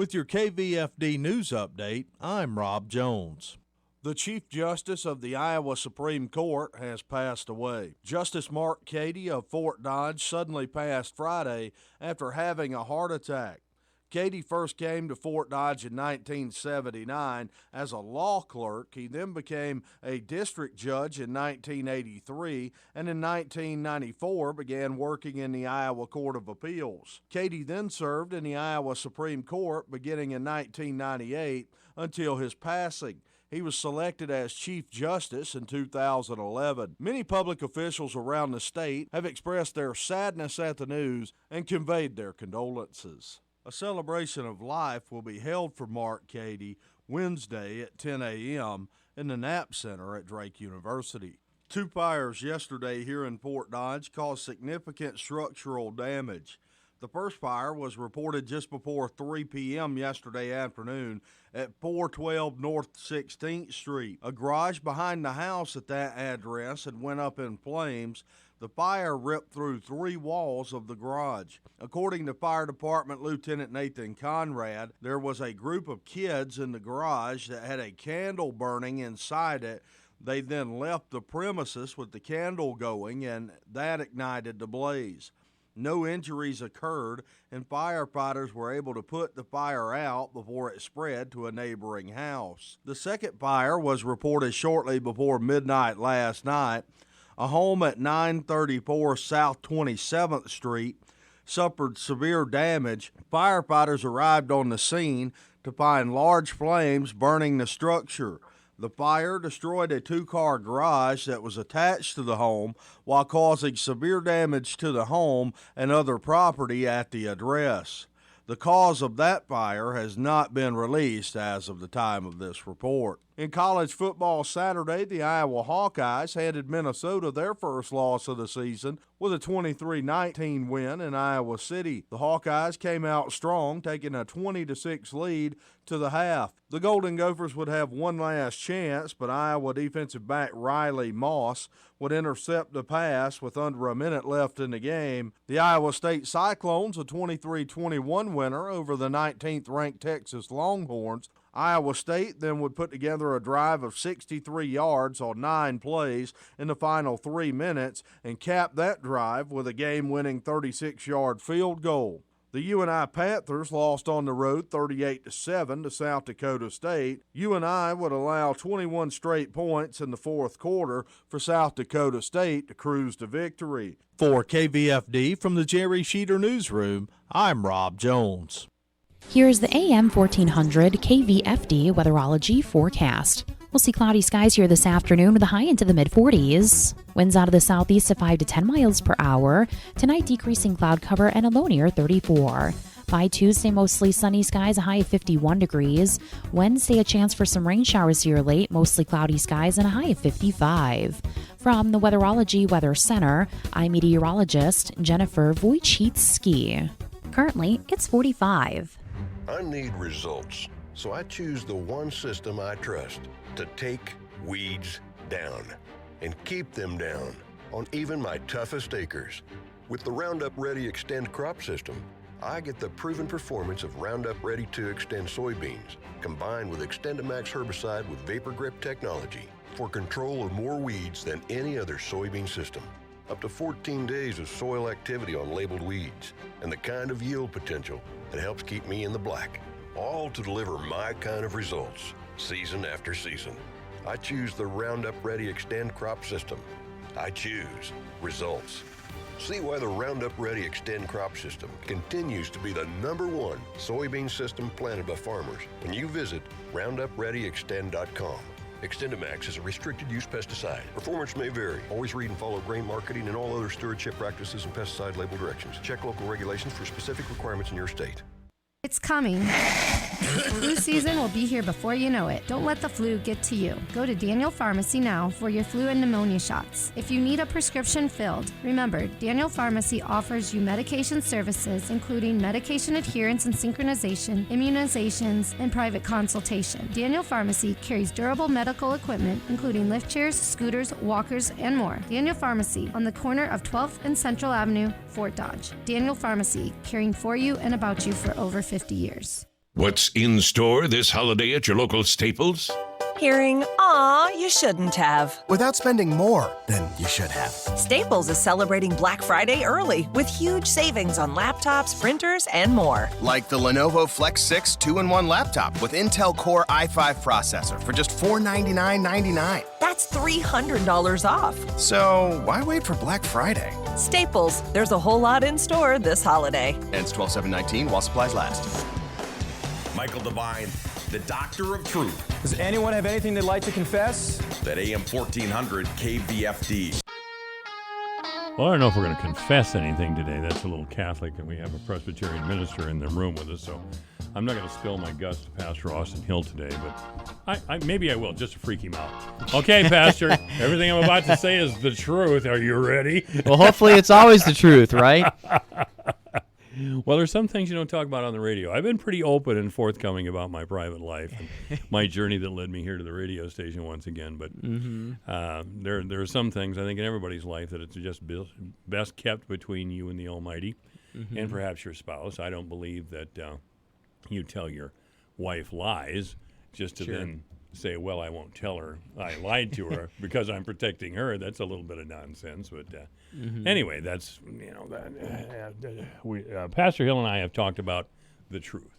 With your KVFD news update, I'm Rob Jones. The Chief Justice of the Iowa Supreme Court has passed away. Justice Mark Cady of Fort Dodge suddenly passed Friday after having a heart attack. Cady first came to Fort Dodge in 1979 as a law clerk. He then became a district judge in 1983 and in 1994 began working in the Iowa Court of Appeals. Cady then served in the Iowa Supreme Court beginning in 1998 until his passing. He was selected as Chief Justice in 2011. Many public officials around the state have expressed their sadness at the news and conveyed their condolences. A celebration of life will be held for Mark Cady Wednesday at 10 a.m. in the Knapp Center at Drake University. Two fires yesterday here in Fort Dodge caused significant structural damage. The first fire was reported just before 3 p.m. yesterday afternoon at 412 North 16th Street. A garage behind the house at that address had went up in flames. The fire ripped through 3 walls of the garage. According to Fire Department Lieutenant Nathan Conrad, there was a group of kids in the garage that had a candle burning inside it. They then left the premises with the candle going, and that ignited the blaze. No injuries occurred, and firefighters were able to put the fire out before it spread to a neighboring house. The second fire was reported shortly before midnight last night. A home at 934 South 27th Street suffered severe damage. Firefighters arrived on the scene to find large flames burning the structure. The fire destroyed a 2-car garage that was attached to the home while causing severe damage to the home and other property at the address. The cause of that fire has not been released as of the time of this report. In college football Saturday, the Iowa Hawkeyes handed Minnesota their first loss of the season with a 23-19 win in Iowa City. The Hawkeyes came out strong, taking a 20-6 lead to the half. The Golden Gophers would have one last chance, but Iowa defensive back Riley Moss would intercept the pass with under a minute left in the game. The Iowa State Cyclones, a 23-21 winner over the 19th-ranked Texas Longhorns. Iowa State then would put together a drive of 63 yards on 9 plays in the final 3 minutes and cap that drive with a game-winning 36-yard field goal. The UNI Panthers lost on the road 38-7 to South Dakota State. UNI would allow 21 straight points in the fourth quarter for South Dakota State to cruise to victory. For KVFD from the Jerry Sheeter Newsroom, I'm Rob Jones. Here's the AM 1400 KVFD weatherology forecast. We'll see cloudy skies here this afternoon with a high into the mid-40s. Winds out of the southeast at 5 to 10 miles per hour. Tonight, decreasing cloud cover and a low near 34. By Tuesday, mostly sunny skies, a high of 51 degrees. Wednesday, a chance for some rain showers here late, mostly cloudy skies, and a high of 55. From the Weatherology Weather Center, I'm meteorologist Jennifer Wojcicki. Currently, it's 45. I need results, so I choose the one system I trust to take weeds down and keep them down on even my toughest acres. With the Roundup Ready Extend crop system, I get the proven performance of Roundup Ready 2 Extend soybeans, combined with XtendiMax herbicide with Vapor Grip technology for control of more weeds than any other soybean system. Up to 14 days of soil activity on labeled weeds, and the kind of yield potential that helps keep me in the black, all to deliver my kind of results, season after season. I choose the Roundup Ready Extend crop system. I choose results. See why the Roundup Ready Extend crop system continues to be the #1 soybean system planted by farmers when you visit RoundupReadyExtend.com. XtendiMax is a restricted-use pesticide. Performance may vary. Always read and follow grain marketing and all other stewardship practices and pesticide label directions. Check local regulations for specific requirements in your state. It's coming. Flu season will be here before you know it. Don't let the flu get to you. Go to Daniel Pharmacy now for your flu and pneumonia shots. If you need a prescription filled, remember, Daniel Pharmacy offers you medication services, including medication adherence and synchronization, immunizations, and private consultation. Daniel Pharmacy carries durable medical equipment, including lift chairs, scooters, walkers, and more. Daniel Pharmacy on the corner of 12th and Central Avenue, Fort Dodge. Daniel Pharmacy, caring for you and about you for over 50 years. What's in store this holiday at your local Staples? Hearing, "Aw, you shouldn't have." Without spending more than you should have. Staples is celebrating Black Friday early with huge savings on laptops, printers, and more. Like the Lenovo Flex 6 2-in-1 laptop with Intel Core i5 processor for just $499.99. That's $300 off. So why wait for Black Friday? Staples, there's a whole lot in store this holiday. Ends 12/7/19 while supplies last. Michael Devine, the Doctor of Truth. Does anyone have anything they'd like to confess? That AM 1400 KVFD. Well, I don't know if we're going to confess anything today. That's a little Catholic, and we have a Presbyterian minister in the room with us, so I'm not going to spill my guts to Pastor Austin Hill today, but maybe I will, just to freak him out. Okay, Pastor, everything I'm about to say is the truth. Are you ready? Well, hopefully it's always the truth, right? Well, there's some things you don't talk about on the radio. I've been pretty open and forthcoming about my private life and my journey that led me here to the radio station once again. But there are some things, I think, in everybody's life that it's just best kept between you and the Almighty and perhaps your spouse. I don't believe that you tell your wife lies just to then say, well, I won't tell her I lied to her because I'm protecting her. That's a little bit of nonsense. But anyway, that's, Pastor Hill and I have talked about the truth.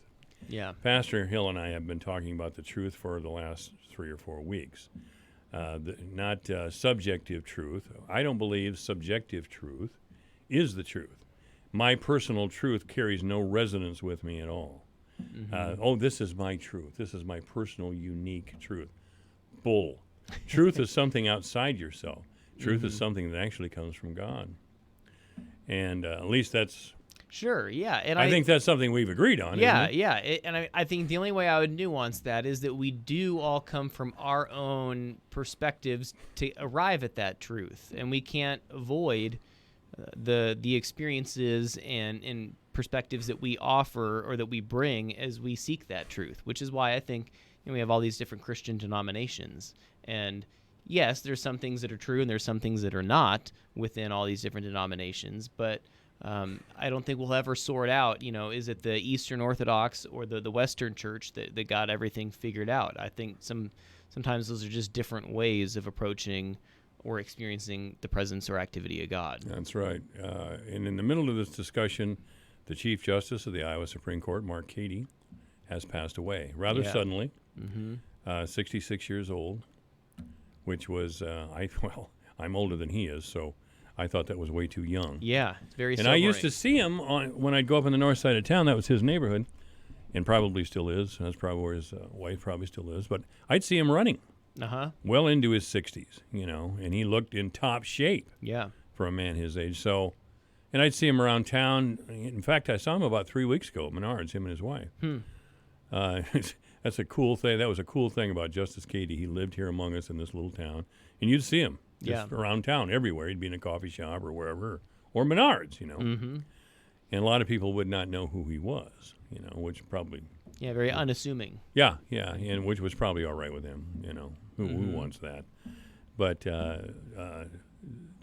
Yeah. Pastor Hill and I have been talking about the truth for the last 3 or 4 weeks. Not subjective truth. I don't believe subjective truth is the truth. My personal truth carries no resonance with me at all. This is my truth. This is my personal, unique truth. Bull. Truth is something outside yourself. Truth is something that actually comes from God. And at least that's... Sure, yeah. And I think that's something we've agreed on, yeah, isn't it? Yeah. And I think the only way I would nuance that is that we do all come from our own perspectives to arrive at that truth. And we can't avoid the experiences and perspectives that we offer or that we bring as we seek that truth, which is why I think we have all these different Christian denominations. And yes, there's some things that are true and there's some things that are not within all these different denominations, but I don't think we'll ever sort out, is it the Eastern Orthodox or the Western Church that got everything figured out. I think sometimes those are just different ways of approaching or experiencing the presence or activity of God. That's right. And in the middle of this discussion, the Chief Justice of the Iowa Supreme Court, Mark Cady, has passed away rather suddenly, 66 years old, which was, I'm older than he is, so I thought that was way too young. Yeah, it's very And sobering. I used to see him when I'd go up on the north side of town. That was his neighborhood, and probably still is. That's probably where his wife probably still is. But I'd see him running well into his 60s, and he looked in top shape for a man his age. So, and I'd see him around town. In fact, I saw him about 3 weeks ago at Menards, him and his wife. That's a cool thing. That was a cool thing about Justice Cady. He lived here among us in this little town, and you'd see him just around town everywhere. He'd be in a coffee shop or wherever, or Menards, And a lot of people would not know who he was, which probably... Yeah, very unassuming. Yeah, and which was probably all right with him, Who wants that? But the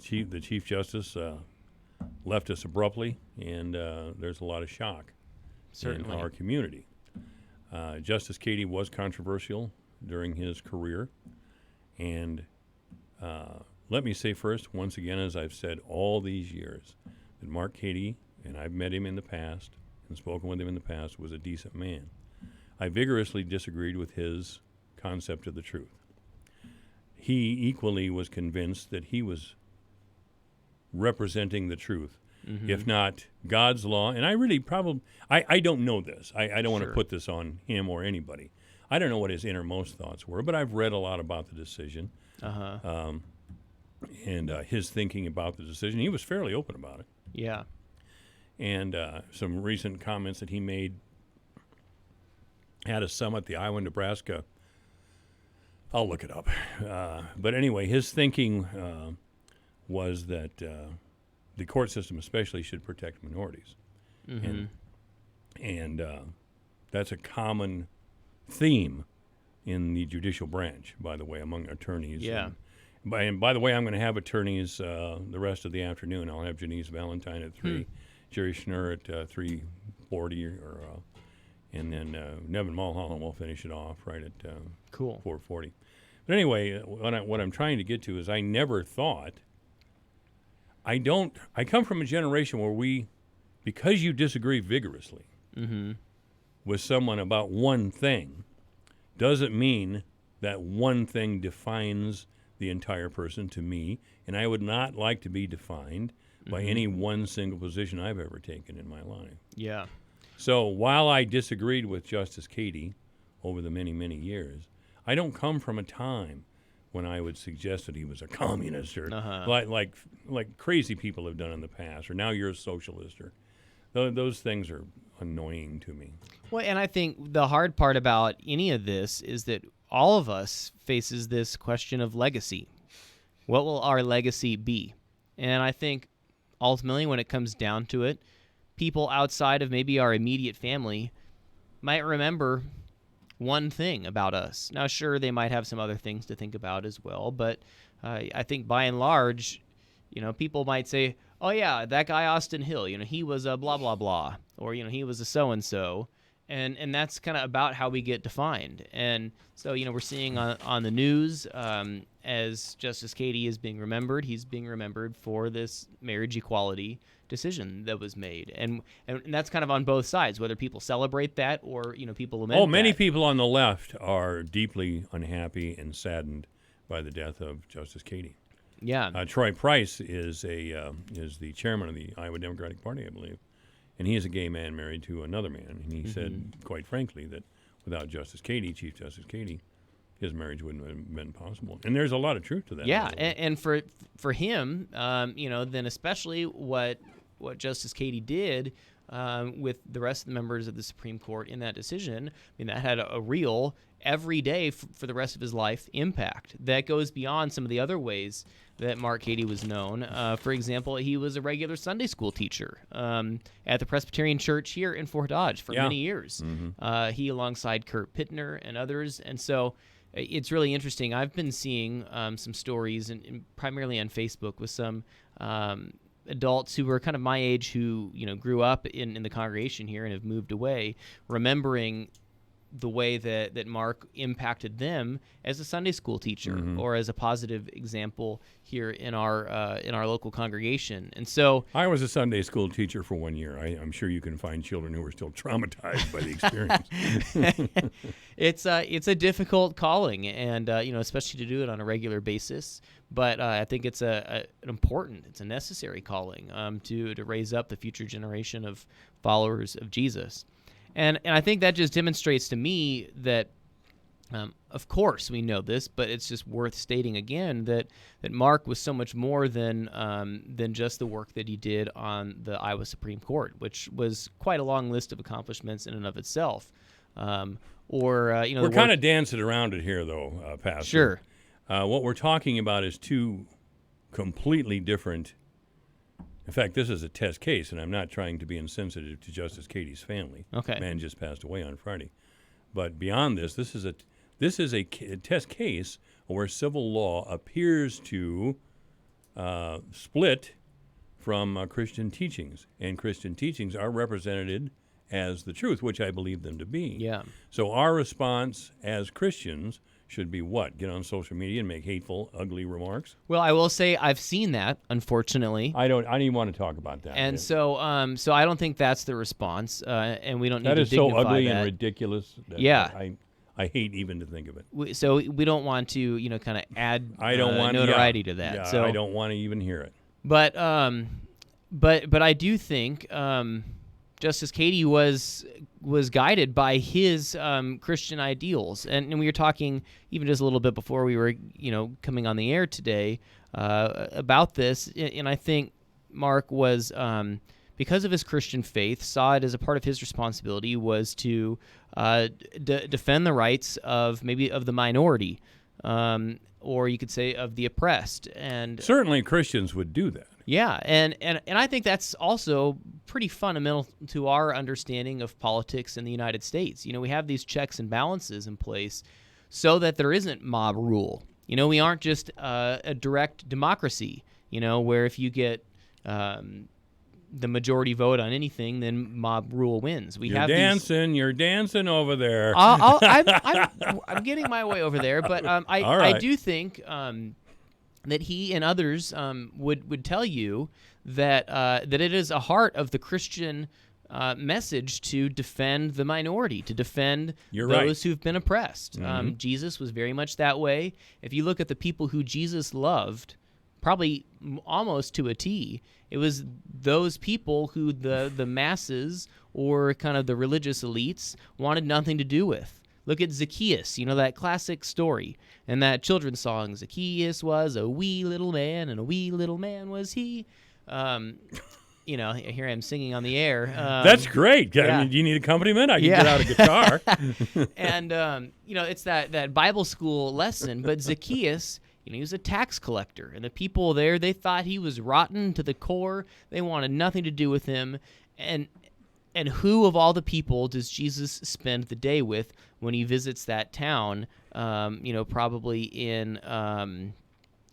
Chief Justice left us abruptly, and there's a lot of shock in our community. Justice Cady was controversial during his career, and let me say first, once again, as I've said all these years, that Mark Cady, and I've met him in the past and spoken with him in the past, was a decent man. I vigorously disagreed with his concept of the truth. He equally was convinced that he was representing the truth, if not God's law. And I really I don't know this. I don't want to put this on him or anybody. I don't know what his innermost thoughts were, but I've read a lot about the decision and his thinking about the decision. He was fairly open about it. Yeah. And some recent comments that he made at a summit, the Iowa, Nebraska. I'll look it up. But anyway, his thinking was that the court system especially should protect minorities. And that's a common theme in the judicial branch, by the way, among attorneys. Yeah. And by the way, I'm going to have attorneys the rest of the afternoon. I'll have Janice Valentine at 3, Jerry Schnurr at 3:40, and then Nevin Mulholland will finish it off right at Cool. 4:40. But anyway, what I'm trying to get to is I never thought. I come from a generation where because you disagree vigorously with someone about one thing, doesn't mean that one thing defines the entire person to me, and I would not like to be defined by any one single position I've ever taken in my life. Yeah. So while I disagreed with Justice Cady over the many, many years, I don't come from a time when I would suggest that he was a communist or like crazy people have done in the past, or now you're a socialist, or those things are annoying to me. Well, and I think the hard part about any of this is that all of us faces this question of legacy. What will our legacy be? And I think ultimately when it comes down to it, people outside of maybe our immediate family might remember one thing about us. Now, sure, they might have some other things to think about as well, but I think by and large, people might say, oh, yeah, that guy Austin Hill, he was a blah, blah, blah, or, he was a so-and-so. And that's kind of about how we get defined. And so, we're seeing on the news as Justice Cady is being remembered, he's being remembered for this marriage equality decision that was made. And that's kind of on both sides, whether people celebrate that or, people lament that. Oh, many people on the left are deeply unhappy and saddened by the death of Justice Cady. Yeah. Troy Price is the chairman of the Iowa Democratic Party, I believe. And he is a gay man married to another man. And he said, quite frankly, that without Justice Cady, Chief Justice Cady, his marriage wouldn't have been possible. And there's a lot of truth to that. Yeah, and for him, then especially what Justice Cady did with the rest of the members of the Supreme Court in that decision, that had a real, every day for the rest of his life impact. That goes beyond some of the other ways that Mark Cady was known. For example, he was a regular Sunday school teacher at the Presbyterian Church here in Fort Dodge for many years. He alongside Kurt Pittner and others. And so it's really interesting. I've been seeing some stories, and primarily on Facebook, with some adults who were kind of my age who grew up in the congregation here and have moved away, remembering the way that Mark impacted them as a Sunday school teacher or as a positive example here in our local congregation. And so I was a Sunday school teacher for 1 year. I'm sure you can find children who are still traumatized by the experience. It's a difficult calling, and especially to do it on a regular basis. But I think it's an important, it's a necessary calling to raise up the future generation of followers of Jesus. And I think that just demonstrates to me that, of course, we know this, but it's just worth stating again that Mark was so much more than just the work that he did on the Iowa Supreme Court, which was quite a long list of accomplishments in and of itself. We're kind of dancing around it here, though, Pastor. Sure. What we're talking about is two completely different. In fact, this is a test case, and I'm not trying to be insensitive to Justice Cady's family. Okay. Man just passed away on Friday. But beyond this, this is a test case where civil law appears to split from Christian teachings, and Christian teachings are represented as the truth, which I believe them to be. Yeah. So our response as Christians should be what? Get on social media and make hateful, ugly remarks? Well, I will say I've seen that, unfortunately. I don't even want to talk about that. And so I don't think that's the response, and we don't need to dignify that. That is so ugly and ridiculous. Yeah. I hate even to think of it. So we don't want to, kind of add notoriety to that. Yeah, so I don't want to even hear it. But I do think Justice Cady was guided by his Christian ideals, and we were talking even just a little bit before we were coming on the air today about this, and I think Mark was because of his Christian faith saw it as a part of his responsibility was to defend the rights of the minority, or you could say of the oppressed, and certainly Christians would do that. Yeah, and I think that's also pretty fundamental to our understanding of politics in the United States. We have these checks and balances in place so that there isn't mob rule. We aren't just a direct democracy, where if you get the majority vote on anything, then mob rule wins. You're dancing over there. I'm getting my way over there, but I do think that he and others would tell you that it is a heart of the Christian message to defend the minority, to defend those who've been oppressed. Jesus was very much that way. If you look at the people who Jesus loved, probably almost to a T, it was those people who the masses or kind of the religious elites wanted nothing to do with. Look at Zacchaeus, that classic story and that children's song, Zacchaeus was a wee little man and a wee little man was he. Here I am singing on the air. That's great. Yeah. I mean, do you need accompaniment? I can get out a guitar. And, it's that Bible school lesson. But Zacchaeus, he was a tax collector. And the people there, they thought he was rotten to the core. They wanted nothing to do with him. And who of all the people does Jesus spend the day with when he visits that town, probably in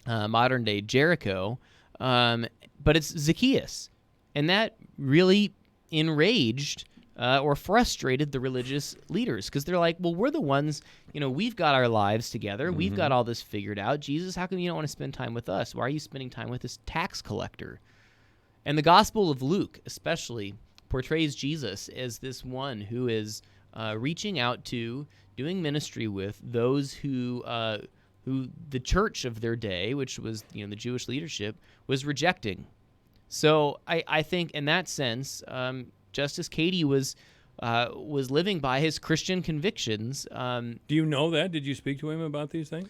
modern-day Jericho? But it's Zacchaeus. And that really enraged or frustrated the religious leaders because they're like, well, we're the ones, we've got our lives together. Mm-hmm. We've got all this figured out. Jesus, how come you don't want to spend time with us? Why are you spending time with this tax collector? And the Gospel of Luke especially portrays Jesus as this one who is reaching out to, doing ministry with those who the church of their day, which was the Jewish leadership, was rejecting. So I think in that sense, Justice Cady was living by his Christian convictions. Do you know that? Did you speak to him about these things?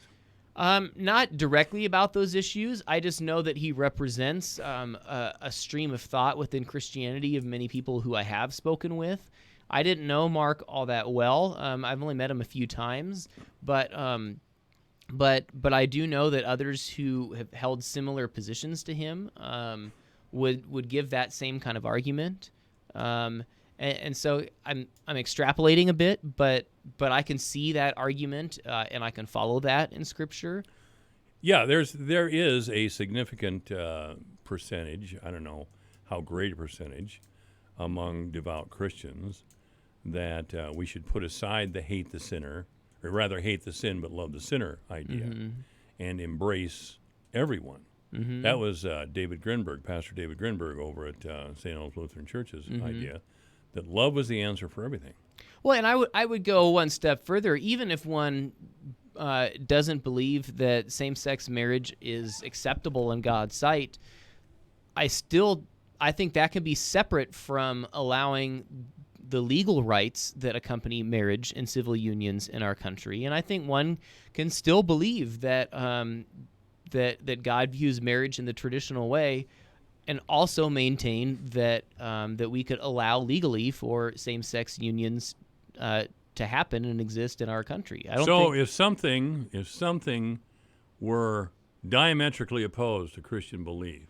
Not directly about those issues. I just know that he represents a stream of thought within Christianity of many people who I have spoken with. I didn't know Mark all that well. I've only met him a few times, but I do know that others who have held similar positions to him would give that same kind of argument, and so I'm extrapolating a bit, but I can see that argument and I can follow that in Scripture. Yeah, there is a significant percentage. I don't know how great a percentage among devout Christians that we should put aside the hate the sinner, or rather hate the sin but love the sinner idea, and embrace everyone. Mm-hmm. That was Pastor David Grinberg over at St. Olaf Lutheran Church's idea, that love was the answer for everything. Well, and I would go one step further. Even if one doesn't believe that same-sex marriage is acceptable in God's sight, I think that can be separate from allowing the legal rights that accompany marriage and civil unions in our country. And I think one can still believe that that God views marriage in the traditional way, and also maintain that that we could allow legally for same-sex unions to happen and exist in our country. If something were diametrically opposed to Christian belief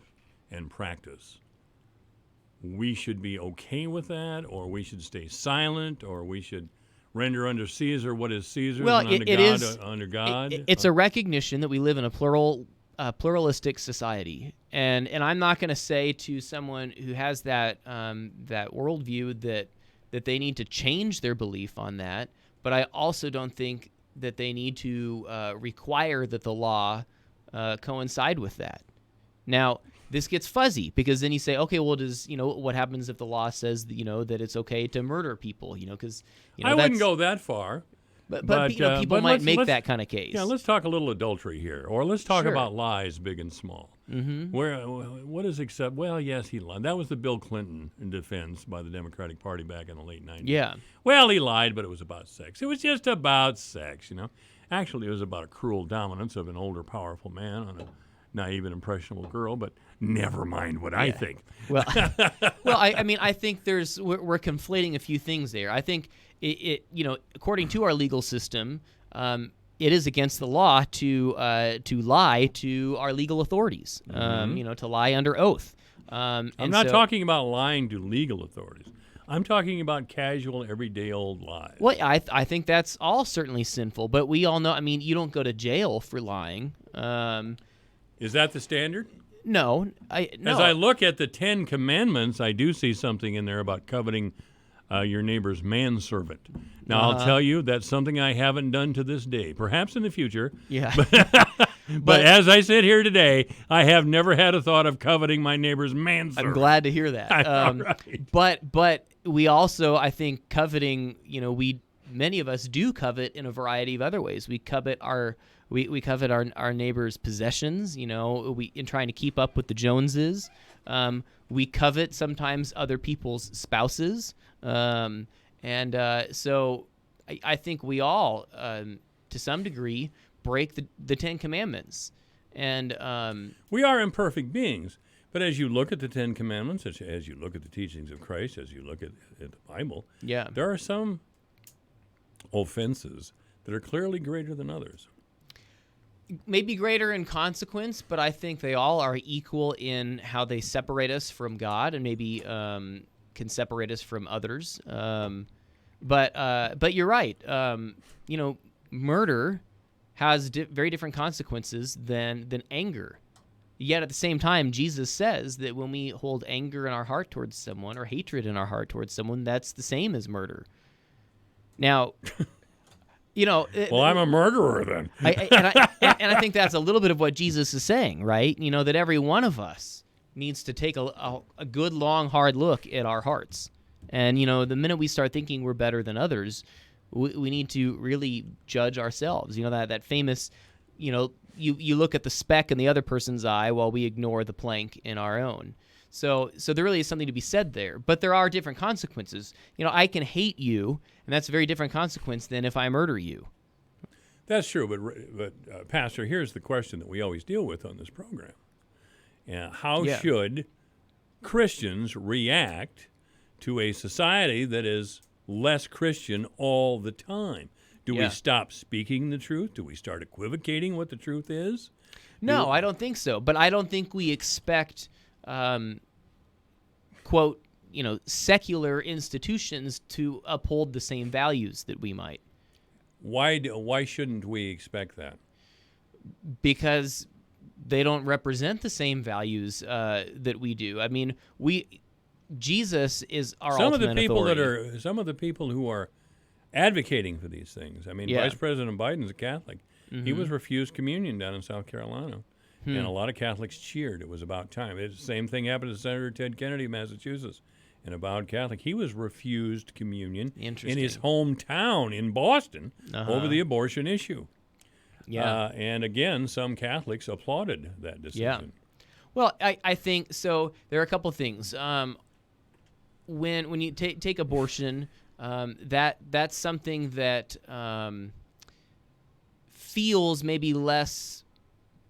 and practice, we should be okay with that, or we should stay silent, or we should render unto Caesar what is Caesar's, and under God. It's a recognition that we live in a pluralistic society, and I'm not going to say to someone who has that worldview that they need to change their belief on that, but I also don't think that they need to require that the law coincide with that. Now, this gets fuzzy because then you say, okay, well, what happens if the law says that it's okay to murder people? Because I wouldn't go that far. But people might make that kind of case. Yeah, let's talk a little adultery here, or let's talk about lies, big and small. Mm-hmm. What is accept? Well, yes, he lied. That was the Bill Clinton defense by the Democratic Party back in the late 90s. Yeah. Well, he lied, but it was about sex. It was just about sex, Actually, it was about a cruel dominance of an older, powerful man on a naive and impressionable girl, but never mind what I think. Well, I think we're conflating a few things there. I think it according to our legal system, it is against the law to lie to our legal authorities. To lie under oath. I'm not talking about lying to legal authorities. I'm talking about casual, everyday old lies. Well, I think that's all certainly sinful, but we all know. I mean, you don't go to jail for lying. Is that the standard? No. As I look at the 10 Commandments, I do see something in there about coveting your neighbor's manservant. Now, I'll tell you, that's something I haven't done to this day. Perhaps in the future. Yeah. But as I sit here today, I have never had a thought of coveting my neighbor's manservant. I'm glad to hear that. Right. But we also, I think, coveting, many of us do covet in a variety of other ways. We covet our neighbor's possessions, in trying to keep up with the Joneses. We covet sometimes other people's spouses. So I think we all, to some degree, break the 10 Commandments. And we are imperfect beings. But as you look at the 10 Commandments, as you look at the teachings of Christ, as you look at the Bible, there are some offenses that are clearly greater than others. Maybe greater in consequence, but I think they all are equal in how they separate us from God and maybe can separate us from others. But you're right. Murder has very different consequences than anger. Yet at the same time, Jesus says that when we hold anger in our heart towards someone or hatred in our heart towards someone, that's the same as murder. Now, well, I'm a murderer then. And I think that's a little bit of what Jesus is saying, right? That every one of us needs to take a good, long, hard look at our hearts. And, the minute we start thinking we're better than others, we need to really judge ourselves. That famous, you look at the speck in the other person's eye while we ignore the plank in our own. So there really is something to be said there. But there are different consequences. I can hate you, and that's a very different consequence than if I murder you. That's true, but Pastor, here's the question that we always deal with on this program. How should Christians react to a society that is less Christian all the time? Do we stop speaking the truth? Do we start equivocating what the truth is? No, I don't think so. But I don't think we expect, quote, secular institutions to uphold the same values that we might. Why shouldn't we expect that? Because they don't represent the same values that we do. I mean, Jesus is our ultimate authority. Some of the people who are advocating for these things. I mean, Vice President Biden's a Catholic. Mm-hmm. He was refused communion down in South Carolina, and a lot of Catholics cheered. It was about time. The same thing happened to Senator Ted Kennedy of Massachusetts, an avowed Catholic. He was refused communion in his hometown in Boston over the abortion issue. Yeah. And again, some Catholics applauded that decision. Yeah. Well, I think so. There are a couple things. When you take abortion, that's something that feels maybe less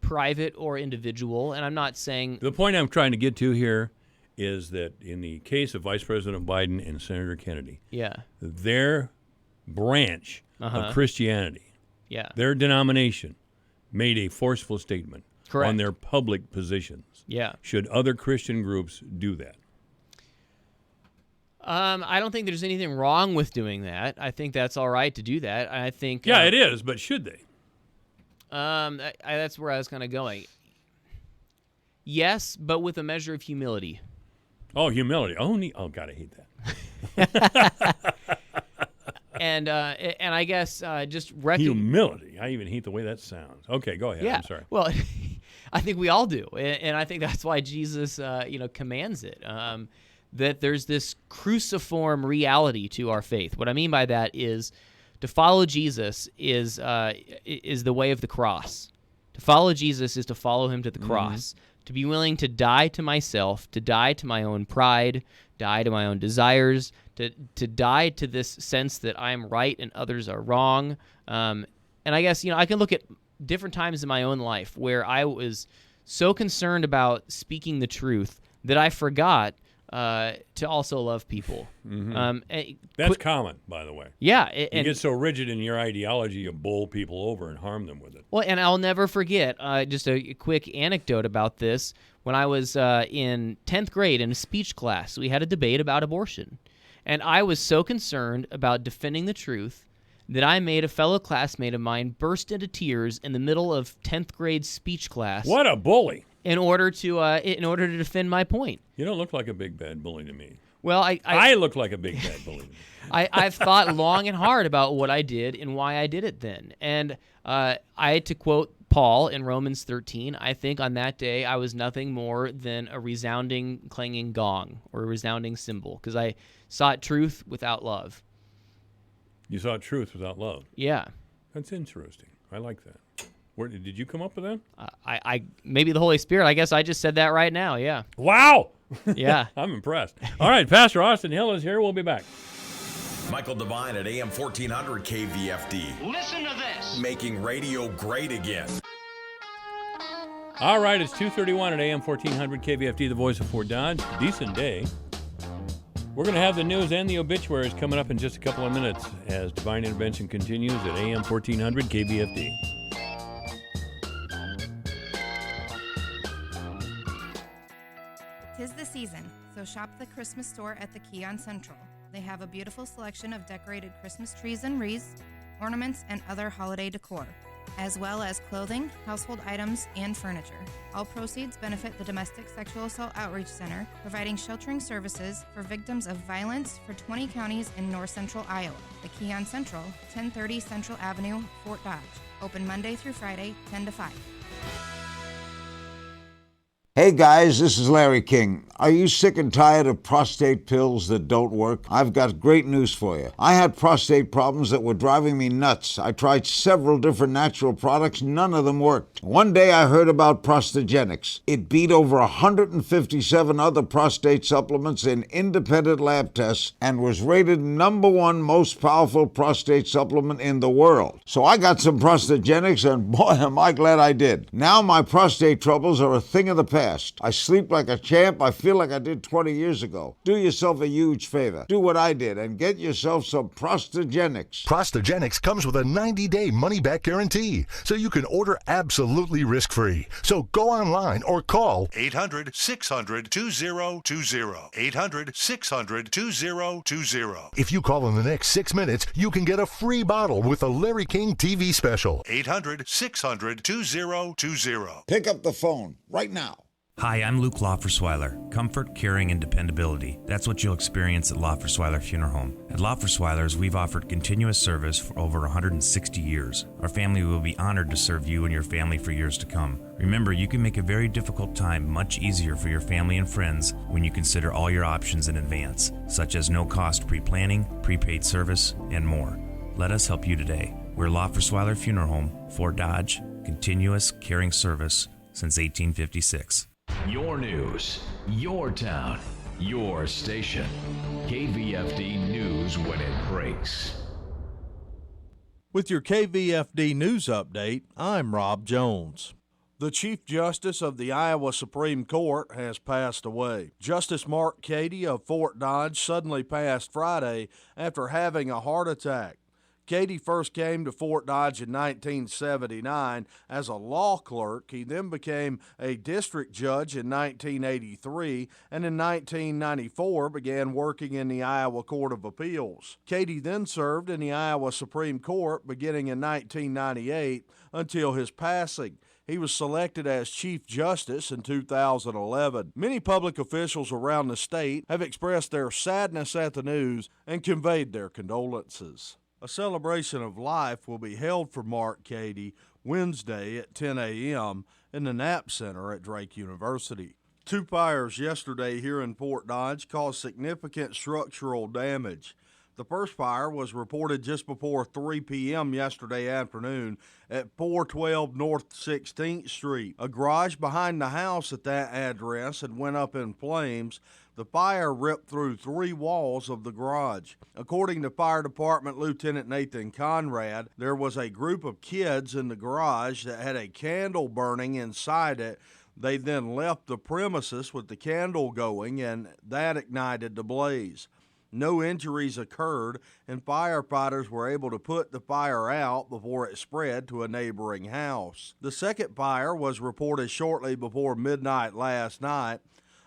private or individual. And I'm not saying the point I'm trying to get to here is that in the case of Vice President Biden and Senator Kennedy, their branch of Christianity, their denomination, made a forceful statement on their public positions. Yeah. Should other Christian groups do that? I don't think there's anything wrong with doing that. I think that's all right to do that. I think. Yeah, it is, but should they? That's where I was kind of going. Yes, but with a measure of humility. Oh, humility. Oh, God, I hate that. And I guess just humility. I even hate the way that sounds. Okay, go ahead. Yeah. I'm sorry. Well, I think we all do, and I think that's why Jesus, commands it. That there's this cruciform reality to our faith. What I mean by that is, to follow Jesus is the way of the cross. To follow Jesus is to follow him to the cross. To be willing to die to myself, to die to my own pride, die to my own desires, to die to this sense that I'm right and others are wrong. And I guess, I can look at different times in my own life where I was so concerned about speaking the truth that I forgot to also love people. That's common, by the way. Yeah. You get so rigid in your ideology, you bowl people over and harm them with it. Well, and I'll never forget, just a quick anecdote about this. When I was in 10th grade in a speech class, we had a debate about abortion. And I was so concerned about defending the truth that I made a fellow classmate of mine burst into tears in the middle of 10th grade speech class. What a bully. in order to defend my point. You don't look like a big bad bully to me. Well, I look like a big bad bully. I've thought long and hard about what I did and why I did it then. And to quote Paul in Romans 13, I think on that day I was nothing more than a resounding, clanging gong or a resounding cymbal because I sought truth without love. You sought truth without love? Yeah. That's interesting. I like that. Where did you come up with that? I maybe the Holy Spirit. I guess I just said that right now. Yeah. Wow. Yeah. I'm impressed. All right, Pastor Austin Hill is here. We'll be back. Michael Devine at AM 1400 KVFD. Listen to this. Making radio great again. All right, it's 2:31 at AM 1400 KVFD, the voice of Fort Dodge. Decent day. We're going to have the news and the obituaries coming up in just a couple of minutes as Divine Intervention continues at AM 1400 KVFD. 'Tis the season, so shop the Christmas store at the Keon Central. They have a beautiful selection of decorated Christmas trees and wreaths, ornaments, and other holiday decor, as well as clothing, household items, and furniture. All proceeds benefit the Domestic Sexual Assault Outreach Center, providing sheltering services for victims of violence for 20 counties in north central Iowa. The Keon Central, 1030 Central Avenue, Fort Dodge. Open Monday through Friday, 10 to 5. Hey guys, this is Larry King. Are you sick and tired of prostate pills that don't work? I've got great news for you. I had prostate problems that were driving me nuts. I tried several different natural products, none of them worked. One day I heard about Prostagenics. It beat over 157 other prostate supplements in independent lab tests and was rated #1 most powerful prostate supplement in the world. So I got some Prostagenics and boy am I glad I did. Now my prostate troubles are a thing of the past. I sleep like a champ. I feel like I did 20 years ago. Do yourself a huge favor. Do what I did and get yourself some Prostagenics. Prostagenics comes with a 90-day money-back guarantee, so you can order absolutely risk-free. So go online or call 800-600-2020. 800-600-2020. If you call in the next 6 minutes, you can get a free bottle with a Larry King TV special. 800-600-2020. Pick up the phone right now. Hi, I'm Luke Loffersweiler. Comfort, caring, and dependability. That's what you'll experience at Loffersweiler Funeral Home. At Loffersweiler's, we've offered continuous service for over 160 years. Our family will be honored to serve you and your family for years to come. Remember, you can make a very difficult time much easier for your family and friends when you consider all your options in advance, such as no-cost pre-planning, prepaid service, and more. Let us help you today. We're Loffersweiler Funeral Home, Fort Dodge, continuous caring service since 1856. Your news, your town, your station. KVFD News when it breaks. With your KVFD News Update, I'm Rob Jones. The Chief Justice of the Iowa Supreme Court has passed away. Justice Mark Cady of Fort Dodge suddenly passed Friday after having a heart attack. Cady first came to Fort Dodge in 1979 as a law clerk. He then became a district judge in 1983 and in 1994 began working in the Iowa Court of Appeals. Cady then served in the Iowa Supreme Court beginning in 1998 until his passing. He was selected as Chief Justice in 2011. Many public officials around the state have expressed their sadness at the news and conveyed their condolences. A celebration of life will be held for Mark Cady Wednesday at 10 a.m. in the Knapp Center at Drake University. Two fires yesterday here in Fort Dodge caused significant structural damage. The first fire was reported just before 3 p.m. yesterday afternoon at 412 North 16th Street. A garage behind the house at that address had went up in flames. The fire ripped through 3 walls of the garage. According to Fire Department Lieutenant Nathan Conrad, there was a group of kids in the garage that had a candle burning inside it. They then left the premises with the candle going, and that ignited the blaze. No injuries occurred, and firefighters were able to put the fire out before it spread to a neighboring house. The second fire was reported shortly before midnight last night.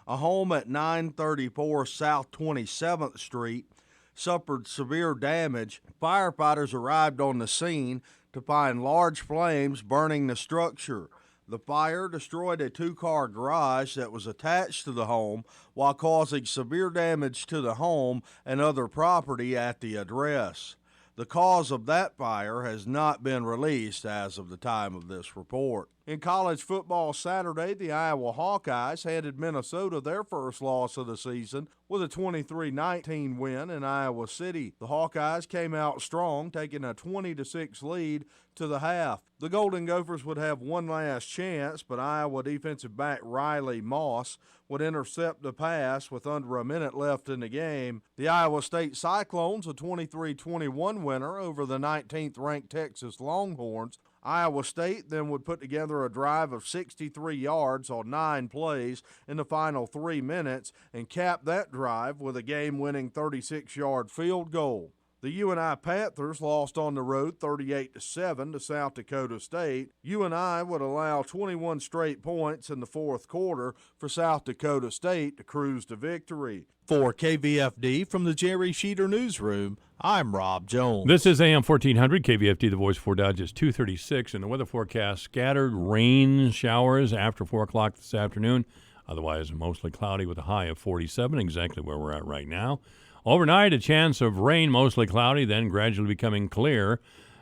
A home at 934 South 27th Street suffered severe damage. Firefighters arrived on the scene to find large flames burning the structure. The fire destroyed a two-car garage that was attached to the home while causing severe damage to the home and other property at the address. The cause of that fire has not been released as of the time of this report. In college football Saturday, the Iowa Hawkeyes handed Minnesota their first loss of the season with a 23-19 win in Iowa City. The Hawkeyes came out strong, taking a 20-6 lead to the half. The Golden Gophers would have one last chance, but Iowa defensive back Riley Moss would intercept the pass with under a minute left in the game. The Iowa State Cyclones, a 23-21 winner over the 19th-ranked Texas Longhorns. Iowa State then would put together a drive of 63 yards on 9 plays in the final 3 minutes and cap that drive with a game-winning 36-yard field goal. The UNI Panthers lost on the road 38-7 to South Dakota State. UNI would allow 21 straight points in the fourth quarter for South Dakota State to cruise to victory. For KVFD from the Jerry Sheeter Newsroom, I'm Rob Jones. This is AM 1400, KVFD, the voice for Dodge. It's 2:36, and the weather forecast, scattered rain showers after 4 o'clock this afternoon. Otherwise, mostly cloudy with a high of 47, exactly where we're at right now. Overnight, a chance of rain, mostly cloudy, then gradually becoming clear.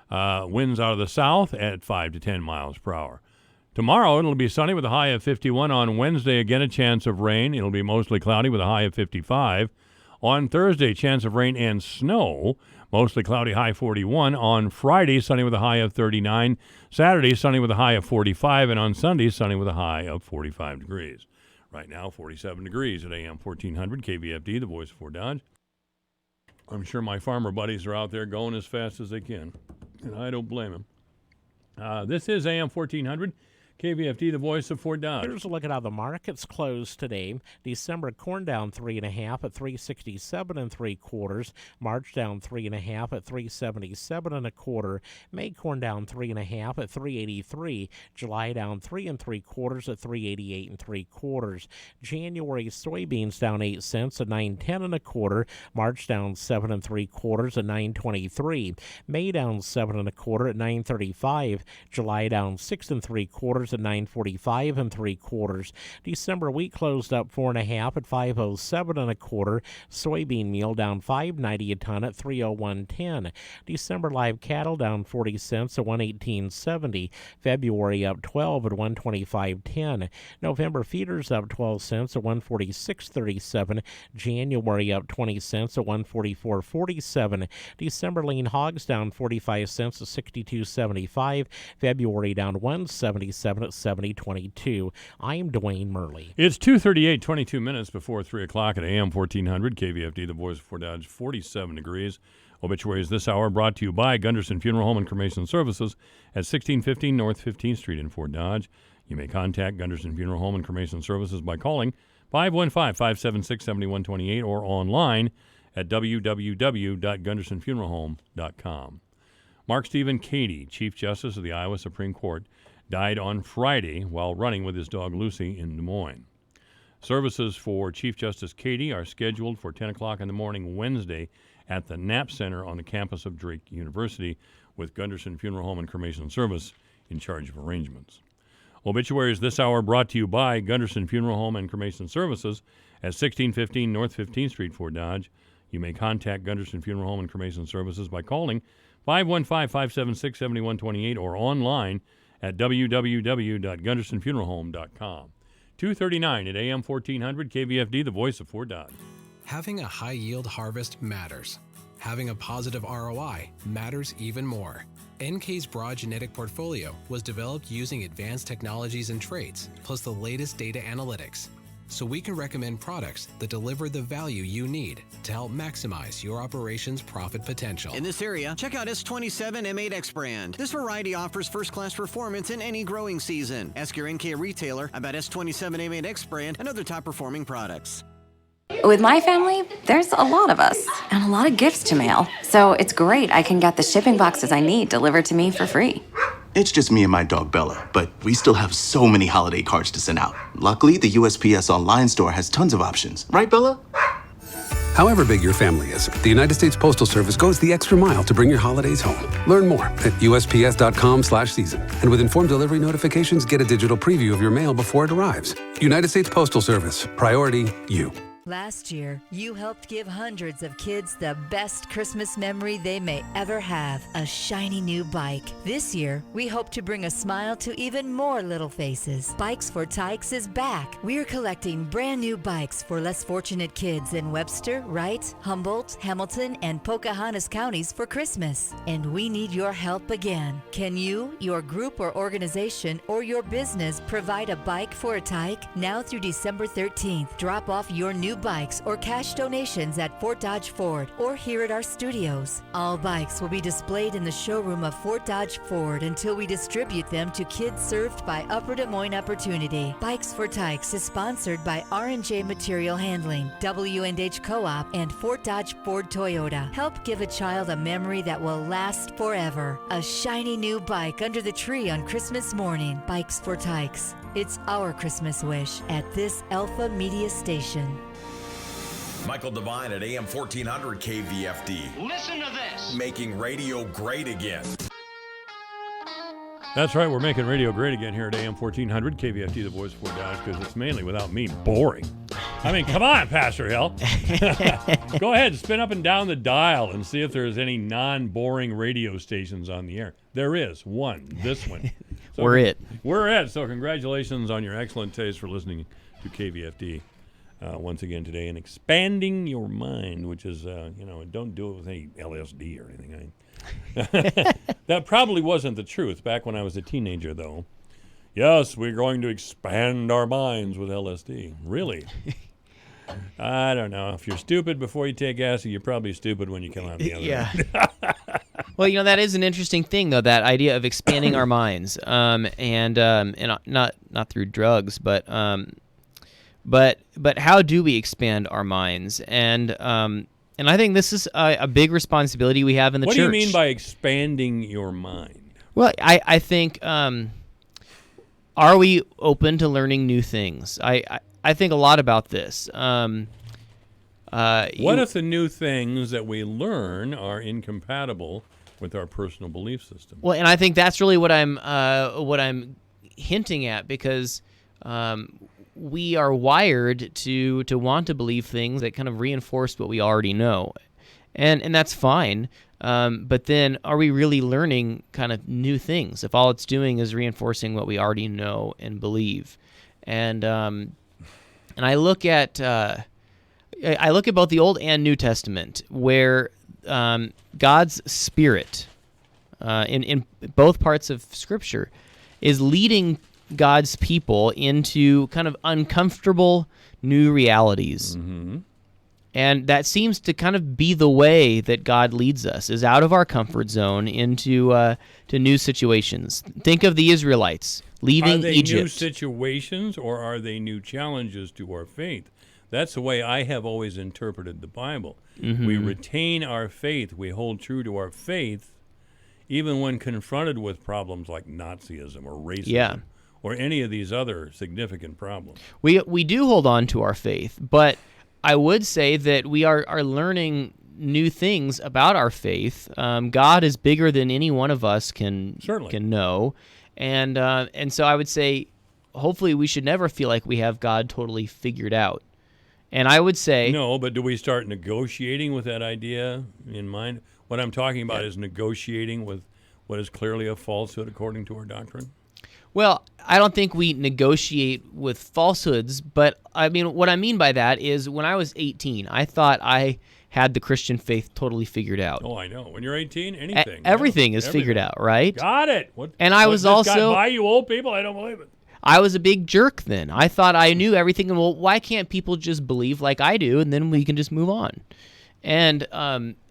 Winds out of the south at 5 to 10 miles per hour. Tomorrow, it'll be sunny with a high of 51. On Wednesday, again, a chance of rain. It'll be mostly cloudy with a high of 55. On Thursday, chance of rain and snow. Mostly cloudy, high 41. On Friday, sunny with a high of 39. Saturday, sunny with a high of 45. And on Sunday, sunny with a high of 45 degrees. Right now, 47 degrees at AM 1400, KVFD, the voice for Dodge. I'm sure my farmer buddies are out there going as fast as they can, and I don't blame them. This is AM 1400, KVFD, the voice of Fort Dodge. Here's a look at how the markets closed today. December corn down 3.5 at 367 3/4. March down 3.5 at 377 1/4. May corn down 3.5 at 383. July down 3 3/4 at 388 3/4. January soybeans down 8 cents at 910 1/4. March down 7 3/4 at 923. May down 7 1/4 at 935. July down 6 3/4 at 945 3/4. December wheat closed up 4.5 at 507 1/4. Soybean meal down 5.90 a ton at 301.10. December live cattle down 40 cents at 118.70. February up 12 at 125.10. November feeders up 12 cents at 146.37. January up 20 cents at 144.47. December lean hogs down 45 cents at 62.75. February down 177 at 70.22. I'm Dwayne Murley. It's 2:38, 22 minutes before 3 o'clock at AM 1400, KVFD, the voice for Dodge, 47 degrees. Obituaries this hour brought to you by Gunderson Funeral Home and Cremation Services at 1615 North 15th Street in Fort Dodge. You may contact Gunderson Funeral Home and Cremation Services by calling 515-576-7128 or online at www.gundersonfuneralhome.com. Mark Stephen Cady, Chief Justice of the Iowa Supreme Court, died on Friday while running with his dog Lucy in Des Moines. Services for Chief Justice Cady are scheduled for 10 o'clock in the morning Wednesday at the Knapp Center on the campus of Drake University, with Gunderson Funeral Home and Cremation Service in charge of arrangements. Obituaries this hour brought to you by Gunderson Funeral Home and Cremation Services at 1615 North 15th Street, Fort Dodge. You may contact Gunderson Funeral Home and Cremation Services by calling 515-576-7128 or online at www.gundersonfuneralhome.com. 2:39 at AM 1400, KVFD, the voice of Fort Dodge. Having a high-yield harvest matters. Having a positive ROI matters even more. NK's broad genetic portfolio was developed using advanced technologies and traits, plus the latest data analytics, so we can recommend products that deliver the value you need to help maximize your operation's profit potential. In this area, check out S27 M8X brand. This variety offers first-class performance in any growing season. Ask your NK retailer about S27 M8X brand and other top-performing products. With my family, there's a lot of us and a lot of gifts to mail. So it's great I can get the shipping boxes I need delivered to me for free. It's just me and my dog Bella, but we still have so many holiday cards to send out. Luckily, the USPS online store has tons of options. Right, Bella? However big your family is, the United States Postal Service goes the extra mile to bring your holidays home. Learn more at USPS.com/season. And with informed delivery notifications, get a digital preview of your mail before it arrives. United States Postal Service. Priority you. Last year, you helped give hundreds of kids the best Christmas memory they may ever have, a shiny new bike. This year, we hope to bring a smile to even more little faces. Bikes for Tykes is back. We're collecting brand new bikes for less fortunate kids in Webster, Wright, Humboldt, Hamilton, and Pocahontas counties for Christmas. And we need your help again. Can you, your group or organization, or your business provide a bike for a Tyke? Now through December 13th, drop off your new bikes or cash donations at Fort Dodge Ford or here at our studios. All bikes will be displayed in the showroom of Fort Dodge Ford until we distribute them to kids served by Upper Des Moines Opportunity. Bikes for Tykes is sponsored by R&J Material Handling, W&H Co-op, and Fort Dodge Ford Toyota. Help give a child a memory that will last forever. A shiny new bike under the tree on Christmas morning. Bikes for Tykes. It's our Christmas wish at this Alpha Media station. Michael Devine at AM 1400 KVFD. Listen to this. Making radio great again. That's right. We're making radio great again here at AM 1400 KVFD, the voice for Dodge, because it's mainly without me boring. I mean, come on, Pastor Hill. Go ahead, spin up and down the dial and see if there's any non-boring radio stations on the air. There is one, this one. So We're it. We're it. So congratulations on your excellent taste for listening to KVFD. Once again today, and expanding your mind, which is, don't do it with any LSD or anything. That probably wasn't the truth back when I was a teenager, though. Yes, we're going to expand our minds with LSD. Really? I don't know. If you're stupid before you take acid, you're probably stupid when you come out the other end. Well, that is an interesting thing, though, that idea of expanding our minds, and not through drugs, but how do we expand our minds? And I think this is a big responsibility we have in the church. What do you mean by expanding your mind? Well, I think, are we open to learning new things? I think a lot about this. What if the new things that we learn are incompatible with our personal belief system? Well, and I think that's really what I'm hinting at, because we are wired to want to believe things that kind of reinforce what we already know, and that's fine. But then, are we really learning kind of new things if all it's doing is reinforcing what we already know and believe? And I look at both the Old and New Testament, where God's Spirit in both parts of Scripture is leading God's people into kind of uncomfortable new realities. Mm-hmm. And that seems to kind of be the way that God leads us, is out of our comfort zone into to new situations. Think of the Israelites leaving Egypt. Are they new situations, or are they new challenges to our faith? That's the way I have always interpreted the Bible. Mm-hmm. We retain our faith. We hold true to our faith, even when confronted with problems like Nazism or racism. Or any of these other significant problems. We do hold on to our faith, but I would say that we are learning new things about our faith. God is bigger than any one of us can know, and so I would say, hopefully, we should never feel like we have God totally figured out. And I would say no, but do we start negotiating with that idea in mind? What I'm talking about is negotiating with what is clearly a falsehood according to our doctrine. Well, I don't think we negotiate with falsehoods, but I mean, what I mean by that is when I was 18, I thought I had the Christian faith totally figured out. Oh, I know. When you're 18, anything. Everything is figured out, right? Got it. I was also got by you old people? I don't believe it. I was a big jerk then. I thought I knew everything, and well, why can't people just believe like I do, and then we can just move on? And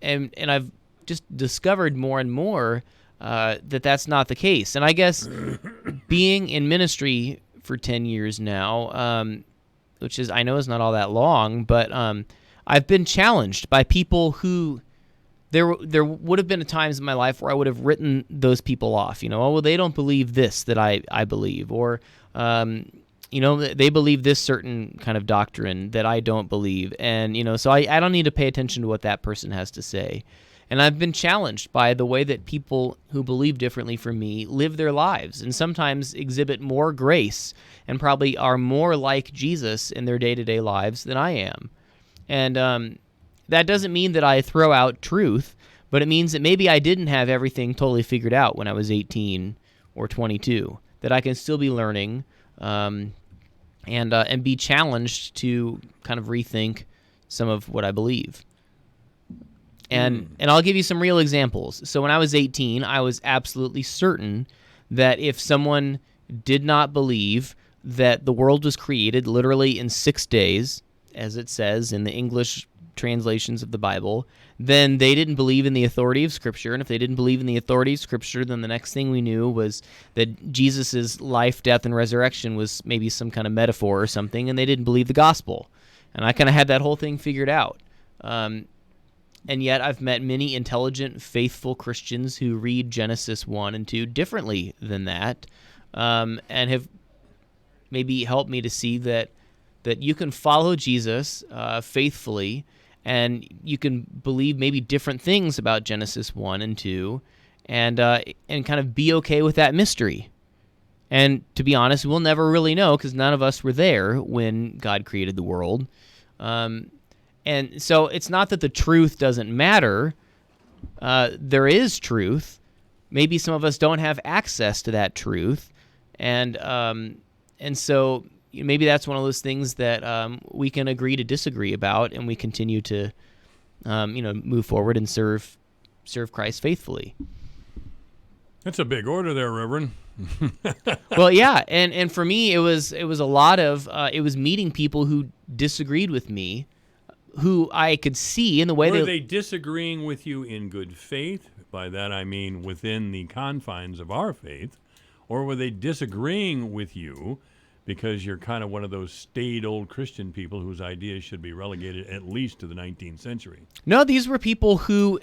I've just discovered more and more that that's not the case. And I guess being in ministry for 10 years now, which is I know is not all that long, but I've been challenged by people who there would have been times in my life where I would have written those people off. Oh, well, they don't believe this that I believe, or they believe this certain kind of doctrine that I don't believe. And, so I don't need to pay attention to what that person has to say. And I've been challenged by the way that people who believe differently from me live their lives and sometimes exhibit more grace and probably are more like Jesus in their day-to-day lives than I am. And that doesn't mean that I throw out truth, but it means that maybe I didn't have everything totally figured out when I was 18 or 22, that I can still be learning and be challenged to kind of rethink some of what I believe. And I'll give you some real examples. So when I was 18, I was absolutely certain that if someone did not believe that the world was created literally in 6 days, as it says in the English translations of the Bible, then they didn't believe in the authority of Scripture. And if they didn't believe in the authority of Scripture, then the next thing we knew was that Jesus' life, death, and resurrection was maybe some kind of metaphor or something, and they didn't believe the gospel. And I kind of had that whole thing figured out. And yet I've met many intelligent, faithful Christians who read Genesis 1 and 2 differently than that, and have maybe helped me to see that you can follow Jesus faithfully, and you can believe maybe different things about Genesis 1 and 2, and kind of be okay with that mystery. And to be honest, we'll never really know because none of us were there when God created the world. And so it's not that the truth doesn't matter. There is truth. Maybe some of us don't have access to that truth. And so maybe that's one of those things that we can agree to disagree about, and we continue to move forward and serve Christ faithfully. That's a big order there, Reverend. Well, yeah, and for me, it was a lot of it was meeting people who disagreed with me, who I could see in the way Were they disagreeing with you in good faith? By that I mean within the confines of our faith. Or were they disagreeing with you because you're kind of one of those staid old Christian people whose ideas should be relegated at least to the 19th century? No, these were people who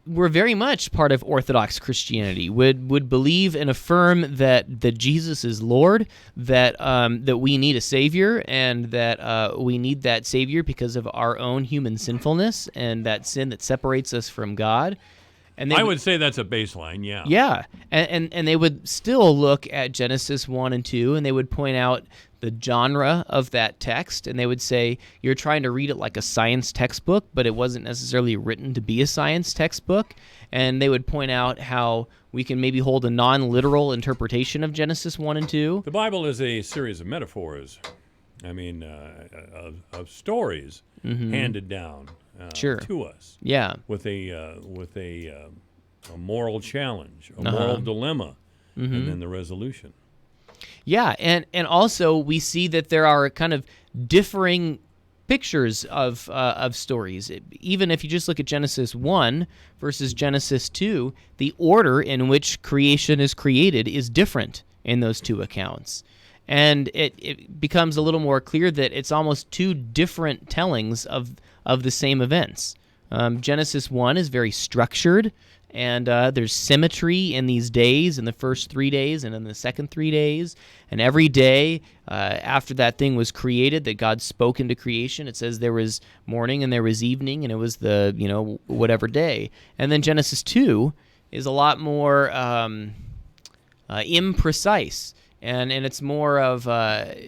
were very much part of Orthodox Christianity, would believe and affirm that Jesus is Lord, that we need a Savior, and that we need that Savior because of our own human sinfulness and that sin that separates us from God. And I would say that's a baseline, yeah. Yeah, and they would still look at Genesis 1 and 2, and they would point out the genre of that text, and they would say, you're trying to read it like a science textbook, but it wasn't necessarily written to be a science textbook. And they would point out how we can maybe hold a non-literal interpretation of Genesis 1 and 2. The Bible is a series of metaphors, of stories handed down. To us, with a moral challenge, a moral dilemma, and then the resolution. Yeah, and also we see that there are kind of differing pictures of stories. Even if you just look at Genesis 1 versus Genesis 2, the order in which creation is created is different in those two accounts. And it becomes a little more clear that it's almost two different tellings of the same events. Genesis 1 is very structured, and there's symmetry in these days, in the first 3 days and in the second 3 days. And every day after that thing was created, that God spoke into creation, it says there was morning and there was evening, and it was the, whatever day. And then Genesis 2 is a lot more imprecise. And it's more of, kind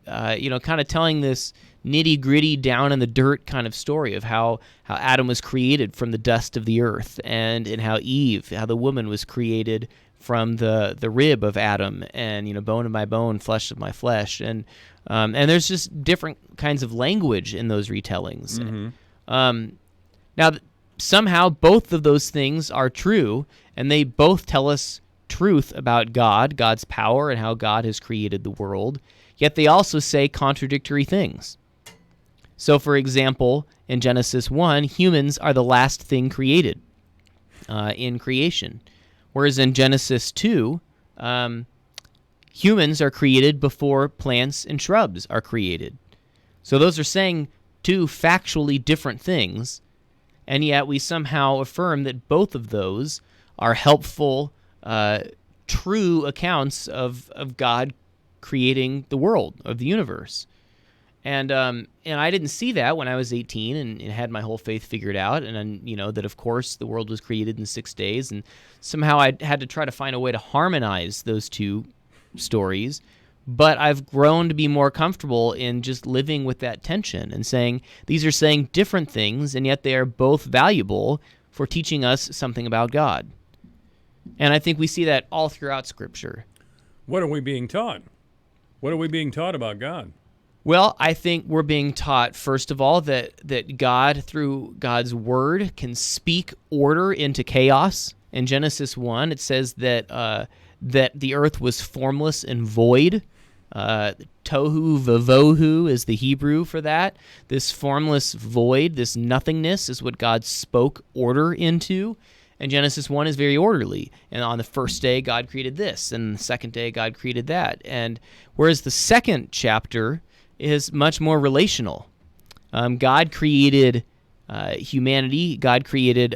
of telling this nitty-gritty, down in the dirt kind of story of how Adam was created from the dust of the earth, and how the woman was created from the rib of Adam, and bone of my bone, flesh of my flesh, and there's just different kinds of language in those retellings. Now, somehow both of those things are true, and they both tell us truth about God, God's power, and how God has created the world, yet they also say contradictory things. So, for example, in Genesis 1, humans are the last thing created in creation, whereas in Genesis 2, humans are created before plants and shrubs are created. So those are saying two factually different things, and yet we somehow affirm that both of those are helpful, true accounts of God creating the world of the universe. And I didn't see that when I was 18 and had my whole faith figured out, and that of course the world was created in 6 days, and somehow I had to try to find a way to harmonize those two stories. But I've grown to be more comfortable in just living with that tension and saying these are saying different things, and yet they are both valuable for teaching us something about God. And I think we see that all throughout Scripture. What are we being taught? What are we being taught about God? Well, I think we're being taught, first of all, that God, through God's Word, can speak order into chaos. In Genesis 1, it says that the earth was formless and void. Tohu vavohu is the Hebrew for that. This formless void, this nothingness, is what God spoke order into. And Genesis 1 is very orderly. And on the first day, God created this. And the second day, God created that. And whereas the second chapter is much more relational. God created humanity. God created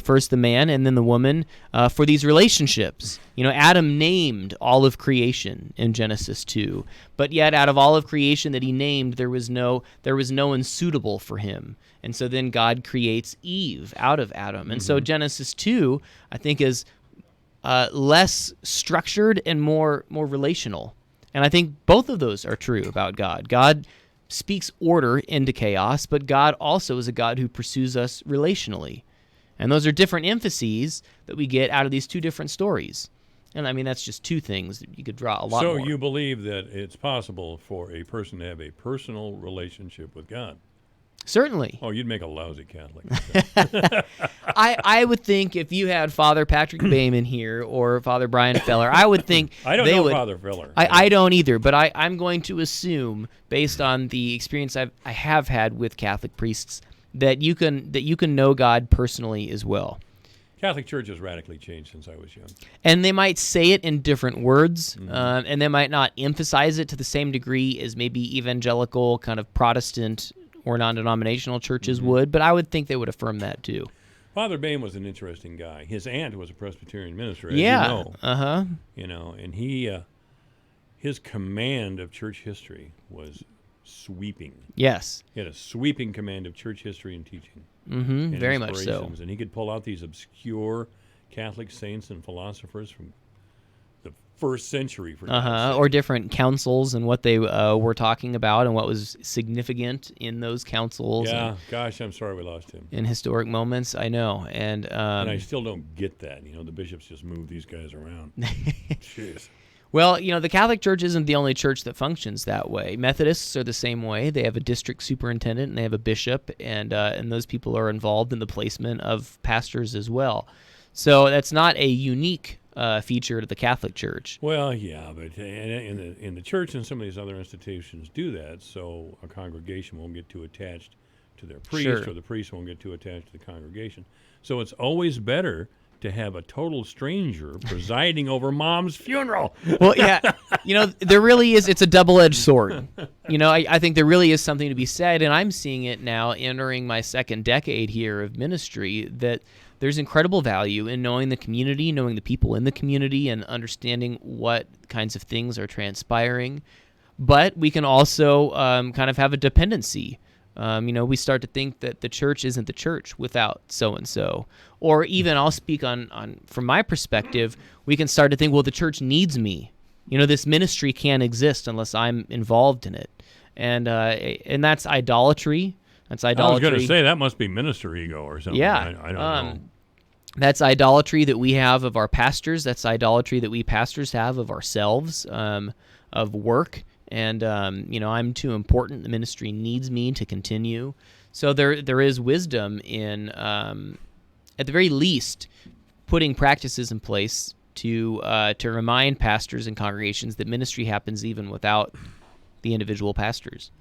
first the man and then the woman for these relationships. Adam named all of creation in Genesis 2, but yet out of all of creation that he named, there was no one suitable for him. And so then God creates Eve out of Adam. And so Genesis 2, I think, is less structured and more relational. And I think both of those are true about God. God speaks order into chaos, but God also is a God who pursues us relationally. And those are different emphases that we get out of these two different stories. And I mean, that's just two things. You could draw a lot more. So you believe that it's possible for a person to have a personal relationship with God? Certainly. Oh, you'd make a lousy Catholic. I would think if you had Father Patrick Bayman here or Father Brian Feller, I would think I don't know Father Feller. I don't either, but I'm going to assume, based on the experience I have had with Catholic priests, that you can know God personally as well. Catholic Church has radically changed since I was young. And they might say it in different words, and they might not emphasize it to the same degree as maybe evangelical kind of Protestant or non-denominational churches would, but I would think they would affirm that too. Father Bain was an interesting guy. His aunt was a Presbyterian minister, as yeah. you know. And his command of church history was sweeping. Yes. He had a sweeping command of church history and teaching. Mm-hmm. Very much so. And he could pull out these obscure Catholic saints and philosophers from the first century. Or different councils and what they were talking about and what was significant in those councils. Yeah, gosh, I'm sorry we lost him. In historic moments, I know. And I still don't get that. The bishops just move these guys around. Jeez. Well, the Catholic Church isn't the only church that functions that way. Methodists are the same way. They have a district superintendent and they have a bishop, and those people are involved in the placement of pastors as well. So that's not a unique feature to the Catholic Church. Well, yeah, but in the church and some of these other institutions do that, so a congregation won't get too attached to their priest, or the priest won't get too attached to the congregation. So it's always better to have a total stranger presiding over mom's funeral. Well, yeah, there really is. It's a double-edged sword. I think there really is something to be said, and I'm seeing it now entering my second decade here of ministry, that there's incredible value in knowing the community, knowing the people in the community, and understanding what kinds of things are transpiring. But we can also kind of have a dependency. We start to think that the church isn't the church without so-and-so. Or even, I'll speak on from my perspective, we can start to think, well, the church needs me. This ministry can't exist unless I'm involved in it. And that's idolatry. That's idolatry. I was going to say, that must be minister ego or something. Yeah. I don't know. That's idolatry that we have of our pastors. That's idolatry that we pastors have of ourselves, of work. And, I'm too important. The ministry needs me to continue. So there is wisdom in, at the very least, putting practices in place to remind pastors and congregations that ministry happens even without the individual pastors.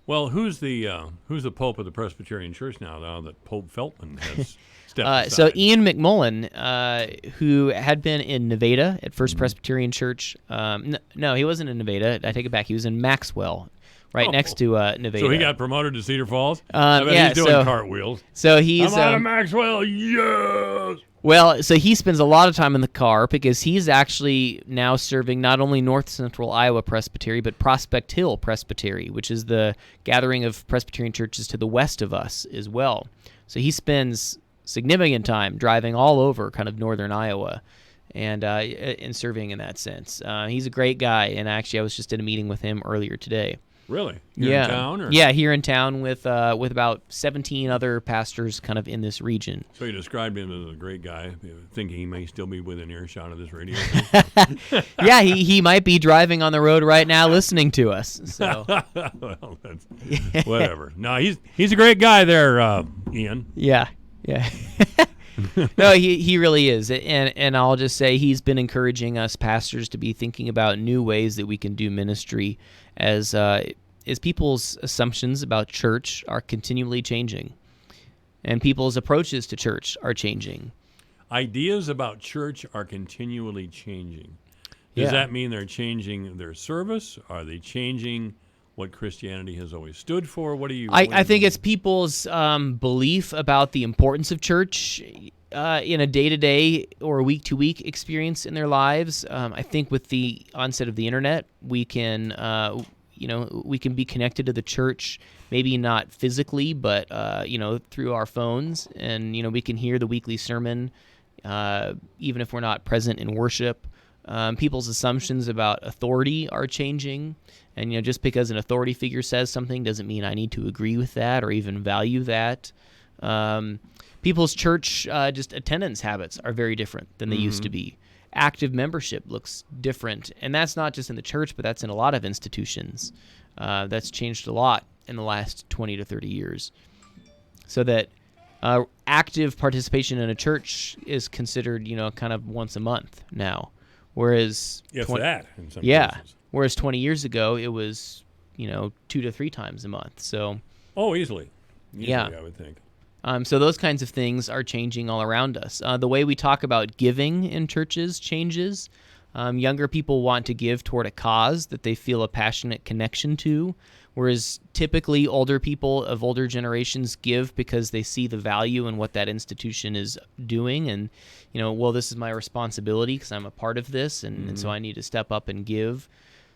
Well, who's the Pope of the Presbyterian Church now that Pope Feltman has stepped aside? So Ian McMullen, who had been in Nevada at First Presbyterian Church. No, he wasn't in Nevada. I take it back. He was in Maxwell, right next to Nevada. So he got promoted to Cedar Falls? I bet he's doing cartwheels. So he's... I'm out of Maxwell, yes! Well, so he spends a lot of time in the car because he's actually now serving not only North Central Iowa Presbytery, but Prospect Hill Presbytery, which is the gathering of Presbyterian churches to the west of us as well. So he spends significant time driving all over kind of northern Iowa and serving in that sense. He's a great guy, and actually I was just in a meeting with him earlier today. Really? Here in town? Or? Yeah, here in town with about 17 other pastors kind of in this region. So you described him as a great guy, thinking he may still be within earshot of this radio. Yeah, he might be driving on the road right now listening to us. So. Well, that's whatever. No, he's a great guy there, Ian. Yeah. No, he really is. And I'll just say he's been encouraging us pastors to be thinking about new ways that we can do ministry as people's assumptions about church are continually changing and people's approaches to church are changing. Ideas about church are continually changing. Does that mean they're changing their service? Are they changing what Christianity has always stood for? What do you... I think it's people's belief about the importance of church in a day-to-day or week-to-week experience in their lives. I think with the onset of the internet, we can be connected to the church, maybe not physically, but through our phones, and we can hear the weekly sermon, even if we're not present in worship. People's assumptions about authority are changing, and just because an authority figure says something doesn't mean I need to agree with that or even value that. People's church just attendance habits are very different than they used to be. Active membership looks different, and that's not just in the church, but that's in a lot of institutions. That's changed a lot in the last 20 to 30 years. So that active participation in a church is considered, kind of once a month now. Whereas in some cases. Whereas 20 years ago it was 2 to 3 times a month. So easily I would think. So those kinds of things are changing all around us. The way we talk about giving in churches changes. Younger people want to give toward a cause that they feel a passionate connection to, whereas typically older people of older generations give because they see the value in what that institution is doing, and this is my responsibility because I'm a part of this, and so I need to step up and give.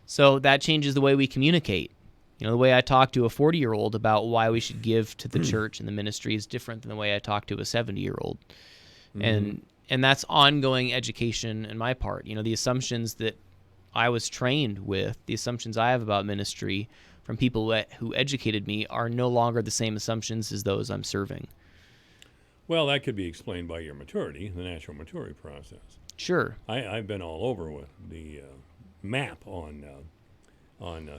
So that changes the way we communicate. The way I talk to a 40-year-old about why we should give to the church and the ministry is different than the way I talk to a 70-year-old. And that's ongoing education on my part. The assumptions that I was trained with, the assumptions I have about ministry from people who educated me are no longer the same assumptions as those I'm serving. Well, that could be explained by your maturity, the natural maturity process. Sure. I've been all over with the map on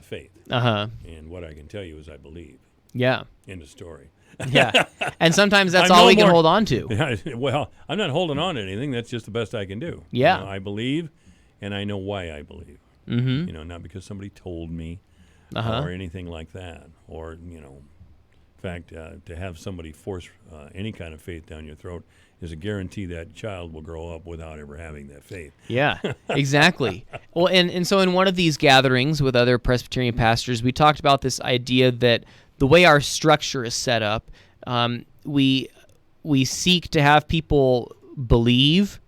faith. And what I can tell you is I believe. Yeah. End of story. Yeah. And sometimes that's all we can hold on to. Yeah, well, I'm not holding on to anything. That's just the best I can do. Yeah. I believe, and I know why I believe. Not because somebody told me or anything like that. Or, in fact, to have somebody force any kind of faith down your throat is a guarantee that child will grow up without ever having that faith. Yeah, exactly. Well, and so in one of these gatherings with other Presbyterian pastors, we talked about this idea that the way our structure is set up, we seek to have people believe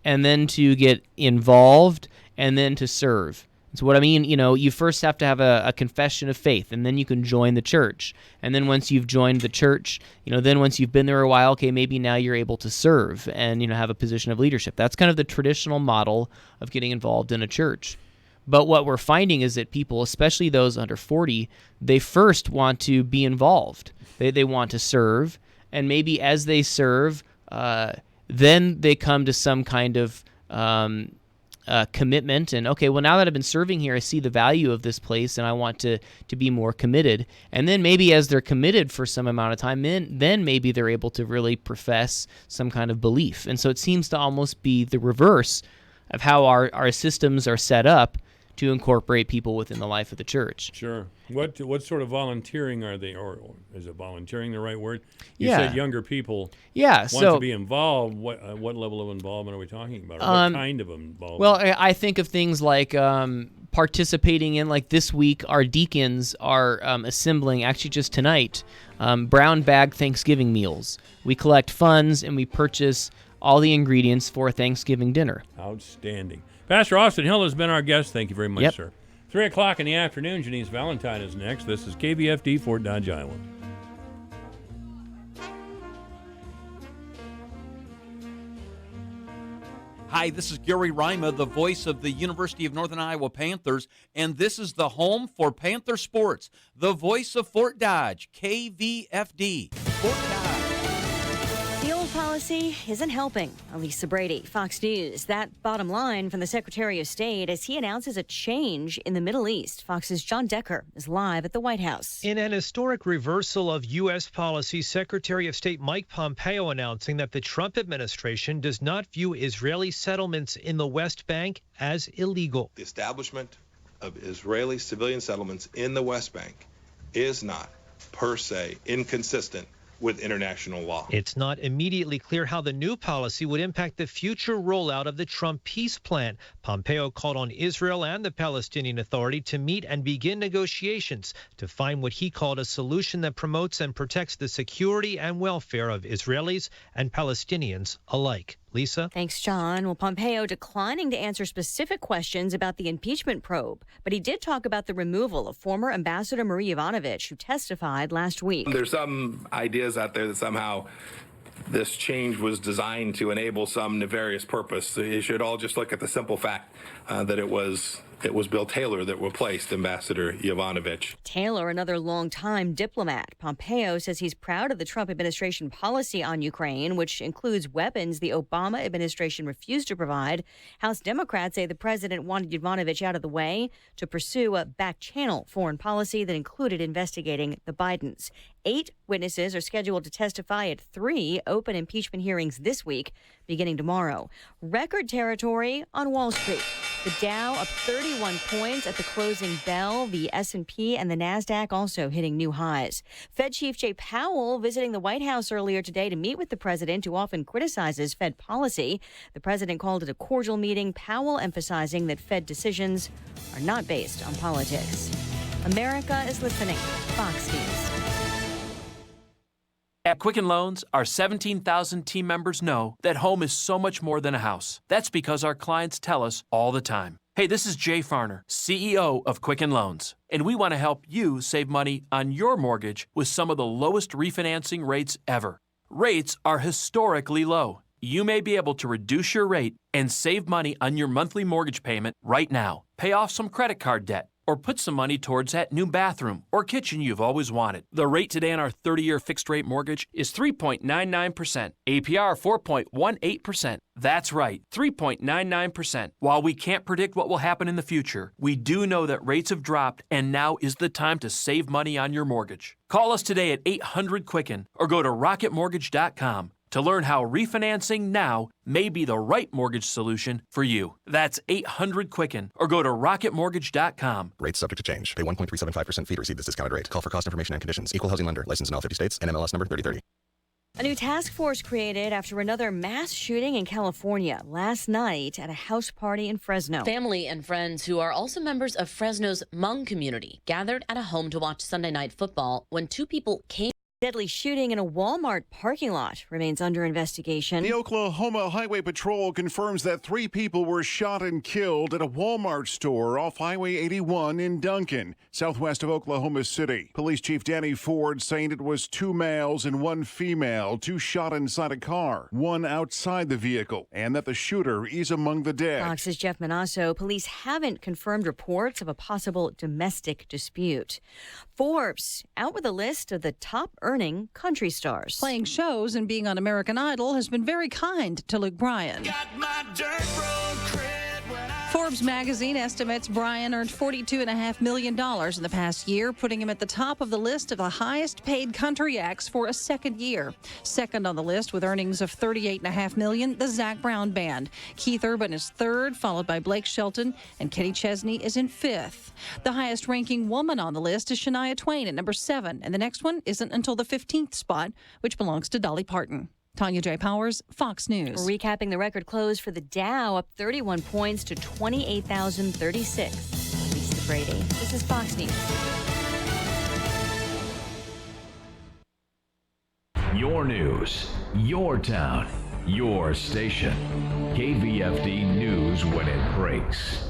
and then to get involved and then to serve. So what I mean, you first have to have a confession of faith, and then you can join the church. And then once you've joined the church, then once you've been there a while, okay, maybe now you're able to serve and, have a position of leadership. That's kind of the traditional model of getting involved in a church. But what we're finding is that people, especially those under 40, they first want to be involved. They want to serve, and maybe as they serve, then they come to some kind of commitment, and okay, well, now that I've been serving here, I see the value of this place, and I want to be more committed. And then maybe as they're committed for some amount of time, then maybe they're able to really profess some kind of belief. And so it seems to almost be the reverse of how our systems are set up to incorporate people within the life of the church. Sure. What sort of volunteering are they, or is it volunteering the right word? You Yeah. said younger people Yeah, want so- to be involved. What level of involvement are we talking about? Or what kind of involvement? Well, I think of things like participating in, like this week, our deacons are assembling, actually just tonight, brown bag Thanksgiving meals. We collect funds and we purchase all the ingredients for a Thanksgiving dinner. Outstanding. Pastor Austin Hill has been our guest. Thank you very much, Yep. sir. 3 o'clock in the afternoon, Janice Valentine is next. This is KVFD, Fort Dodge, Iowa. Hi, this is Gary Rima, the voice of the University of Northern Iowa Panthers, and this is the home for Panther Sports, the voice of Fort Dodge, KVFD. Fort Dodge. The old policy isn't helping. Elisa Brady, Fox News. That bottom line from the Secretary of State as he announces a change in the Middle East. Fox's John Decker is live at the White House. In an historic reversal of U.S. policy, Secretary of State Mike Pompeo announcing that the Trump administration does not view Israeli settlements in the West Bank as illegal. The establishment of Israeli civilian settlements in the West Bank is not, per se, inconsistent with international law. It's not immediately clear how the new policy would impact the future rollout of the Trump peace plan. Pompeo called on Israel and the Palestinian Authority to meet and begin negotiations to find what he called a solution that promotes and protects the security and welfare of Israelis and Palestinians alike. Lisa? Thanks, John. Well, Pompeo declining to answer specific questions about the impeachment probe, but he did talk about the removal of former Ambassador Marie Yovanovitch, who testified last week. There's some ideas out there that somehow this change was designed to enable some nefarious purpose. You should all just look at the simple fact that it was Bill Taylor that replaced Ambassador Yovanovitch. Taylor, another longtime diplomat. Pompeo says he's proud of the Trump administration policy on Ukraine, which includes weapons the Obama administration refused to provide. House Democrats say the president wanted Yovanovitch out of the way to pursue a back-channel foreign policy that included investigating the Bidens. 8 witnesses are scheduled to testify at 3 open impeachment hearings this week, beginning tomorrow. Record territory on Wall Street. The Dow up 31 points at the closing bell. The S&P and the Nasdaq also hitting new highs. Fed Chief Jay Powell visiting the White House earlier today to meet with the president, who often criticizes Fed policy. The president called it a cordial meeting. Powell emphasizing that Fed decisions are not based on politics. America is listening. Fox News. At Quicken Loans, our 17,000 team members know that home is so much more than a house. That's because our clients tell us all the time. Hey, this is Jay Farner, CEO of Quicken Loans, and we want to help you save money on your mortgage with some of the lowest refinancing rates ever. Rates are historically low. You may be able to reduce your rate and save money on your monthly mortgage payment right now. Pay off some credit card debt, or put some money towards that new bathroom or kitchen you've always wanted. The rate today on our 30-year fixed-rate mortgage is 3.99%, APR 4.18%. That's right, 3.99%. While we can't predict what will happen in the future, we do know that rates have dropped, and now is the time to save money on your mortgage. Call us today at 800-QUICKEN or go to rocketmortgage.com to learn how refinancing now may be the right mortgage solution for you. That's 800-QUICKEN or go to rocketmortgage.com. Rates subject to change. Pay 1.375% fee to receive this discounted rate. Call for cost information and conditions. Equal housing lender. Licensed in all 50 states. NMLS number 3030. A new task force created after another mass shooting in California last night at a house party in Fresno. Family and friends who are also members of Fresno's Hmong community gathered at a home to watch Sunday Night Football when 2 people came. Deadly shooting in a Walmart parking lot remains under investigation. The Oklahoma Highway Patrol confirms that 3 people were shot and killed at a Walmart store off Highway 81 in Duncan, southwest of Oklahoma City. Police Chief Danny Ford saying it was 2 males and 1 female, 2 shot inside a car, 1 outside the vehicle, and that the shooter is among the dead. Fox's Jeff Manasso. Police haven't confirmed reports of a possible domestic dispute. Forbes out with a list of the top earning country stars. Playing shows and being on American Idol has been very kind to Luke Bryan. Forbes magazine estimates Bryan earned $42.5 million in the past year, putting him at the top of the list of the highest paid country acts for a second year. Second on the list with earnings of $38.5 million, the Zac Brown Band. Keith Urban is third, followed by Blake Shelton, and Kenny Chesney is in fifth. The highest ranking woman on the list is Shania Twain at number 7, and the next one isn't until the 15th spot, which belongs to Dolly Parton. Tanya J. Powers, Fox News. Recapping the record close for the Dow, up 31 points to 28,036. Brady. This is Fox News. Your news, your town, your station. KVFD News when it breaks.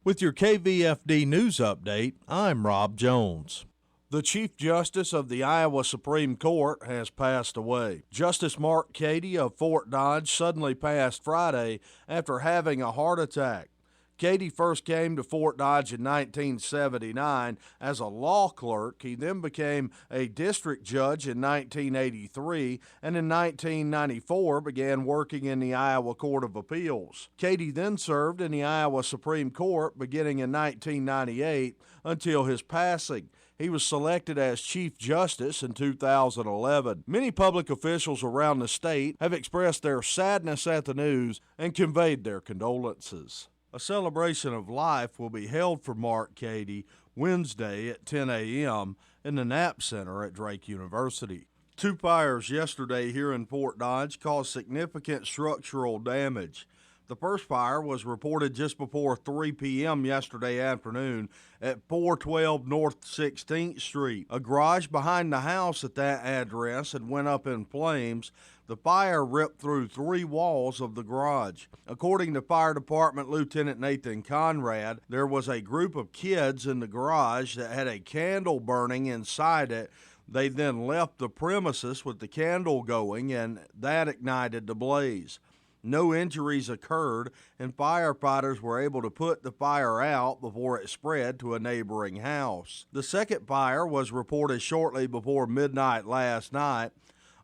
With your KVFD News Update, I'm Rob Jones. The Chief Justice of the Iowa Supreme Court has passed away. Justice Mark Cady of Fort Dodge suddenly passed Friday after having a heart attack. Cady first came to Fort Dodge in 1979 as a law clerk. He then became a district judge in 1983 and in 1994 began working in the Iowa Court of Appeals. Cady then served in the Iowa Supreme Court beginning in 1998 until his passing. He was selected as Chief Justice in 2011. Many public officials around the state have expressed their sadness at the news and conveyed their condolences. A celebration of life will be held for Mark Cady Wednesday at 10 a.m. in the Knapp Center at Drake University. Two fires yesterday here in Fort Dodge caused significant structural damage. The first fire was reported just before 3 p.m. yesterday afternoon at 412 North 16th Street. A garage behind the house at that address had went up in flames. The fire ripped through 3 walls of the garage. According to Fire Department Lieutenant Nathan Conrad, there was a group of kids in the garage that had a candle burning inside it. They then left the premises with the candle going, and that ignited the blaze. No injuries occurred, and firefighters were able to put the fire out before it spread to a neighboring house. The second fire was reported shortly before midnight last night.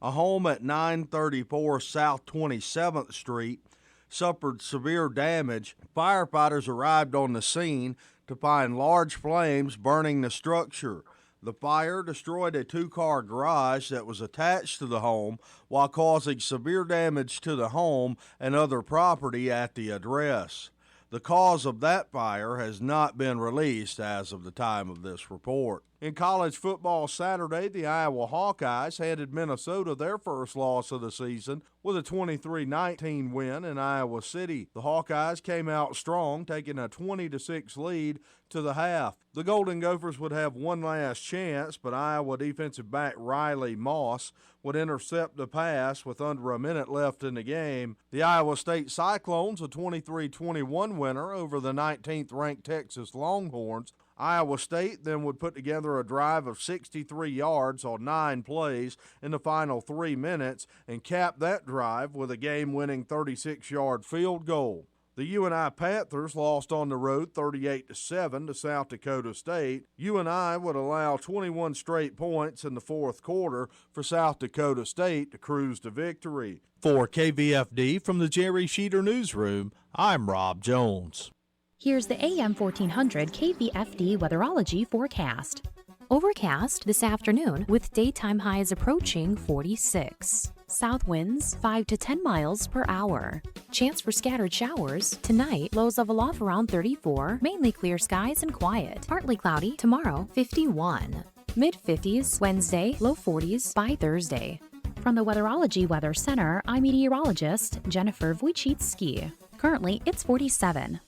A home at 934 South 27th Street suffered severe damage. Firefighters arrived on the scene to find large flames burning the structure. The fire destroyed a 2-car garage that was attached to the home while causing severe damage to the home and other property at the address. The cause of that fire has not been released as of the time of this report. In college football Saturday, the Iowa Hawkeyes handed Minnesota their first loss of the season with a 23-19 win in Iowa City. The Hawkeyes came out strong, taking a 20-6 lead to the half. The Golden Gophers would have one last chance, but Iowa defensive back Riley Moss would intercept the pass with under a minute left in the game. The Iowa State Cyclones, a 23-21 winner over the 19th-ranked Texas Longhorns. Iowa State then would put together a drive of 63 yards on 9 plays in the final 3 minutes and cap that drive with a game-winning 36-yard field goal. The UNI Panthers lost on the road 38-7 to South Dakota State. UNI would allow 21 straight points in the fourth quarter for South Dakota State to cruise to victory. For KVFD from the Jerry Sheeter Newsroom, I'm Rob Jones. Here's the AM 1400 KVFD weatherology forecast. Overcast this afternoon with daytime highs approaching 46. South winds 5 to 10 miles per hour. Chance for scattered showers. Tonight, lows level off around 34, mainly clear skies and quiet. Partly cloudy tomorrow, 51. Mid-50s Wednesday, low 40s by Thursday. From the Weatherology Weather Center, I'm meteorologist Jennifer Wojcicki. Currently, it's 47.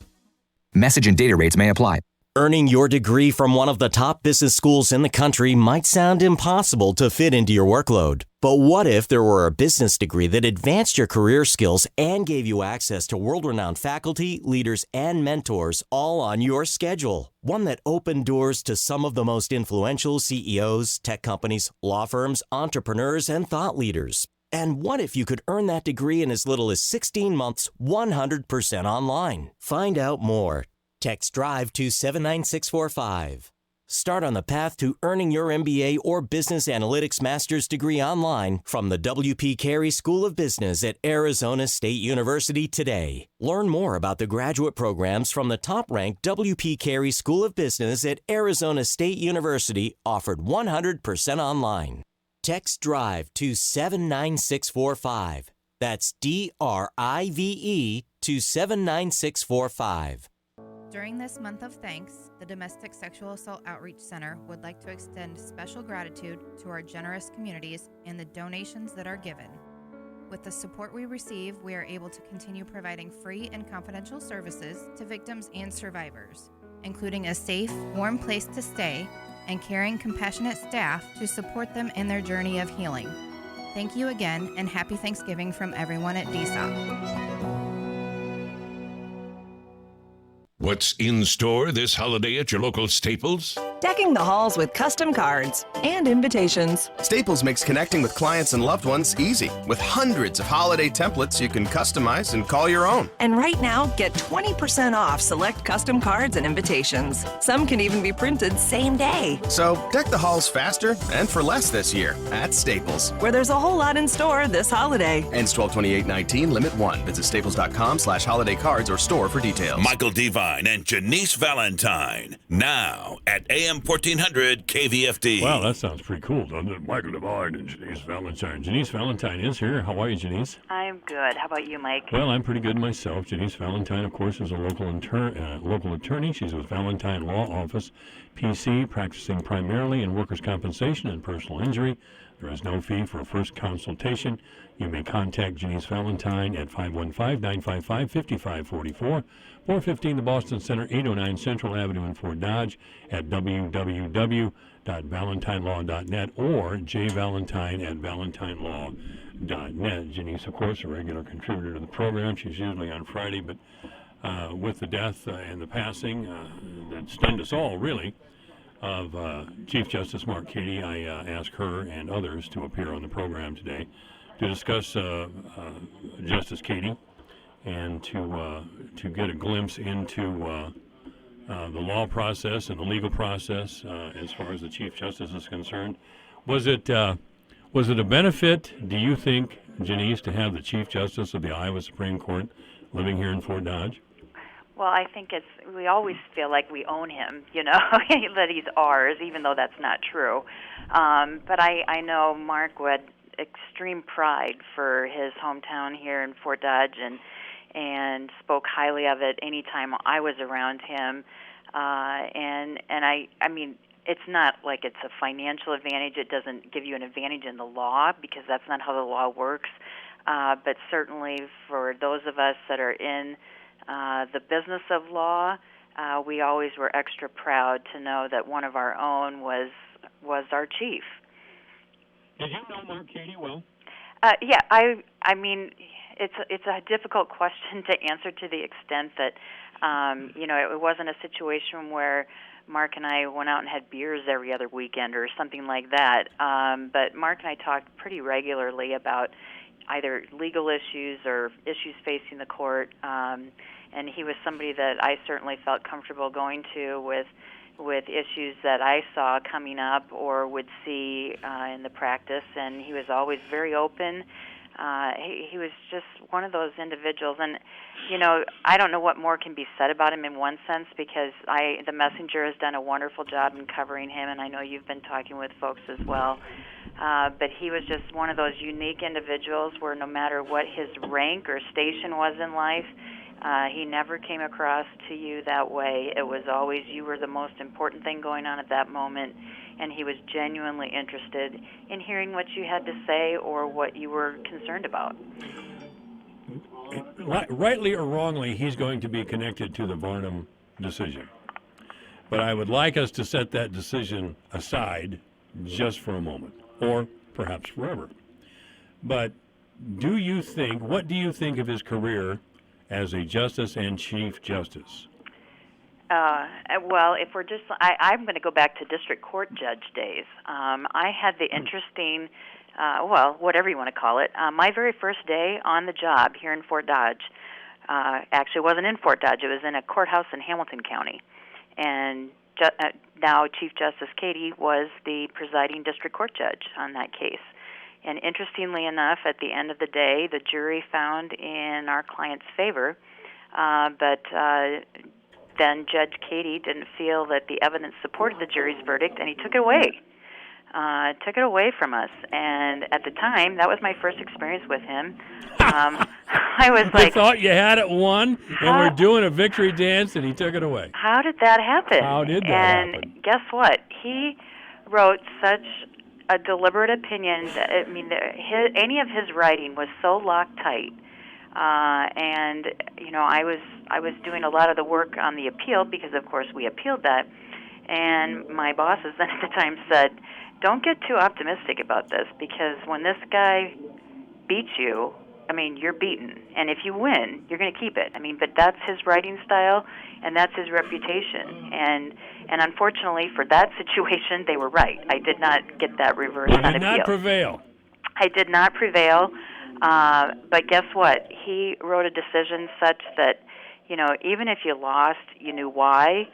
Message and data rates may apply. Earning your degree from one of the top business schools in the country might sound impossible to fit into your workload. But what if there were a business degree that advanced your career skills and gave you access to world-renowned faculty, leaders, and mentors all on your schedule? One that opened doors to some of the most influential CEOs, tech companies, law firms, entrepreneurs, and thought leaders. And what if you could earn that degree in as little as 16 months, 100% online? Find out more. Text DRIVE to 79645. Start on the path to earning your MBA or Business Analytics Master's degree online from the W.P. Carey School of Business at Arizona State University today. Learn more about the graduate programs from the top-ranked W.P. Carey School of Business at Arizona State University, offered 100% online. Text DRIVE to 79645. That's DRIVE to 79645. During this month of thanks, the Domestic Sexual Assault Outreach Center would like to extend special gratitude to our generous communities and the donations that are given. With the support we receive, we are able to continue providing free and confidential services to victims and survivors. including a safe, warm place to stay and caring, compassionate staff to support them in their journey of healing. Thank you again, and happy Thanksgiving from everyone at DSOP. What's in store this holiday at your local Staples? Decking the halls with custom cards and invitations. Staples makes connecting with clients and loved ones easy, with hundreds of holiday templates you can customize and call your own. And right now, get 20% off select custom cards and invitations. Some can even be printed same day. So deck the halls faster and for less this year at Staples, where there's a whole lot in store this holiday. Ends 12/28/19, limit 1. Visit staples.com/holiday cards or store for details. Michael Devine and Janice Valentine, now at AM 1400 KVFD. Wow, that sounds pretty cool, doesn't it? Michael Devine and Janice Valentine. Janice Valentine is here. How are you, Janice? I'm good. How about you, Mike? Well, I'm pretty good myself. Janice Valentine, of course, is a local attorney. She's with Valentine Law Office, PC, practicing primarily in workers' compensation and personal injury. There is no fee for a first consultation. You may contact Janice Valentine at 515-955-5544, 415 the Boston Center, 809 Central Avenue in Fort Dodge, at www.valentinelaw.net or jvalentine@valentinelaw.net. Janice, of course, a regular contributor to the program. She's usually on Friday, but with the death and the passing that stunned us all, really, of Chief Justice Mark Cady, I asked her and others to appear on the program today to discuss Justice Cady and to get a glimpse into the law process and the legal process as far as the Chief Justice is concerned. Was it a benefit, do you think, Janice, to have the Chief Justice of the Iowa Supreme Court living here in Fort Dodge? Well, I think we always feel like we own him, that he's ours, even though that's not true. But I know Mark would extreme pride for his hometown here in Fort Dodge and spoke highly of it anytime I was around him. And I mean, it's not like it's a financial advantage. It doesn't give you an advantage in the law because that's not how the law works. But certainly for those of us that are in the business of law, we always were extra proud to know that one of our own was our chief. Did you know Mark Cady well? Yeah, I mean, it's a difficult question to answer to the extent that it wasn't a situation where Mark and I went out and had beers every other weekend or something like that. But Mark and I talked pretty regularly about either legal issues or issues facing the court, and he was somebody that I certainly felt comfortable going to with issues that I saw coming up or would see in the practice, and he was always very open. He was just one of those individuals, and I don't know what more can be said about him in one sense because the Messenger has done a wonderful job in covering him, and I know you've been talking with folks as well. But he was just one of those unique individuals where no matter what his rank or station was in life, he never came across to you that way. It was always you were the most important thing going on at that moment, and he was genuinely interested in hearing what you had to say or what you were concerned about. Rightly or wrongly, he's going to be connected to the Varnum decision. But I would like us to set that decision aside just for a moment, or perhaps forever. But what do you think of his career as a justice and Chief Justice? Well, if we're just, I'm going to go back to district court judge days. I had the interesting, whatever you want to call it, my very first day on the job here in Fort Dodge. Actually, it wasn't in Fort Dodge. It was in a courthouse in Hamilton County. And now Chief Justice Cady was the presiding district court judge on that case. And interestingly enough, at the end of the day, the jury found in our client's favor, but then Judge Cady didn't feel that the evidence supported the jury's verdict, and he took it away. Took it away from us. And at the time, that was my first experience with him. I was like, I thought you had it won, and we're doing a victory dance, and he took it away. How did that happen? How did that happen? And guess what? He wrote such a deliberate opinion that, any of his writing was so Loctite And I was doing a lot of the work on the appeal because, of course, we appealed that. And my bosses then at the time said, "Don't get too optimistic about this because when this guy beats you, I mean, you're beaten. And if you win, you're going to keep it. I mean, but that's his writing style, and that's his reputation. And unfortunately for that situation, they were right. I did not get that reversed on appeal. You did not prevail. I did not prevail. But guess what? He wrote a decision such that, even if you lost, you knew why.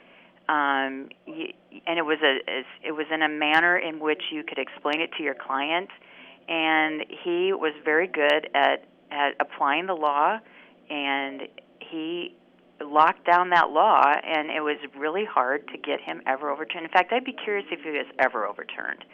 And it was in a manner in which you could explain it to your client. And he was very good at applying the law, and he locked down that law, and it was really hard to get him ever overturned. In fact, I'd be curious if he was ever overturned.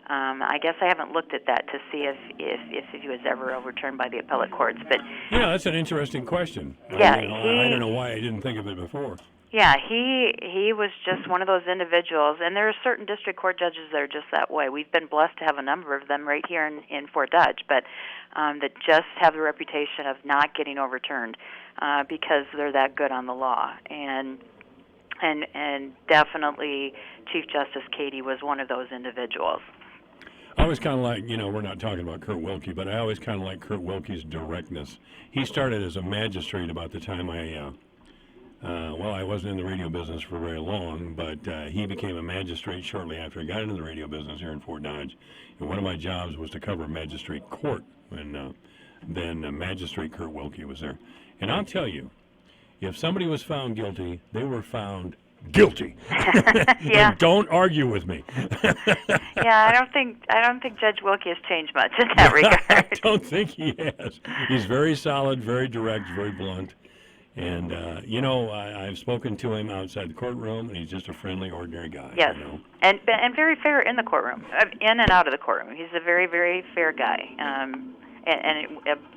I guess I haven't looked at that to see if he was ever overturned by the appellate courts. But that's an interesting question. Yeah, I don't know why I didn't think of it before. Yeah, he was just one of those individuals, and there are certain district court judges that are just that way. We've been blessed to have a number of them right here in Fort Dodge, but that just have the reputation of not getting overturned because they're that good on the law. And definitely Chief Justice Cady was one of those individuals. I was kind of like, we're not talking about Kurt Wilkie, but I always kind of like Kurt Wilkie's directness. He started as a magistrate about the time I wasn't in the radio business for very long, but he became a magistrate shortly after I got into the radio business here in Fort Dodge. And one of my jobs was to cover magistrate court when then Magistrate Kurt Wilkie was there. And I'll tell you, if somebody was found guilty, they were found guilty. Yeah. And don't argue with me. Yeah, I don't think Judge Wilkie has changed much in that regard. I don't think he has. He's very solid, very direct, very blunt. And, I've spoken to him outside the courtroom, and he's just a friendly, ordinary guy. Yes, and very fair in the courtroom, in and out of the courtroom. He's a very, very fair guy, and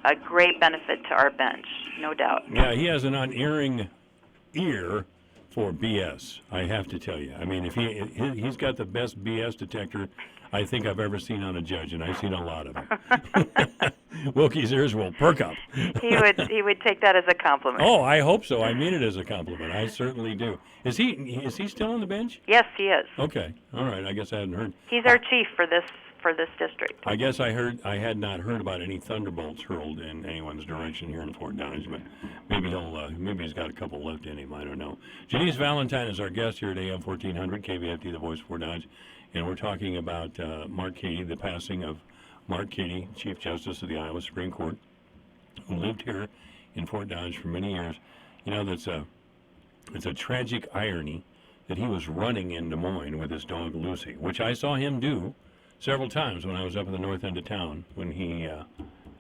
a great benefit to our bench, no doubt. Yeah, he has an unerring ear for BS, I have to tell you. I mean, if he's got the best BS detector I think I've ever seen on a judge, and I've seen a lot of it. Wilkie's ears will perk up. He would take that as a compliment. Oh, I hope so. I mean it as a compliment. I certainly do. Is he still on the bench? Yes, he is. Okay. All right. I guess I hadn't heard. He's our chief for this district. I guess I had not heard about any thunderbolts hurled in anyone's direction here in Fort Dodge, but maybe he's got a couple left in him. I don't know. Janice Valentine is our guest here at AM 1400 KVFD, the voice of Fort Dodge. And we're talking about Mark Cady, the passing of Mark Cady, Chief Justice of the Iowa Supreme Court, who lived here in Fort Dodge for many years. It's a tragic irony that he was running in Des Moines with his dog Lucy, which I saw him do several times when I was up in the north end of town. When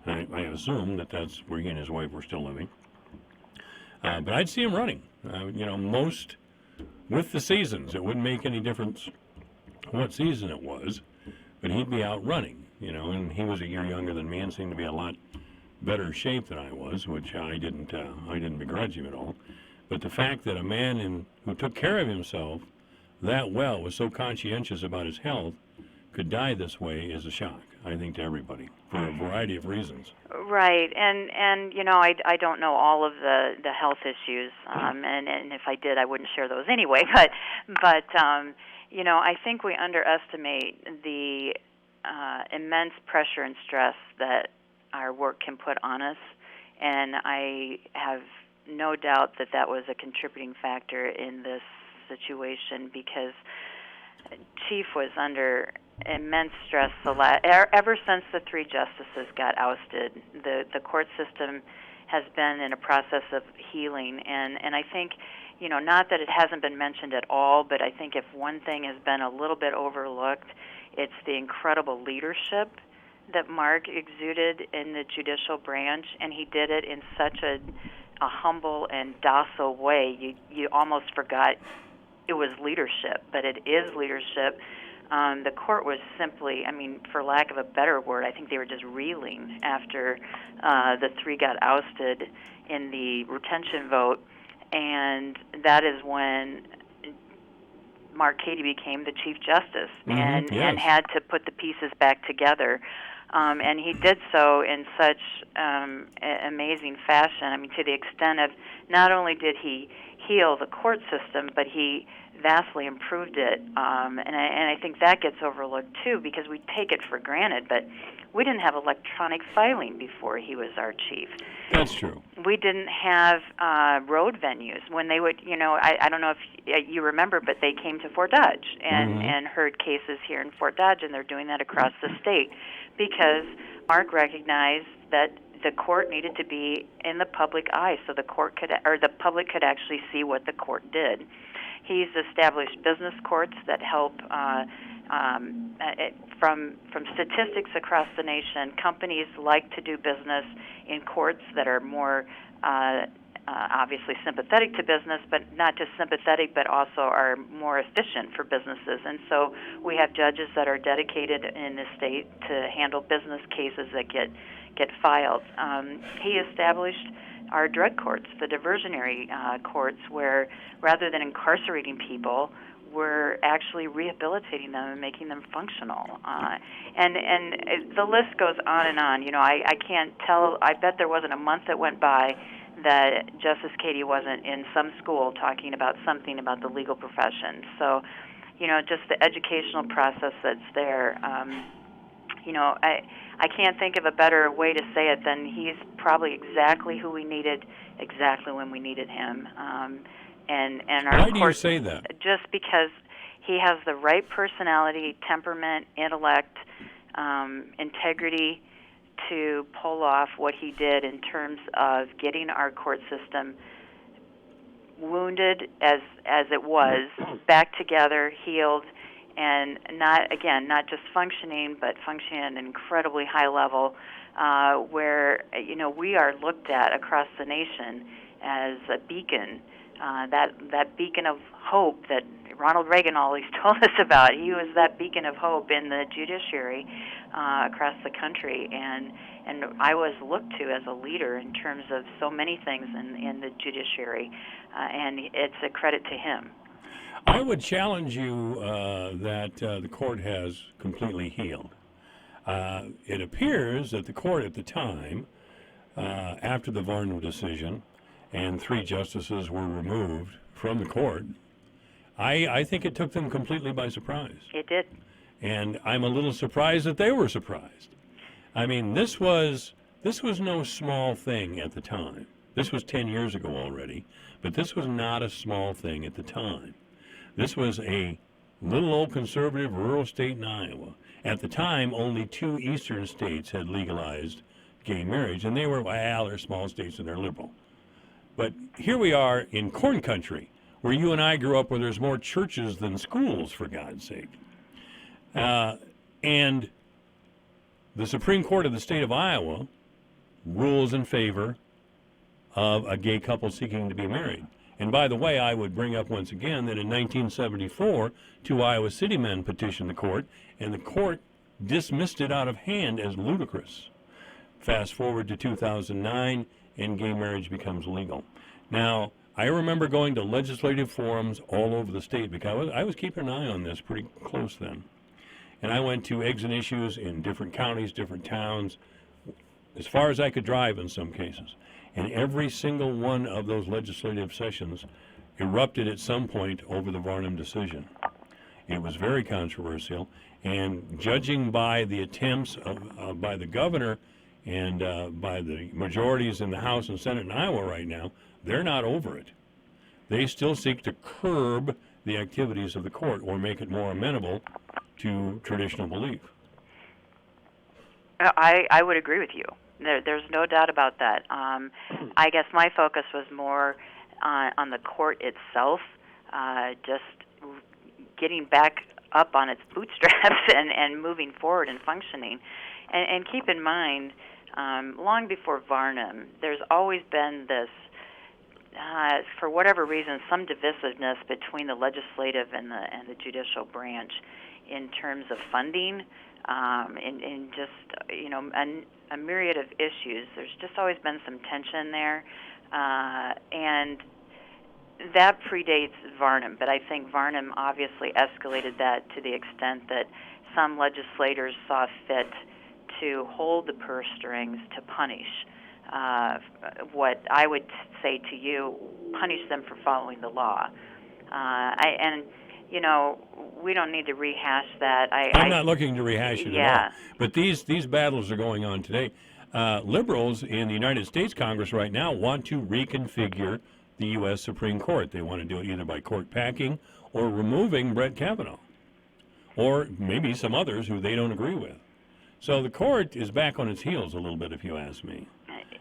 I assume that's where he and his wife were still living. But I'd see him running. Most with the seasons, it wouldn't make any difference what season it was, but he'd be out running, and he was a year younger than me and seemed to be a lot better shape than I was, which I didn't begrudge him at all. But the fact that a man who took care of himself that well, was so conscientious about his health, could die this way is a shock, I think, to everybody, for a variety of reasons. Right, and I don't know all of the health issues, and if I did, I wouldn't share those anyway, but I think we underestimate the immense pressure and stress that our work can put on us, and I have no doubt that was a contributing factor in this situation because Chief was under immense stress ever since the three justices got ousted. The court system has been in a process of healing, and I think, not that it hasn't been mentioned at all, but I think if one thing has been a little bit overlooked, it's the incredible leadership that Mark exuded in the judicial branch, and he did it in such a humble and docile way. You almost forgot it was leadership, but it is leadership. The court was simply, for lack of a better word, I think they were just reeling after the three got ousted in the retention vote, and that is when Mark Cady became the Chief Justice and had to put the pieces back together. And he did so in such amazing fashion. I mean, to the extent of not only did he heal the court system, but he vastly improved it. And I think that gets overlooked, too, because we take it for granted. But we didn't have electronic filing before he was our chief. That's true. We didn't have road venues. When they would, I don't know if you remember, but they came to Fort Dodge and heard cases here in Fort Dodge, and they're doing that across the state because Mark recognized that the court needed to be in the public eye so the public could actually see what the court did. He's established business courts that help from statistics across the nation. Companies like to do business in courts that are more obviously sympathetic to business, but not just sympathetic, but also are more efficient for businesses. And so we have judges that are dedicated in the state to handle business cases that get filed. He established our drug courts, the diversionary courts, where rather than incarcerating people, we're actually rehabilitating them and making them functional. And the list goes on and on. I can't tell. I bet there wasn't a month that went by that Justice Katie wasn't in some school talking about something about the legal profession. So, just the educational process that's there. I can't think of a better way to say it than he's probably exactly who we needed, exactly when we needed him. And our Why do you say that? Just because he has the right personality, temperament, intellect, integrity to pull off what he did in terms of getting our court system wounded as it was, back together, healed, and not just functioning, but functioning at an incredibly high level, where we are looked at across the nation as a beacon, that beacon of hope that Ronald Reagan always told us about. He was that beacon of hope in the judiciary across the country, and I was looked to as a leader in terms of so many things in the judiciary, and it's a credit to him. I would challenge you that the court has completely healed. It appears that the court at the time, after the Varnum decision, and 3 justices were removed from the court, I think it took them completely by surprise. It did. And I'm a little surprised that they were surprised. I mean, this was no small thing at the time. This was 10 years ago already, but this was not a small thing at the time. This was a little old conservative rural state in Iowa. At the time, only 2 eastern states had legalized gay marriage, and they're small states and they're liberal. But here we are in corn country, where you and I grew up, where there's more churches than schools, for God's sake. And the Supreme Court of the state of Iowa rules in favor of a gay couple seeking to be married. And by the way, I would bring up once again that in 1974, 2 Iowa City men petitioned the court, and the court dismissed it out of hand as ludicrous. Fast forward to 2009, and gay marriage becomes legal. Now, I remember going to legislative forums all over the state because I was keeping an eye on this pretty close then. And I went to exit issues in different counties, different towns, as far as I could drive in some cases. And every single one of those legislative sessions erupted at some point over the Varnum decision. It was very controversial, and judging by the attempts by the governor and by the majorities in the House and Senate in Iowa right now, they're not over it. They still seek to curb the activities of the court or make it more amenable to traditional belief. I would agree with you. There's no doubt about that. I guess my focus was more on the court itself, just getting back up on its bootstraps and moving forward and functioning. And keep in mind, long before Varnum, there's always been this, for whatever reason, some divisiveness between the legislative and the judicial branch in terms of funding, in just, a myriad of issues. There's just always been some tension there, and that predates Varnum, but I think Varnum obviously escalated that to the extent that some legislators saw fit to hold the purse strings to punish. What I would say to you, punish them for following the law. We don't need to rehash that. I'm not looking to rehash it yeah. at all. But these battles are going on today. Liberals in the United States Congress right now want to reconfigure the U.S. Supreme Court. They want to do it either by court packing or removing Brett Kavanaugh, or maybe some others who they don't agree with. So the court is back on its heels a little bit, if you ask me.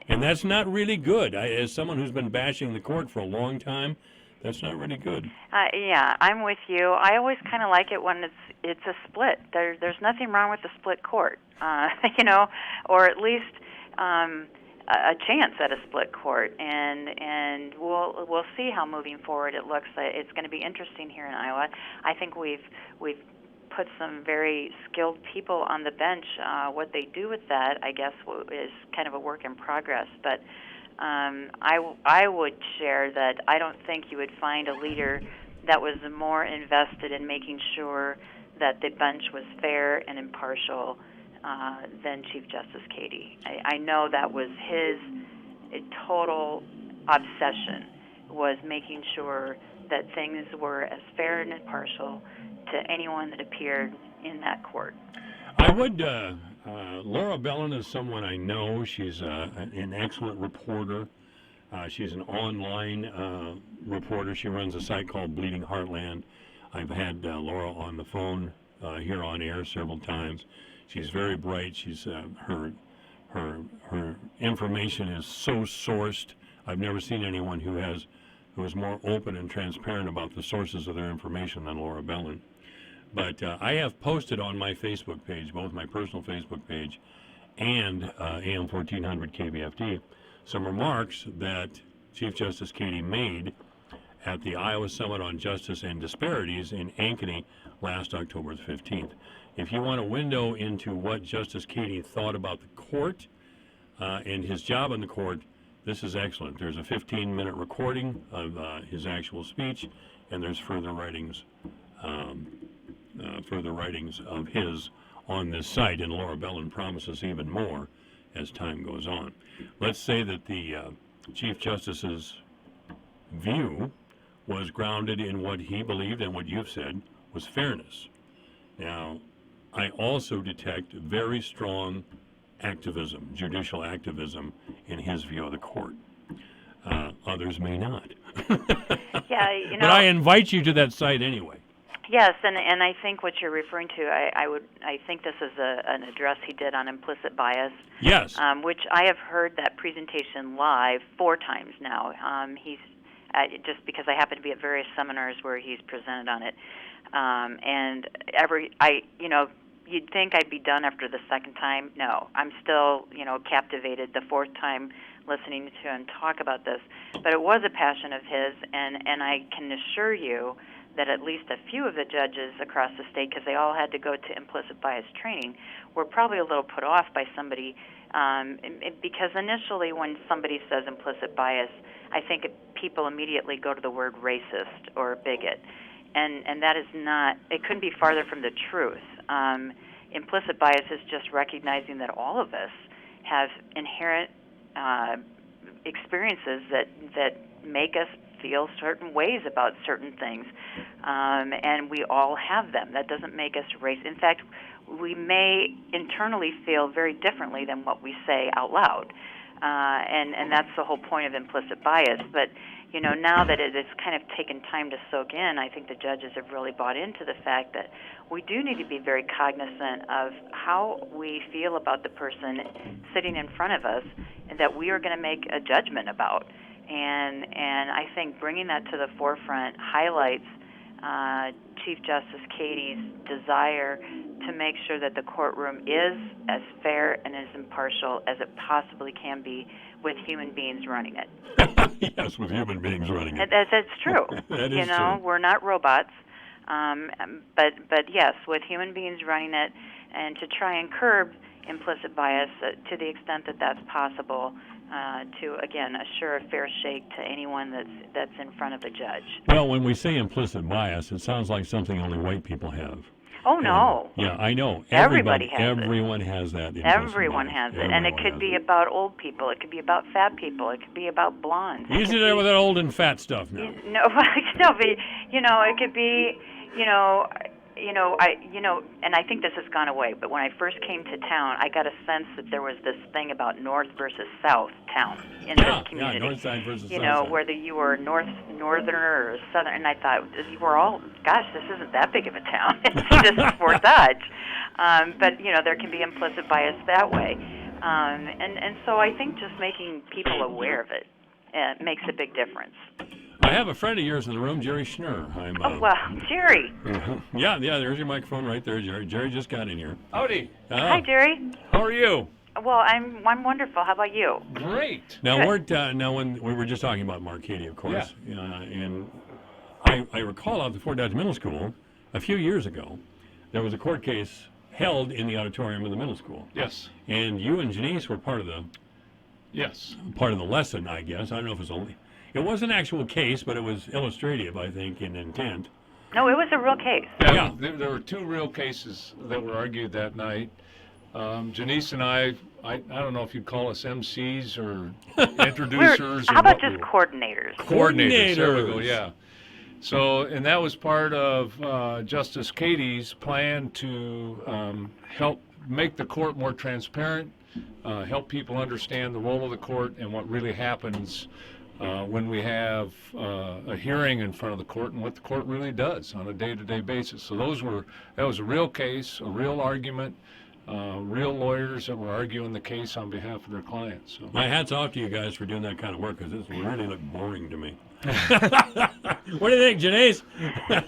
And that's not really good. As someone who's been bashing the court for a long time, that's not really good. Yeah, I'm with you. I always kind of like it when it's a split. There's nothing wrong with a split court, or at least a chance at a split court. And we'll see how moving forward it looks. It's going to be interesting here in Iowa. I think we've put some very skilled people on the bench. What they do with that, I guess, is kind of a work in progress. But I would share that I don't think you would find a leader that was more invested in making sure that the bench was fair and impartial than Chief Justice Cady. I know that was his total obsession, was making sure that things were as fair and impartial to anyone that appeared in that court. I would, Laura Bellin is someone I know. She's an excellent reporter. She's an online reporter. She runs a site called Bleeding Heartland. I've had Laura on the phone here on air several times. She's very bright. She's her information is so sourced. I've never seen anyone who is more open and transparent about the sources of their information than Laura Bellin. But I have posted on my Facebook page, both my personal Facebook page and AM 1400 KVFD, some remarks that Chief Justice Cady made at the Iowa Summit on Justice and Disparities in Ankeny last October the 15th. If you want a window into what Justice Cady thought about the court and his job in the court, this is excellent. There's a 15-minute recording of his actual speech, and there's further writings of his on this site, and Laura Bellin promises even more as time goes on. Let's say that the Chief Justice's view was grounded in what he believed and what you've said was fairness. Now, I also detect very strong activism, judicial activism, in his view of the court. Others may not. Yeah, But I invite you to that site anyway. Yes, and I think what you're referring to, I think this is an address he did on implicit bias. Yes. Which I have heard that presentation live 4 times now. He's just because I happen to be at various seminars where he's presented on it, and you'd think I'd be done after the second time. No, I'm still captivated the 4th time listening to him talk about this. But it was a passion of his, and I can assure you that at least a few of the judges across the state, because they all had to go to implicit bias training, were probably a little put off by somebody, because initially when somebody says implicit bias, I think people immediately go to the word racist or bigot, and that is not, it couldn't be farther from the truth. Implicit bias is just recognizing that all of us have inherent experiences that make us feel certain ways about certain things, and we all have them. That doesn't make us racist. In fact, we may internally feel very differently than what we say out loud, and that's the whole point of implicit bias. But now that it's kind of taken time to soak in, I think the judges have really bought into the fact that we do need to be very cognizant of how we feel about the person sitting in front of us, and that we are going to make a judgment about. And I think bringing that to the forefront highlights Chief Justice Cady's desire to make sure that the courtroom is as fair and as impartial as it possibly can be with human beings running it. Yes, with human beings running it. That's true. That is true. We're not robots, but yes, with human beings running it, and to try and curb implicit bias to the extent that that's possible, to again assure a fair shake to anyone that's in front of a judge. Well, when we say implicit bias, it sounds like something only white people have. Oh, no. Yeah, I know. Everybody has it. Everyone has that. Everyone has it. And it could be about old people. It could be about fat people. It could be about blondes. Usually they're with that old and fat stuff now. No, but, it could be, and I think this has gone away, but when I first came to town, I got a sense that there was this thing about north versus south town in this community. Yeah, north side versus south side. Whether you were northerner or southern, and I thought, you were all, gosh, this isn't that big of a town. It's just Fort Dodge. But, there can be implicit bias that way. And so I think just making people aware of it makes a big difference. I have a friend of yours in the room, Jerry Schnurr. Oh, wow, Jerry. Yeah, there's your microphone right there, Jerry. Jerry just got in here. Howdy. Hi, Jerry. How are you? Well, I'm wonderful. How about you? Great. Now, when we were just talking about Mark Cady, of course, and I recall out at the Fort Dodge Middle School a few years ago, there was a court case held in the auditorium of the middle school. Yes. And you and Janice were part of the lesson, I guess. I don't know if it was only. It was an actual case, but it was illustrative, I think, in intent. No, it was a real case. Yeah. There were two real cases that were argued that night. Janice and I don't know if you'd call us MCs or introducers. How about just coordinators? Coordinators, there we go, yeah. So, and that was part of Justice Cady's plan to help make the court more transparent, help people understand the role of the court and what really happens when we have a hearing in front of the court and what the court really does on a day-to-day basis. So that was a real case, a real argument, real lawyers that were arguing the case on behalf of their clients. So. My hat's off to you guys for doing that kind of work, because this really looked boring to me. What do you think, Janice?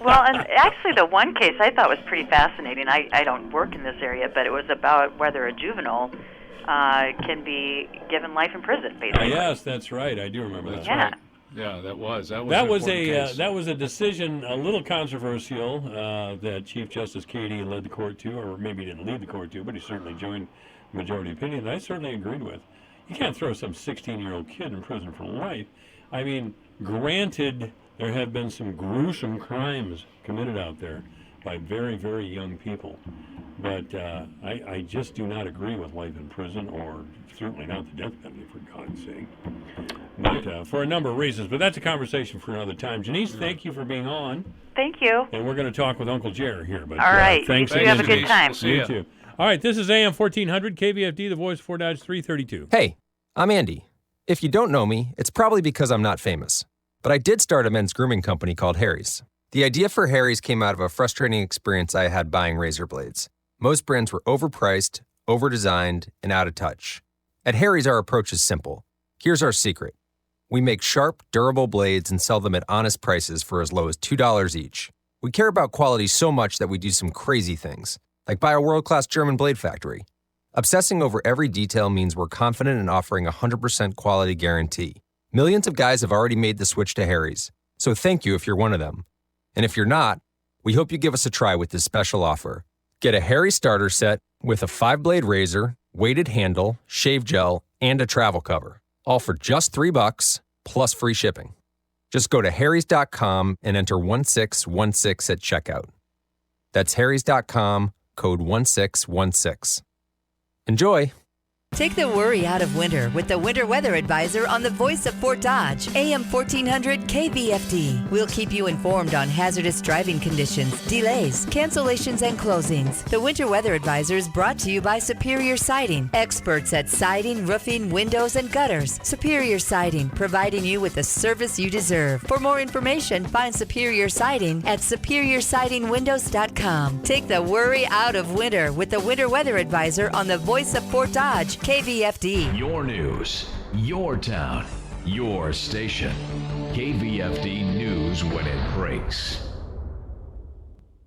Well, and actually the one case I thought was pretty fascinating. I don't work in this area, but it was about whether a juvenile can be given life in prison, basically. Yes, that's right. I do remember that. Yeah. Right. Yeah, that was that was a decision a little controversial that Chief Justice Cady led the court to, or maybe he didn't lead the court to, but he certainly joined the majority opinion. That I certainly agreed with. You can't throw some 16-year-old kid in prison for life. I mean, granted, there have been some gruesome crimes committed out there by very, very young people. But I just do not agree with life in prison, or certainly not the death penalty, for God's sake. But for a number of reasons. But that's a conversation for another time. Janice, thank you for being on. Thank you. And we're going to talk with Uncle Jer here. But, all right. Thanks. You have a good time. You too. All right, this is AM 1400, KVFD, the voice of Fort Dodge 332. Hey, I'm Andy. If you don't know me, it's probably because I'm not famous. But I did start a men's grooming company called Harry's. The idea for Harry's came out of a frustrating experience I had buying razor blades. Most brands were overpriced, overdesigned, and out of touch. At Harry's, our approach is simple. Here's our secret. We make sharp, durable blades and sell them at honest prices for as low as $2 each. We care about quality so much that we do some crazy things, like buy a world-class German blade factory. Obsessing over every detail means we're confident in offering a 100% quality guarantee. Millions of guys have already made the switch to Harry's, so thank you if you're one of them. And if you're not, we hope you give us a try with this special offer. Get a Harry starter set with a 5-blade razor, weighted handle, shave gel, and a travel cover. All for just $3 plus free shipping. Just go to harrys.com and enter 1616 at checkout. That's harrys.com, code 1616. Enjoy! Take the worry out of winter with the Winter Weather Advisor on the voice of Fort Dodge, AM 1400 KVFD. We'll keep you informed on hazardous driving conditions, delays, cancellations, and closings. The Winter Weather Advisor is brought to you by Superior Siding, experts at siding, roofing, windows, and gutters. Superior Siding, providing you with the service you deserve. For more information, find Superior Siding at superiorsidingwindows.com. Take the worry out of winter with the Winter Weather Advisor on the voice of Fort Dodge, KVFD. Your news, your town, your station. KVFD News when it breaks.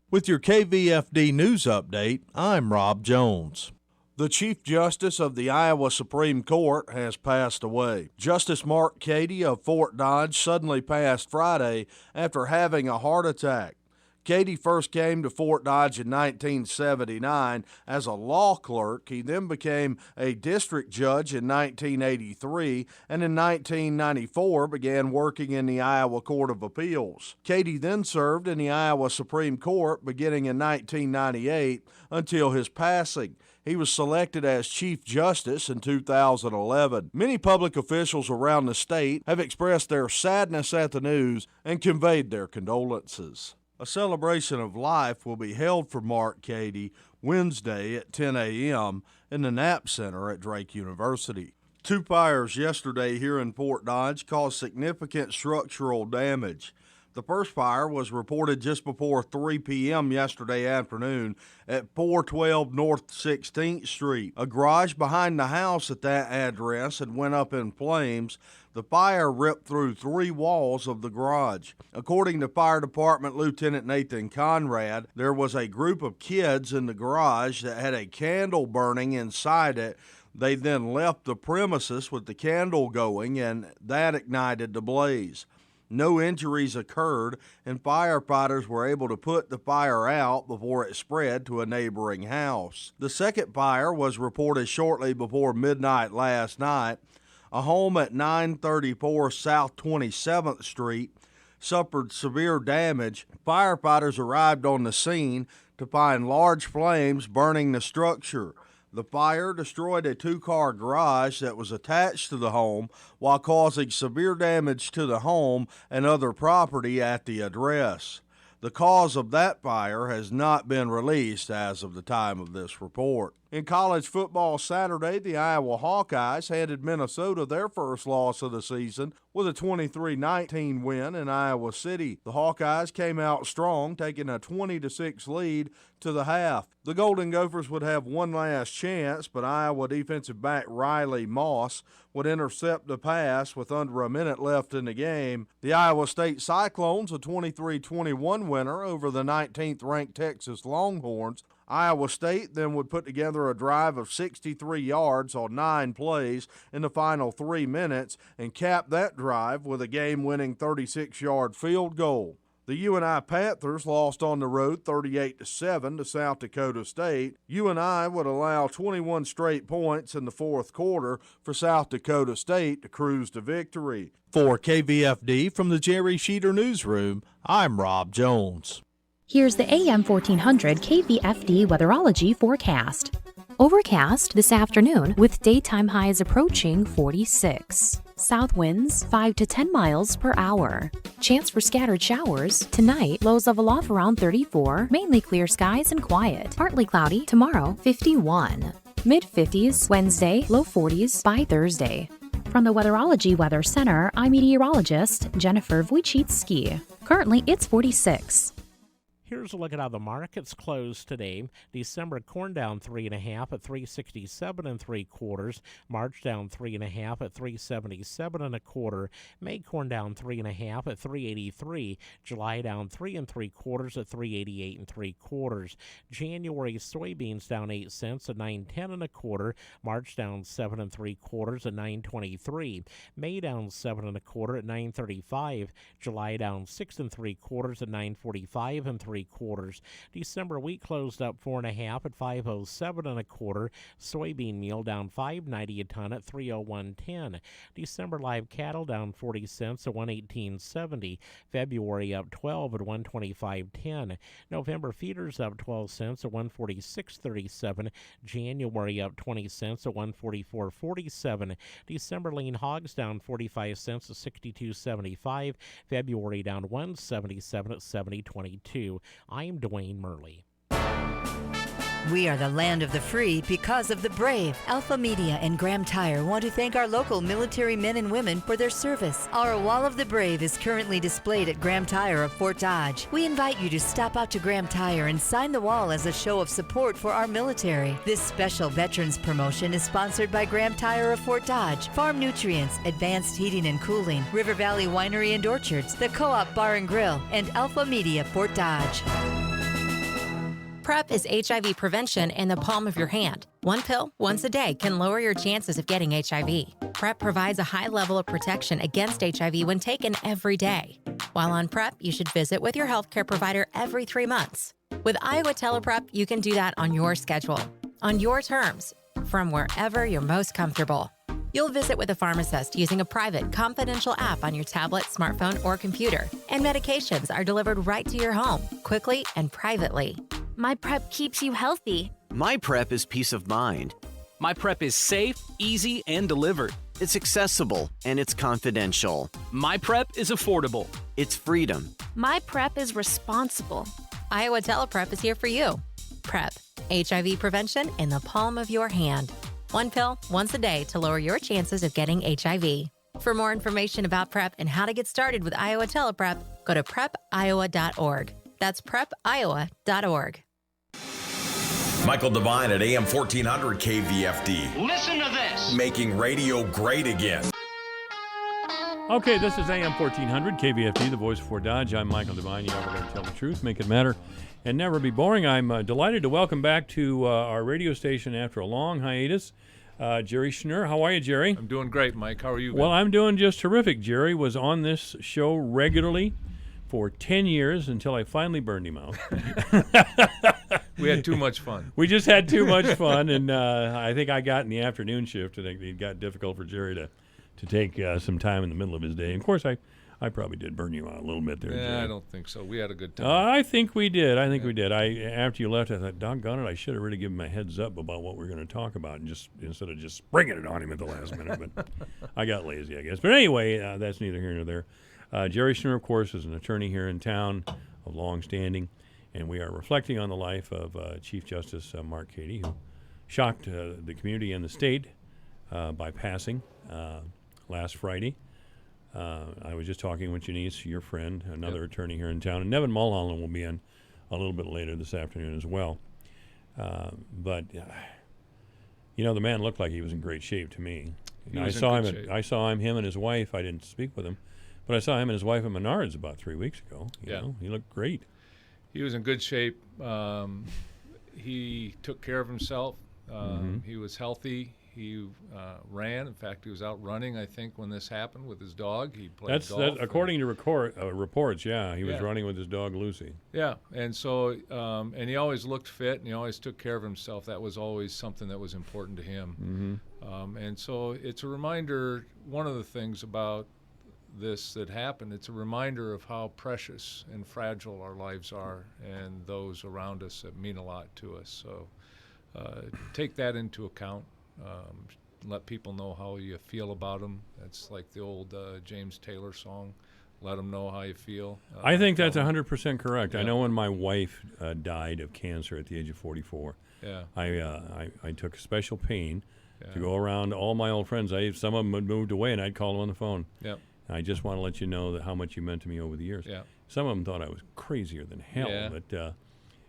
With your KVFD News Update, I'm Rob Jones. The Chief Justice of the Iowa Supreme Court has passed away. Justice Mark Cady of Fort Dodge suddenly passed Friday after having a heart attack. Katie first came to Fort Dodge in 1979 as a law clerk. He then became a district judge in 1983, and in 1994 began working in the Iowa Court of Appeals. Katie then served in the Iowa Supreme Court beginning in 1998 until his passing. He was selected as Chief Justice in 2011. Many public officials around the state have expressed their sadness at the news and conveyed their condolences. A celebration of life will be held for Mark Cady Wednesday at 10 a.m. in the Knapp Center at Drake University. Two fires yesterday here in Fort Dodge caused significant structural damage. The first fire was reported just before 3 p.m. yesterday afternoon at 412 North 16th Street. A garage behind the house at that address had went up in flames. The fire ripped through 3 walls of the garage. According to Fire Department Lieutenant Nathan Conrad, there was a group of kids in the garage that had a candle burning inside it. They then left the premises with the candle going, and that ignited the blaze. No injuries occurred, and firefighters were able to put the fire out before it spread to a neighboring house. The second fire was reported shortly before midnight last night. A home at 934 South 27th Street suffered severe damage. Firefighters arrived on the scene to find large flames burning the structure. The fire destroyed a 2-car garage that was attached to the home while causing severe damage to the home and other property at the address. The cause of that fire has not been released as of the time of this report. In college football Saturday, the Iowa Hawkeyes handed Minnesota their first loss of the season with a 23-19 win in Iowa City. The Hawkeyes came out strong, taking a 20-6 lead to the half. The Golden Gophers would have one last chance, but Iowa defensive back Riley Moss would intercept the pass with under a minute left in the game. The Iowa State Cyclones, a 23-21 winner over the 19th-ranked Texas Longhorns. Iowa State then would put together a drive of 63 yards on 9 plays in the final 3 minutes and cap that drive with a game-winning 36-yard field goal. The UNI Panthers lost on the road 38-7 to South Dakota State. UNI would allow 21 straight points in the fourth quarter for South Dakota State to cruise to victory. For KVFD from the Jerry Sheeter Newsroom, I'm Rob Jones. Here's the AM 1400 KVFD weatherology forecast. Overcast this afternoon with daytime highs approaching 46. South winds 5 to 10 miles per hour. Chance for scattered showers tonight. Lows level off around 34. Mainly clear skies and quiet. Partly cloudy tomorrow, 51. Mid-50s Wednesday, low 40s by Thursday. From the Weatherology Weather Center, I'm meteorologist Jennifer Wojcicki. Currently, it's 46. Here's a look at how the markets closed today. December corn down 3.5 at 367 3/4. March down 3.5 at 377 1/4. May corn down 3.5 at 383. July down 3 3/4 at 388 3/4. January soybeans down 8 cents at 910 1/4. March down 7 3/4 at 923. May down 7 1/4 at 935. July down 6 3/4 at 945 3/4. December wheat closed up 4.5 at 507 1/4. Soybean meal down 5.90 a ton at 301.10. December live cattle down 40 cents at 118.70. February up 12 at 125.10. November feeders up 12 cents at 146.37. January up 20 cents at 144.47. December lean hogs down 45 cents at 62.75. February down 177 at 70.22. I'm Dwayne Murley. We are the land of the free because of the brave. Alpha Media and Graham Tire want to thank our local military men and women for their service. Our Wall of the Brave is currently displayed at Graham Tire of Fort Dodge. We invite you to stop out to Graham Tire and sign the wall as a show of support for our military. This special Veterans promotion is sponsored by Graham Tire of Fort Dodge, Farm Nutrients, Advanced Heating and Cooling, River Valley Winery and Orchards, the Co-op Bar and Grill, and Alpha Media Fort Dodge. PrEP is HIV prevention in the palm of your hand. One pill, once a day, can lower your chances of getting HIV. PrEP provides a high level of protection against HIV when taken every day. While on PrEP, you should visit with your healthcare provider every 3 months. With Iowa TelePrep, you can do that on your schedule, on your terms, from wherever you're most comfortable. You'll visit with a pharmacist using a private, confidential app on your tablet, smartphone, or computer. And medications are delivered right to your home, quickly and privately. My PrEP keeps you healthy. My PrEP is peace of mind. My PrEP is safe, easy, and delivered. It's accessible, and it's confidential. My PrEP is affordable. It's freedom. My PrEP is responsible. Iowa TelePrep is here for you. PrEP, HIV prevention in the palm of your hand. One pill, once a day to lower your chances of getting HIV. For more information about PrEP and how to get started with Iowa TelePrep, go to prepiowa.org. That's prepiowa.org. Michael Devine at AM 1400 KVFD. Listen to this. Making radio great again. Okay, this is AM 1400 KVFD, the voice of Fort Dodge. I'm Michael Devine. You ever going to tell the truth, make it matter, and never be boring. I'm delighted to welcome back to our radio station after a long hiatus, Jerry Schnurr. How are you, Jerry? I'm doing great, Mike. How are you? Well, I'm doing just terrific. Jerry was on this show regularly for 10 years until I finally burned him out. We had too much fun. We just had too much fun, and I think I got in the afternoon shift. I think it got difficult for Jerry to take some time in the middle of his day. And of course, I probably did burn you out a little bit there, Yeah, Jerry. I don't think so. We had a good time. I think we did. We did. After you left, I thought, doggone it, I should have really given him a heads up about what we're going to talk about, and just instead of just springing it on him at the last minute. But I got lazy, I guess. But anyway, that's neither here nor there. Jerry Schnurr, of course, is an attorney here in town of long standing, and we are reflecting on the life of Chief Justice Mark Cady, who shocked the community and the state by passing last Friday. I was just talking with Janice, your friend, another attorney here in town, and Nevin Mulholland will be in a little bit later this afternoon as well. But the man looked like he was in great shape to me. I saw him and his wife. I didn't speak with him, but I saw him and his wife at Menards about 3 weeks ago. You know, he looked great. He was in good shape. He took care of himself. He was healthy. He ran. In fact, he was out running, I think, when this happened with his dog. He played golf. That's according to reports, yeah. He was running with his dog, Lucy. Yeah, and so, and he always looked fit, and he always took care of himself. That was always something that was important to him. And so it's a reminder, one of the things about this that happened, it's a reminder of how precious and fragile our lives are and those around us that mean a lot to us. So take that into account. Let people know how you feel about them. That's like the old James Taylor song, let them know how you feel. I think that's 100% correct. Yeah. I know when my wife died of cancer at the age of 44, yeah. I took special pain to go around all my old friends. Some of them had moved away, and I'd call them on the phone. Yep. And I just want to let you know that how much you meant to me over the years. Yeah. Some of them thought I was crazier than hell, but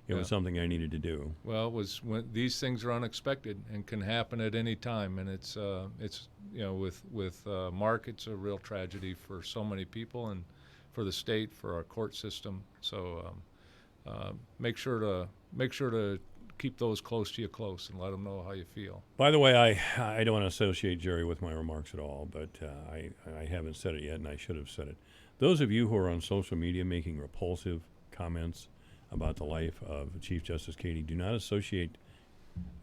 it was something I needed to do. Well, it was when these things are unexpected and can happen at any time, and it's with Mark, it's a real tragedy for so many people and for the state, for our court system. So make sure to keep those close to you close and let them know how you feel. By the way, I don't want to associate Jerry with my remarks at all, but I haven't said it yet, and I should have said it. Those of you who are on social media making repulsive comments about the life of Chief Justice Cady, do not associate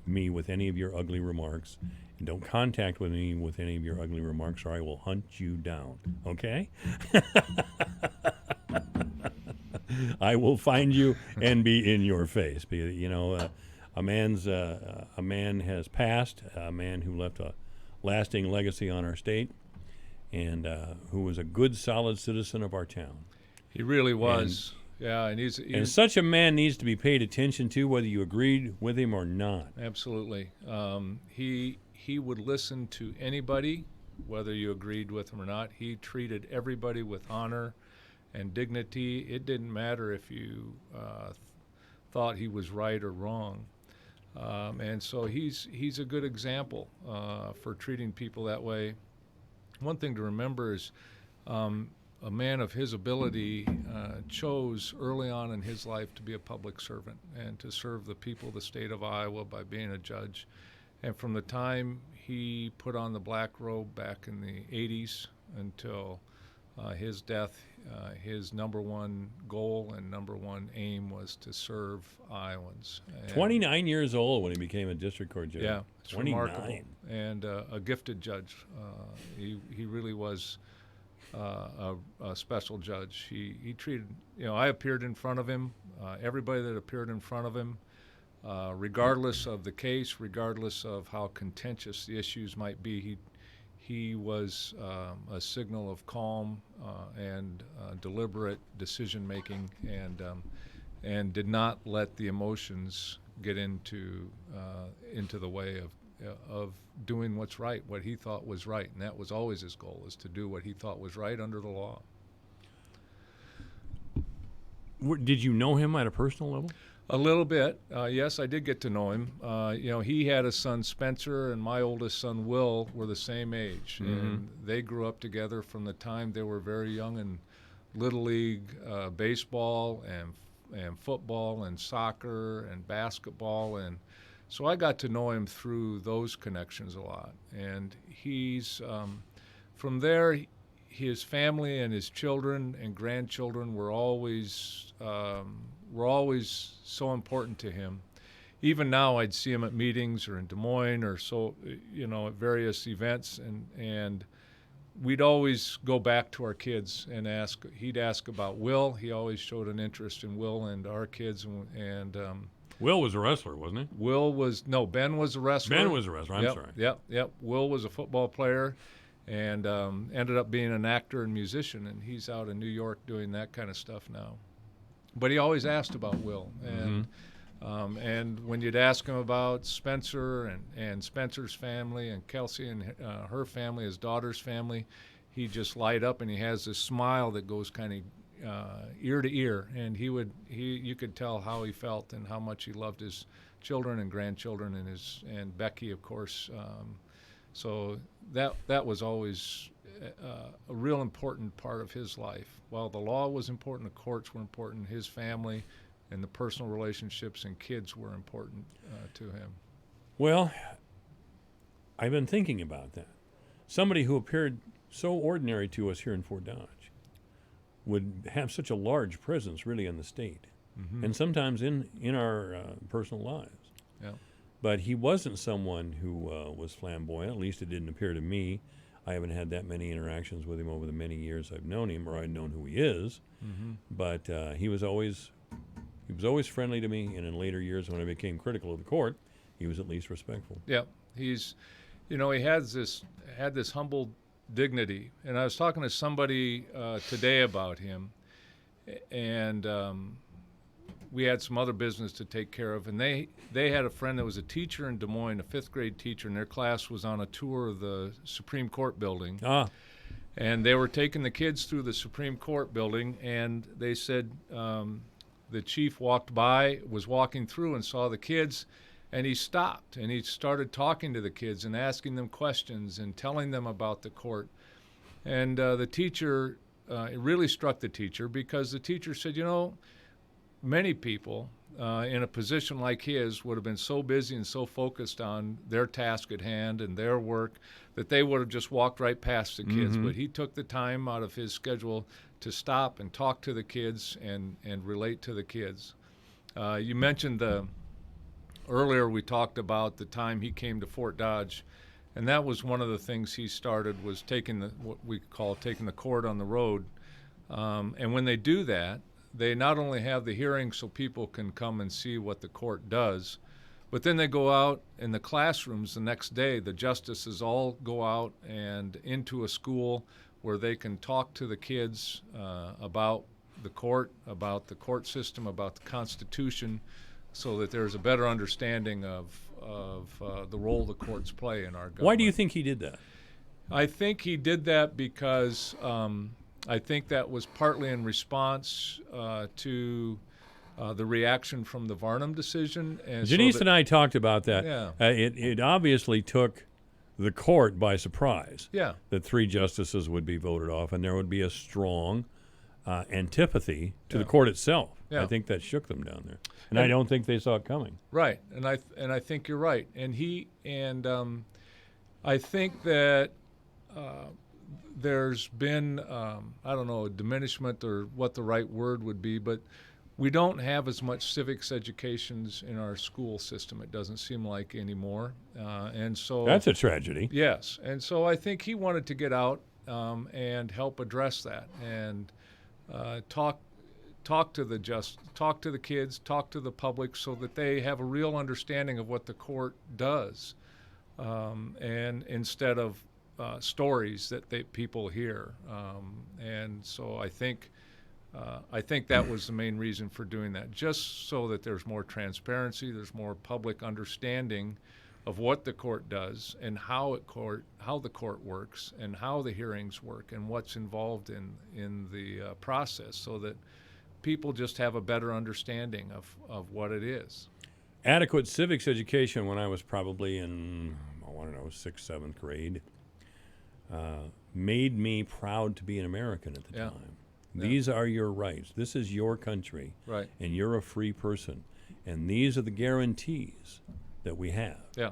me with any of your ugly remarks, and don't contact with me with any of your ugly remarks, or I will hunt you down. Okay? I will find you and be in your face. A man has passed, a man who left a lasting legacy on our state, and who was a good, solid citizen of our town. He really was. And such a man needs to be paid attention to, whether you agreed with him or not. Absolutely. He would listen to anybody, whether you agreed with him or not. He treated everybody with honor and dignity. It didn't matter if you thought he was right or wrong. And so he's a good example for treating people that way. One thing to remember is a man of his ability chose early on in his life to be a public servant and to serve the people of the state of Iowa by being a judge. And from the time he put on the black robe back in the 80s until his death, his number one goal and number one aim was to serve Iowans. And 29 years old when he became a district court judge. Yeah, it's 29. remarkable. And a gifted judge. He really was a special judge. He treated, I appeared in front of him, everybody that appeared in front of him, regardless of the case, regardless of how contentious the issues might be, he was a signal of calm and deliberate decision making, and did not let the emotions get into the way of doing what's right, what he thought was right, and that was always his goal, is to do what he thought was right under the law. Did you know him at a personal level? A little bit, yes, I did get to know him. He had a son, Spencer, and my oldest son, Will, were the same age. And they grew up together from the time they were very young in Little League baseball and football and soccer and basketball. And so I got to know him through those connections a lot. And he's, from there, his family and his children and grandchildren were always so important to him. Even now, I'd see him at meetings or in Des Moines or at various events, and we'd always go back to our kids and ask. He'd ask about Will. He always showed an interest in Will and our kids. And Will was a wrestler, wasn't he? Ben was a wrestler. Ben was a wrestler. I'm sorry. Yep. Will was a football player, and ended up being an actor and musician. And he's out in New York doing that kind of stuff now. But he always asked about Will, and when you'd ask him about Spencer and Spencer's family and Kelsey and her family, his daughter's family, he'd just light up, and he has this smile that goes kind of ear to ear, and you could tell how he felt and how much he loved his children and grandchildren and Becky, of course. So that was always a real important part of his life. While the law was important, the courts were important, his family and the personal relationships and kids were important to him. Well, I've been thinking about that. Somebody who appeared so ordinary to us here in Fort Dodge would have such a large presence really in the state, and sometimes in our personal lives. Yeah. But he wasn't someone who was flamboyant, at least it didn't appear to me. I haven't had that many interactions with him over the many years I've known him, or I've known who he is. But he was always friendly to me, and in later years when I became critical of the court, he was at least respectful. Yeah, he had this humble dignity. And I was talking to somebody today about him, and we had some other business to take care of, and they had a friend that was a teacher in Des Moines, a 5th grade teacher, and their class was on a tour of the Supreme Court building. And they were taking the kids through the Supreme Court building, and they said the chief was walking through and saw the kids, and he stopped, and he started talking to the kids and asking them questions and telling them about the court. And the teacher, it really struck the teacher, because the teacher said, many people in a position like his would have been so busy and so focused on their task at hand and their work that they would have just walked right past the kids. But he took the time out of his schedule to stop and talk to the kids and relate to the kids. You mentioned earlier we talked about the time he came to Fort Dodge, and that was one of the things he started, was taking what we call taking the court on the road. And when they do that, they not only have the hearing so people can come and see what the court does, but then they go out in the classrooms the next day. The justices all go out and into a school where they can talk to the kids about the court system, about the Constitution, so that there's a better understanding of the role the courts play in our government. Why do you think he did that? I think he did that because I think that was partly in response to the reaction from the Varnum decision. And Janice and I talked about that. Yeah. It obviously took the court by surprise. Yeah. That 3 justices would be voted off, and there would be a strong antipathy to the court itself. Yeah. I think that shook them down there, and I don't think they saw it coming. Right, and I think you're right. And I think that there's been, I don't know, a diminishment or what the right word would be, but we don't have as much civics educations in our school system, it doesn't seem like anymore. And so That's a tragedy. Yes. And so I think he wanted to get out and help address that and talk to the kids, talk to the public so that they have a real understanding of what the court does. And instead of stories that people hear. And so I think that was the main reason for doing that, just so that there's more transparency, there's more public understanding of what the court does and how the court works and how the hearings work and what's involved in the process, so that people just have a better understanding of what it is. Adequate civics education when I was probably in, I don't know, 6th, 7th grade, made me proud to be an American at the time. These are your rights. This is your country. Right. And you're a free person. And these are the guarantees that we have. Yeah.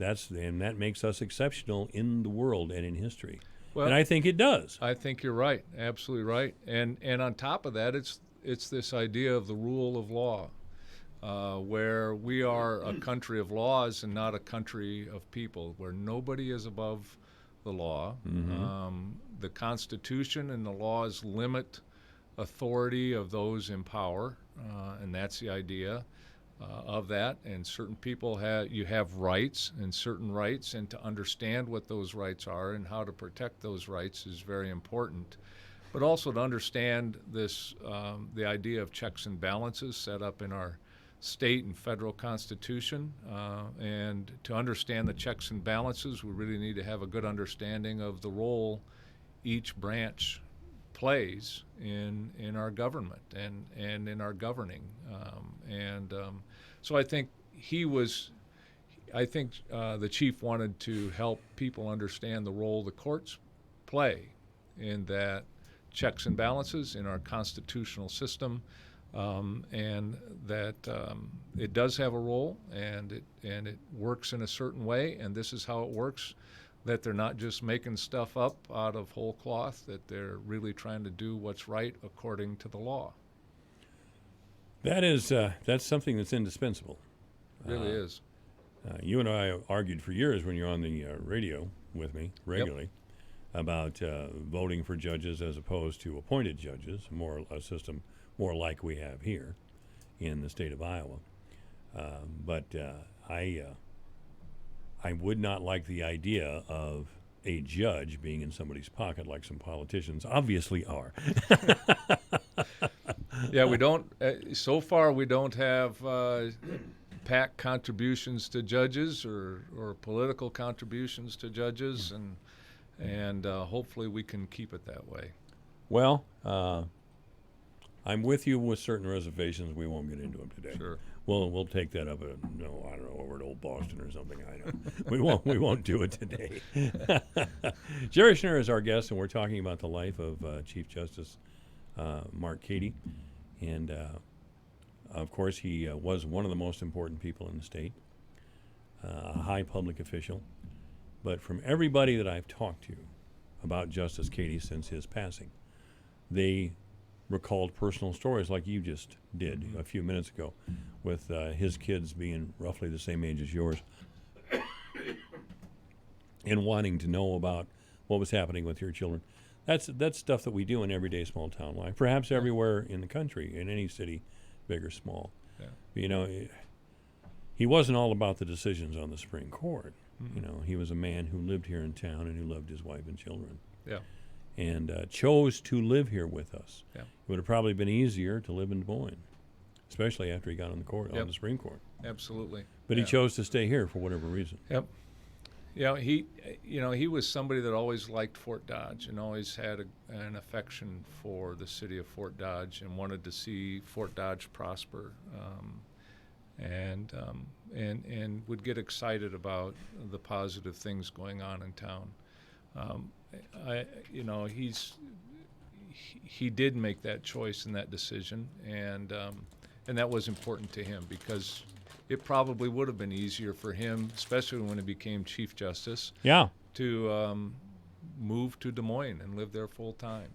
And that makes us exceptional in the world and in history. Well, and I think it does. I think you're right. Absolutely right. And on top of that, it's this idea of the rule of law, where we are a country of laws and not a country of people, where nobody is above the law. The Constitution and the laws limit authority of those in power, and that's the idea of that. And certain people have rights, and certain rights, and to understand what those rights are and how to protect those rights is very important. But also to understand this, the idea of checks and balances set up in our state and federal constitution, and to understand the checks and balances, we really need to have a good understanding of the role each branch plays in our government and in our governing. So I think the chief wanted to help people understand the role the courts play in that checks and balances in our constitutional system, and that it does have a role, and it works in a certain way, and this is how it works, that they're not just making stuff up out of whole cloth, that they're really trying to do what's right according to the law. That's something that's indispensable. It really is. You and I argued for years when you're on the radio with me regularly about voting for judges as opposed to appointed judges, a system more like we have here in the state of Iowa. But I would not like the idea of a judge being in somebody's pocket like some politicians obviously are. Yeah, we don't. So far, we don't have PAC contributions to judges or political contributions to judges, and hopefully we can keep it that way. Well, I'm with you with certain reservations. We won't get into them today. Sure. We'll take that up at over at Old Boston or something. I know we won't do it today. Jerry Schnurr is our guest, and we're talking about the life of Chief Justice Mark Cady, and of course he was one of the most important people in the state, a high public official. But from everybody that I've talked to about Justice Cady since his passing, they recalled personal stories like you just did a few minutes ago, with his kids being roughly the same age as yours and wanting to know about what was happening with your children. That's stuff that we do in everyday small town life, perhaps everywhere in the country, in any city, big or small. Yeah. You know, he wasn't all about the decisions on the Supreme Court. Mm-hmm. You know, he was a man who lived here in town and who loved his wife and children. Yeah. And chose to live here with us. Yeah. It would have probably been easier to live in Des Moines, especially after he got on the court, on the Supreme Court. Absolutely. But he chose to stay here for whatever reason. Yep. Yeah, he was somebody that always liked Fort Dodge and always had an affection for the city of Fort Dodge and wanted to see Fort Dodge prosper, and would get excited about the positive things going on in town. He did make that choice and that decision, and that was important to him, because it probably would have been easier for him, especially when he became Chief Justice, yeah, to move to Des Moines and live there full time.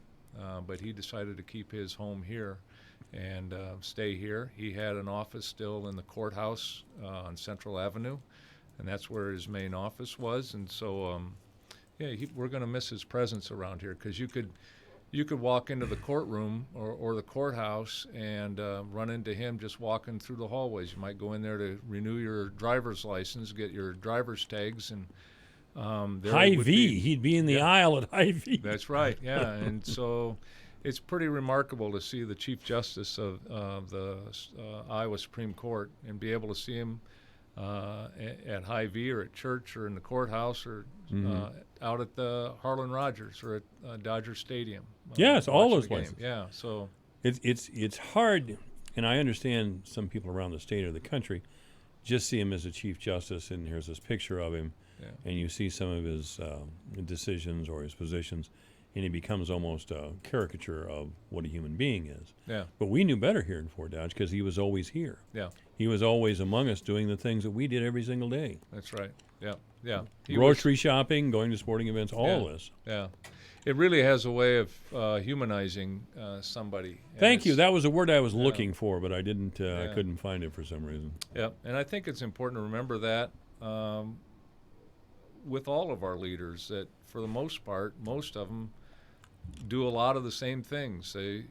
But he decided to keep his home here and stay here. He had an office still in the courthouse on Central Avenue, and that's where his main office was. And so, we're going to miss his presence around here, because you could walk into the courtroom or the courthouse and run into him just walking through the hallways. You might go in there to renew your driver's license, get your driver's tags, and Hy-Vee. He'd be in the aisle at Hy-Vee. That's right, yeah. And so it's pretty remarkable to see the Chief Justice of the Iowa Supreme Court and be able to see him at Hy-Vee or at church or in the courthouse or out at the Harlan Rogers or at Dodger Stadium. Yes, all those the game. places. Yeah, so it's hard, and I understand some people around the state or the country just see him as a Chief Justice, and here's this picture of him, and you see some of his decisions or his positions, and he becomes almost a caricature of what a human being is. Yeah. But we knew better here in Fort Dodge, because he was always here. Yeah. He was always among us doing the things that we did every single day. That's right. Yeah, yeah. Grocery shopping, going to sporting events, all this. Yeah. It really has a way of humanizing somebody. Thank you. That was a word I was looking for, but I didn't. I couldn't find it for some reason. Yeah, and I think it's important to remember that with all of our leaders, that for the most part, most of them do a lot of the same things. They,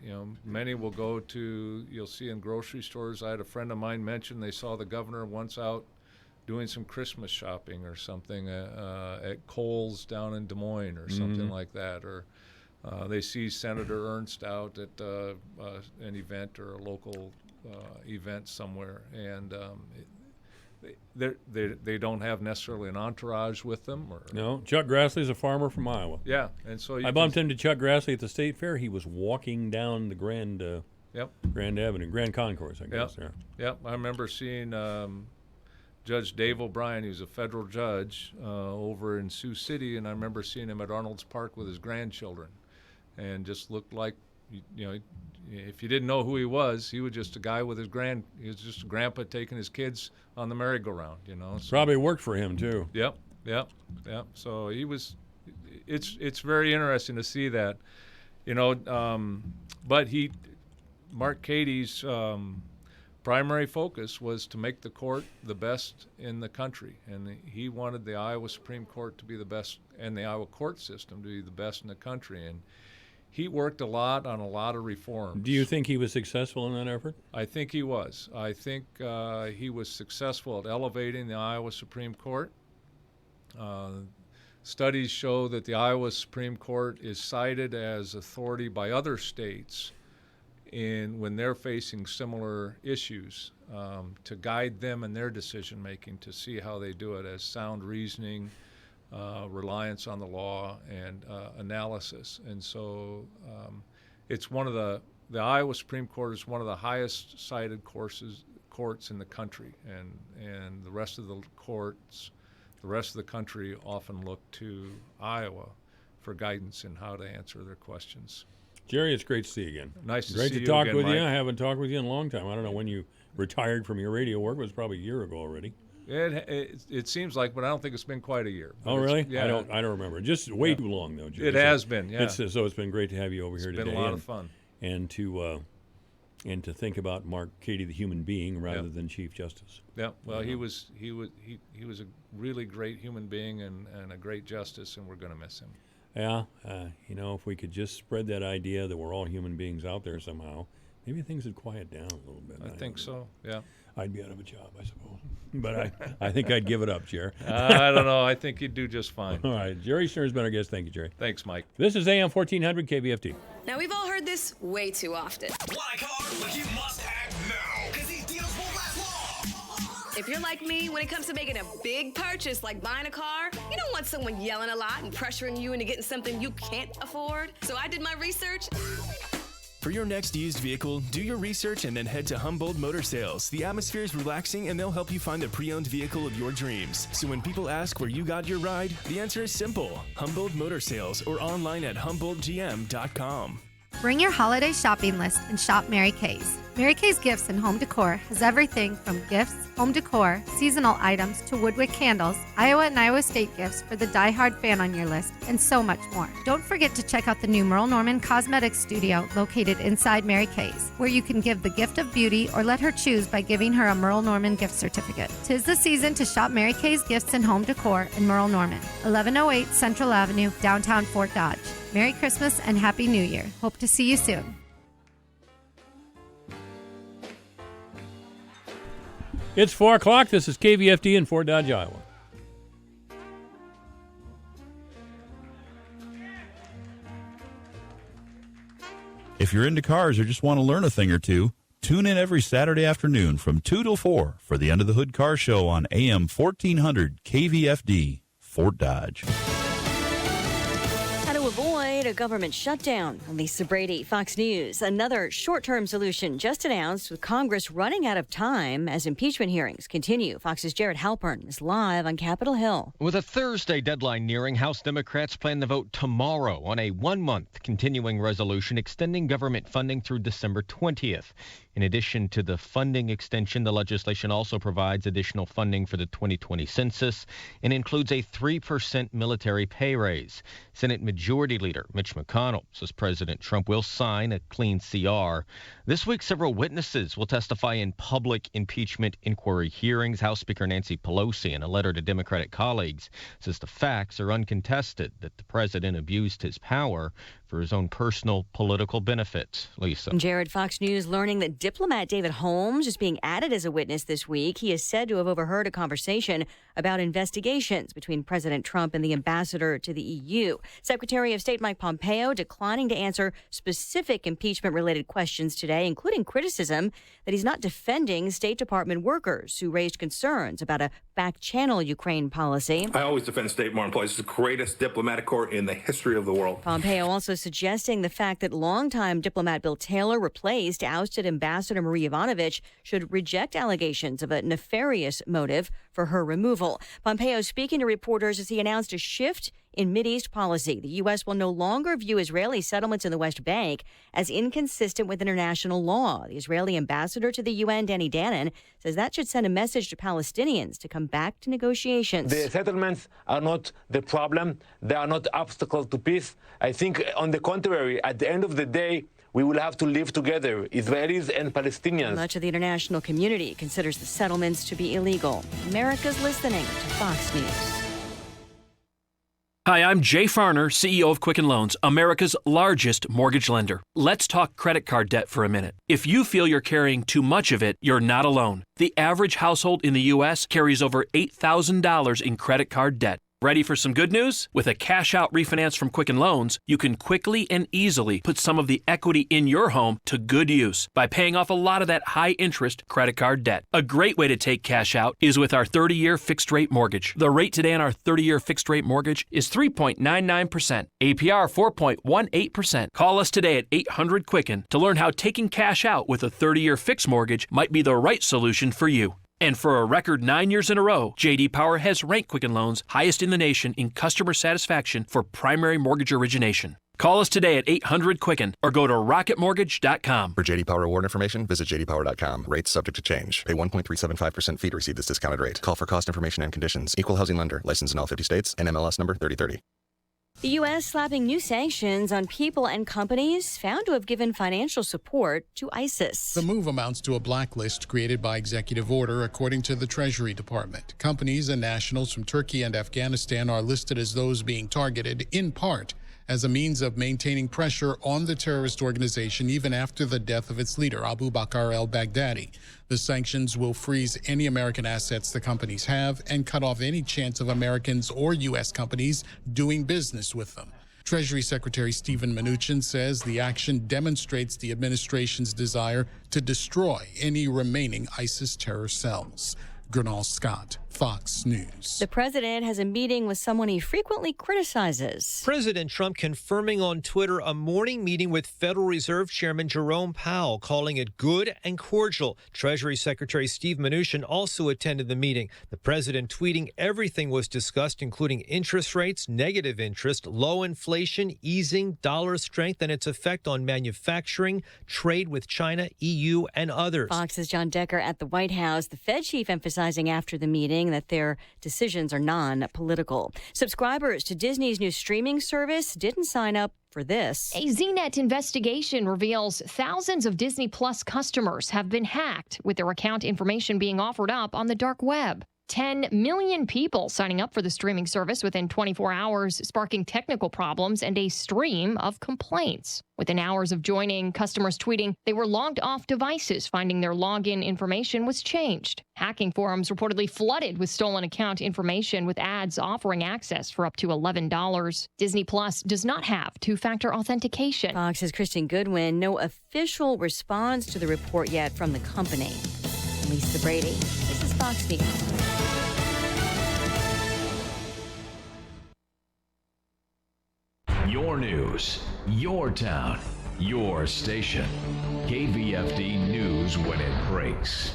many will go to, you'll see in grocery stores. I had a friend of mine mention they saw the governor once out doing some Christmas shopping or something at Kohl's down in Des Moines or something like that, or they see Senator Ernst out at an event or a local event somewhere, and they don't have necessarily an entourage with them. Or no, Chuck Grassley's a farmer from Iowa. Yeah, and so I bumped into Chuck Grassley at the State Fair. He was walking down the Grand Avenue, Grand Concourse, I guess. Yep. Yep, I remember seeing Judge Dave O'Brien. He was a federal judge over in Sioux City, and I remember seeing him at Arnold's Park with his grandchildren, and just looked like, if you didn't know who he was just a guy with he was just a grandpa taking his kids on the merry-go-round, So, probably worked for him too. Yep. So he was. It's very interesting to see that, but Mark Cady's primary focus was to make the court the best in the country, and he wanted the Iowa Supreme Court to be the best, and the Iowa court system to be the best in the country, and he worked a lot on a lot of reforms. Do you think he was successful in that effort? I think he was. I think he was successful at elevating the Iowa Supreme Court. Studies show that the Iowa Supreme Court is cited as authority by other states when they're facing similar issues, to guide them in their decision making, to see how they do it as sound reasoning, reliance on the law, and analysis. And so it's one of the Iowa Supreme Court is one of the highest cited courts in the country, and the rest of the courts, the rest of the country often look to Iowa for guidance in how to answer their questions. Jerry, it's great to see you again. Nice to great see to you talk again, with Mike. you. I haven't talked with you in a long time. I don't know when you retired from your radio work. It was probably a year ago already. It seems like, but I don't think it's been quite a year. Oh, really? Yeah. I don't remember. Just way too long, though, Jerry. It has been, yeah. So it's been great to have you over here today. It's been a lot of fun. And to think about Mark Cady, the human being, rather than Chief Justice. Yeah. Well, he was a really great human being and a great justice, and we're going to miss him. Yeah. If we could just spread that idea that we're all human beings out there somehow, maybe things would quiet down a little bit. I think so. Yeah. I'd be out of a job, I suppose. But I think I'd give it up, Jerry. I don't know. I think you'd do just fine. All right. Jerry Stern's been our guest. Thank you, Jerry. Thanks, Mike. This is AM 1400 KVFD. Now, we've all heard this way too often. Want a car? But you must act now, because these deals won't last long. If you're like me, when it comes to making a big purchase like buying a car, you don't want someone yelling a lot and pressuring you into getting something you can't afford. So I did my research. For your next used vehicle, do your research and then head to Humboldt Motor Sales. The atmosphere is relaxing and they'll help you find the pre-owned vehicle of your dreams. So when people ask where you got your ride, the answer is simple. Humboldt Motor Sales, or online at HumboldtGM.com. Bring your holiday shopping list and shop Mary Kay's. Mary Kay's Gifts and Home Decor has everything from gifts, home decor, seasonal items to Woodwick candles, Iowa and Iowa State gifts for the die-hard fan on your list, and so much more. Don't forget to check out the new Merle Norman Cosmetics Studio located inside Mary Kay's, where you can give the gift of beauty or let her choose by giving her a Merle Norman gift certificate. 'Tis the season to shop Mary Kay's Gifts and Home Decor in Merle Norman, 1108 Central Avenue, downtown Fort Dodge. Merry Christmas and Happy New Year. Hope to see you soon. It's 4 o'clock. This is KVFD in Fort Dodge, Iowa. If you're into cars or just want to learn a thing or two, tune in every Saturday afternoon from 2 till 4 for the Under the Hood Car Show on AM 1400 KVFD, Fort Dodge. How to avoid a government shutdown. Lisa Brady, Fox News. Another short-term solution just announced with Congress running out of time as impeachment hearings continue. Fox's Jared Halpern is live on Capitol Hill. With a Thursday deadline nearing, House Democrats plan to vote tomorrow on a one-month continuing resolution extending government funding through December 20th. In addition to the funding extension, the legislation also provides additional funding for the 2020 census and includes a 3% military pay raise. Senate Majority Leader Mitch McConnell says President Trump will sign a clean CR. This week, several witnesses will testify in public impeachment inquiry hearings. House Speaker Nancy Pelosi, in a letter to Democratic colleagues, says the facts are uncontested that the president abused his power for his own personal political benefit. Lisa. Jared, Fox News, learning that diplomat David Holmes is being added as a witness this week. He is said to have overheard a conversation about investigations between President Trump and the ambassador to the EU. Secretary of State Mike Pompeo declining to answer specific impeachment-related questions today, including criticism that he's not defending State Department workers who raised concerns about a back-channel Ukraine policy. I always defend State Department employees. It's the greatest diplomatic corps in the history of the world. Pompeo also suggesting the fact that longtime diplomat Bill Taylor replaced ousted Ambassador Marie Yovanovitch should reject allegations of a nefarious motive for her removal. Pompeo speaking to reporters as he announced a shift in Mideast policy. The U.S. will no longer view Israeli settlements in the West Bank as inconsistent with international law. The Israeli ambassador to the UN, Danny Danon, says that should send a message to Palestinians to come back to negotiations. The settlements are not the problem. They are not obstacles to peace. I think, on the contrary, at the end of the day, we will have to live together, Israelis and Palestinians. Much of the international community considers the settlements to be illegal. America's listening to Fox News. Hi, I'm Jay Farner, CEO of Quicken Loans, America's largest mortgage lender. Let's talk credit card debt for a minute. If you feel you're carrying too much of it, you're not alone. The average household in the U.S. carries over $8,000 in credit card debt. Ready for some good news? With a cash-out refinance from Quicken Loans, you can quickly and easily put some of the equity in your home to good use by paying off a lot of that high-interest credit card debt. A great way to take cash out is with our 30-year fixed-rate mortgage. The rate today on our 30-year fixed-rate mortgage is 3.99%, APR 4.18%. Call us today at 800-QUICKEN to learn how taking cash out with a 30-year fixed mortgage might be the right solution for you. And for a record 9 years in a row, J.D. Power has ranked Quicken Loans highest in the nation in customer satisfaction for primary mortgage origination. Call us today at 800-QUICKEN or go to rocketmortgage.com. For J.D. Power award information, visit jdpower.com. Rates subject to change. Pay 1.375% fee to receive this discounted rate. Call for cost information and conditions. Equal housing lender. Licensed in all 50 states. NMLS number 3030. The U.S. slapping new sanctions on people and companies found to have given financial support to ISIS. The move amounts to a blacklist created by executive order, according to the Treasury Department. Companies and nationals from Turkey and Afghanistan are listed as those being targeted, in part, as a means of maintaining pressure on the terrorist organization even after the death of its leader, Abu Bakr al-Baghdadi. The sanctions will freeze any American assets the companies have and cut off any chance of Americans or U.S. companies doing business with them. Treasury Secretary Steven Mnuchin says the action demonstrates the administration's desire to destroy any remaining ISIS terror cells. Gernal Scott, Fox News. The president has a meeting with someone he frequently criticizes. President Trump confirming on Twitter a morning meeting with Federal Reserve Chairman Jerome Powell, calling it good and cordial. Treasury Secretary Steve Mnuchin also attended the meeting. The president tweeting everything was discussed, including interest rates, negative interest, low inflation, easing, dollar strength, and its effect on manufacturing, trade with China, EU, and others. Fox's John Decker at the White House. The Fed chief emphasizing after the meeting that their decisions are non-political. Subscribers to Disney's new streaming service didn't sign up for this. A ZNet investigation reveals thousands of Disney Plus customers have been hacked, with their account information being offered up on the dark web. 10 million people signing up for the streaming service within 24 hours, sparking technical problems and a stream of complaints. Within hours of joining, customers tweeting they were logged off devices, finding their login information was changed. Hacking forums reportedly flooded with stolen account information, with ads offering access for up to $11. Disney Plus does not have two-factor authentication. Fox's Kristen Goodwin. No official response to the report yet from the company. Lisa Brady. This is Fox News. Your news, your town, your station. KVFD News when it breaks.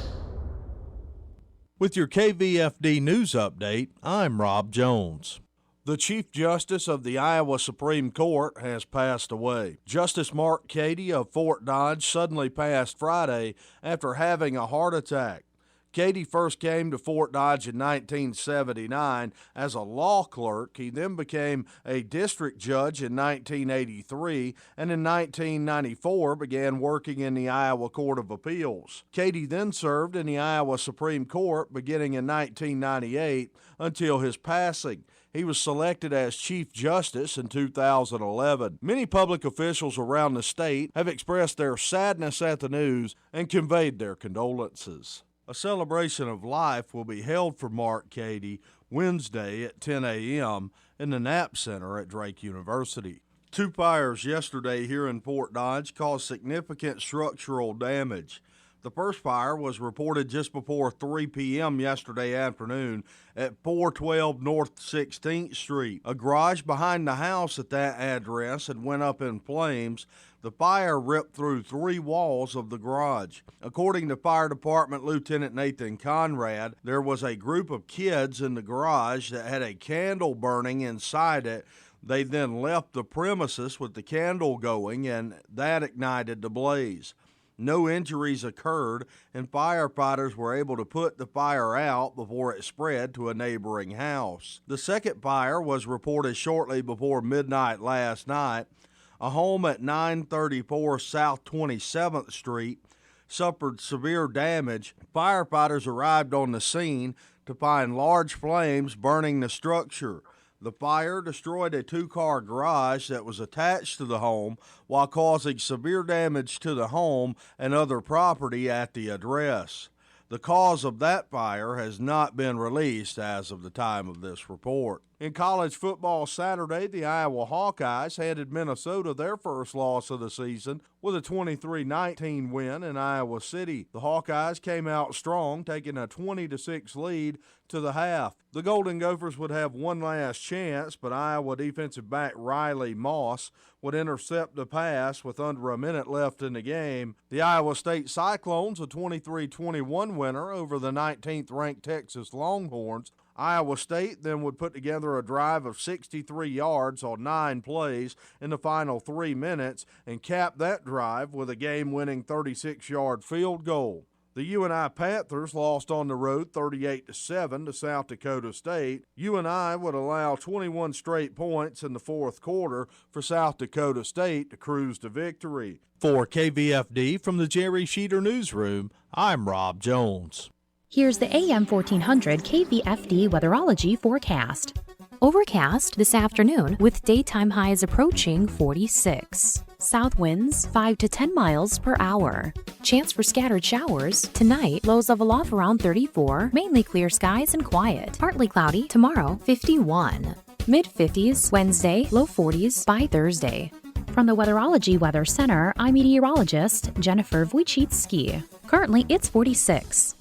With your KVFD News Update, I'm Rob Jones. The Chief Justice of the Iowa Supreme Court has passed away. Justice Mark Cady of Fort Dodge suddenly passed Friday after having a heart attack. Cady first came to Fort Dodge in 1979 as a law clerk. He then became a district judge in 1983 and in 1994 began working in the Iowa Court of Appeals. Cady then served in the Iowa Supreme Court beginning in 1998 until his passing. He was selected as Chief Justice in 2011. Many public officials around the state have expressed their sadness at the news and conveyed their condolences. A celebration of life will be held for Mark Cady Wednesday at 10 a.m. in the Knapp Center at Drake University. Two fires yesterday here in Fort Dodge caused significant structural damage. The first fire was reported just before 3 p.m. yesterday afternoon at 412 North 16th Street. A garage behind the house at that address had went up in flames. The fire ripped through 3 walls of the garage. According to Fire Department Lieutenant Nathan Conrad, there was a group of kids in the garage that had a candle burning inside it. They then left the premises with the candle going, and that ignited the blaze. No injuries occurred, and firefighters were able to put the fire out before it spread to a neighboring house. The second fire was reported shortly before midnight last night. A home at 934 South 27th Street suffered severe damage. Firefighters arrived on the scene to find large flames burning the structure. The fire destroyed a 2-car garage that was attached to the home while causing severe damage to the home and other property at the address. The cause of that fire has not been released as of the time of this report. In college football Saturday, the Iowa Hawkeyes handed Minnesota their first loss of the season with a 23-19 win in Iowa City. The Hawkeyes came out strong, taking a 20-6 lead to the half. The Golden Gophers would have one last chance, but Iowa defensive back Riley Moss would intercept the pass with under a minute left in the game. The Iowa State Cyclones, a 23-21 winner over the 19th-ranked Texas Longhorns. Iowa State then would put together a drive of 63 yards on 9 plays in the final 3 minutes and cap that drive with a game-winning 36-yard field goal. The UNI Panthers lost on the road 38-7 to South Dakota State. UNI would allow 21 straight points in the fourth quarter for South Dakota State to cruise to victory. For KVFD from the Jerry Sheeter Newsroom, I'm Rob Jones. Here's the AM 1400 KVFD weatherology forecast. Overcast this afternoon with daytime highs approaching 46. South winds 5 to 10 miles per hour. Chance for scattered showers tonight. Lows level off around 34. Mainly clear skies and quiet. Partly cloudy tomorrow, 51. Mid-50s Wednesday, low 40s by Thursday. From the Weatherology Weather Center, I'm meteorologist Jennifer Wojcicki. Currently, it's 46.